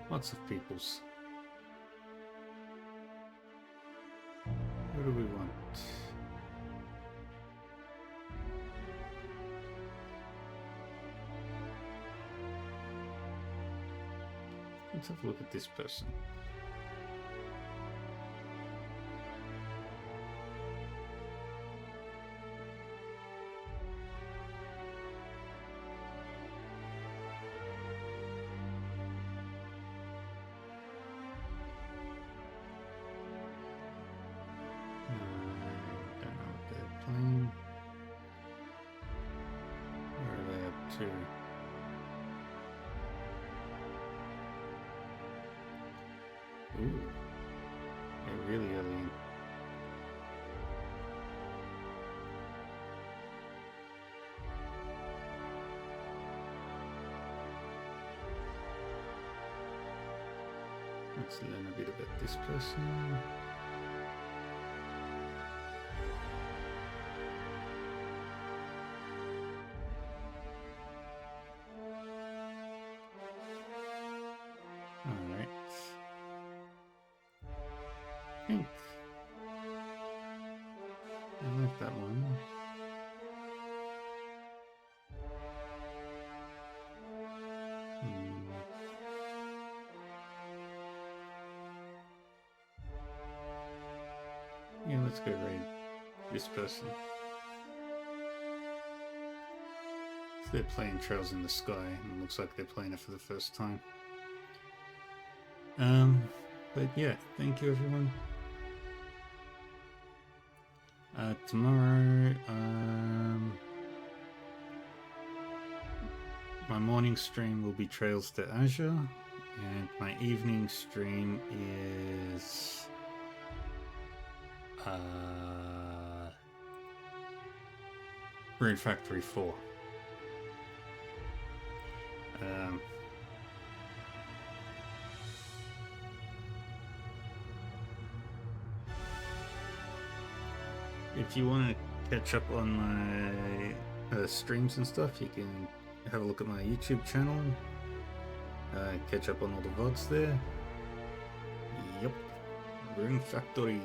Lots of peoples. What do we want? Let's have a look at this person. Don't know what they're playing. Where are they up to? Ooh, they're really early. Let's learn a bit about this person. think I like that one. Yeah, let's go raid this person. So they're playing Trails in the Sky, and it looks like they're playing it for the first time. But yeah, thank you everyone. Tomorrow, my morning stream will be Trails to Azure, and my evening stream is Rune Factory 4. If you want to catch up on my streams and stuff, you can have a look at my YouTube channel. Catch up on all the VODs there. Yep, Rune Factory.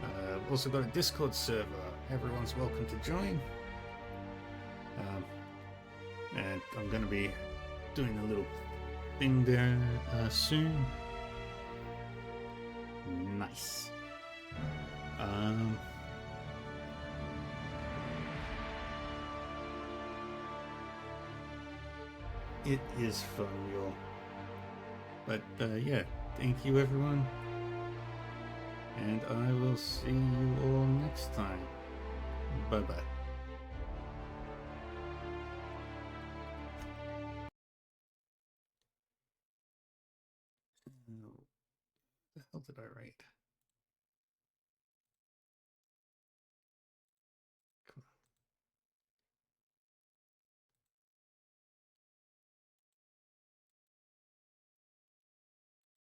I've also got a Discord server. Everyone's welcome to join. And I'm going to be doing a little thing there soon. Nice. It is fun, y'all. But yeah, thank you everyone. And I will see you all next time. Bye-bye. What the hell did I write?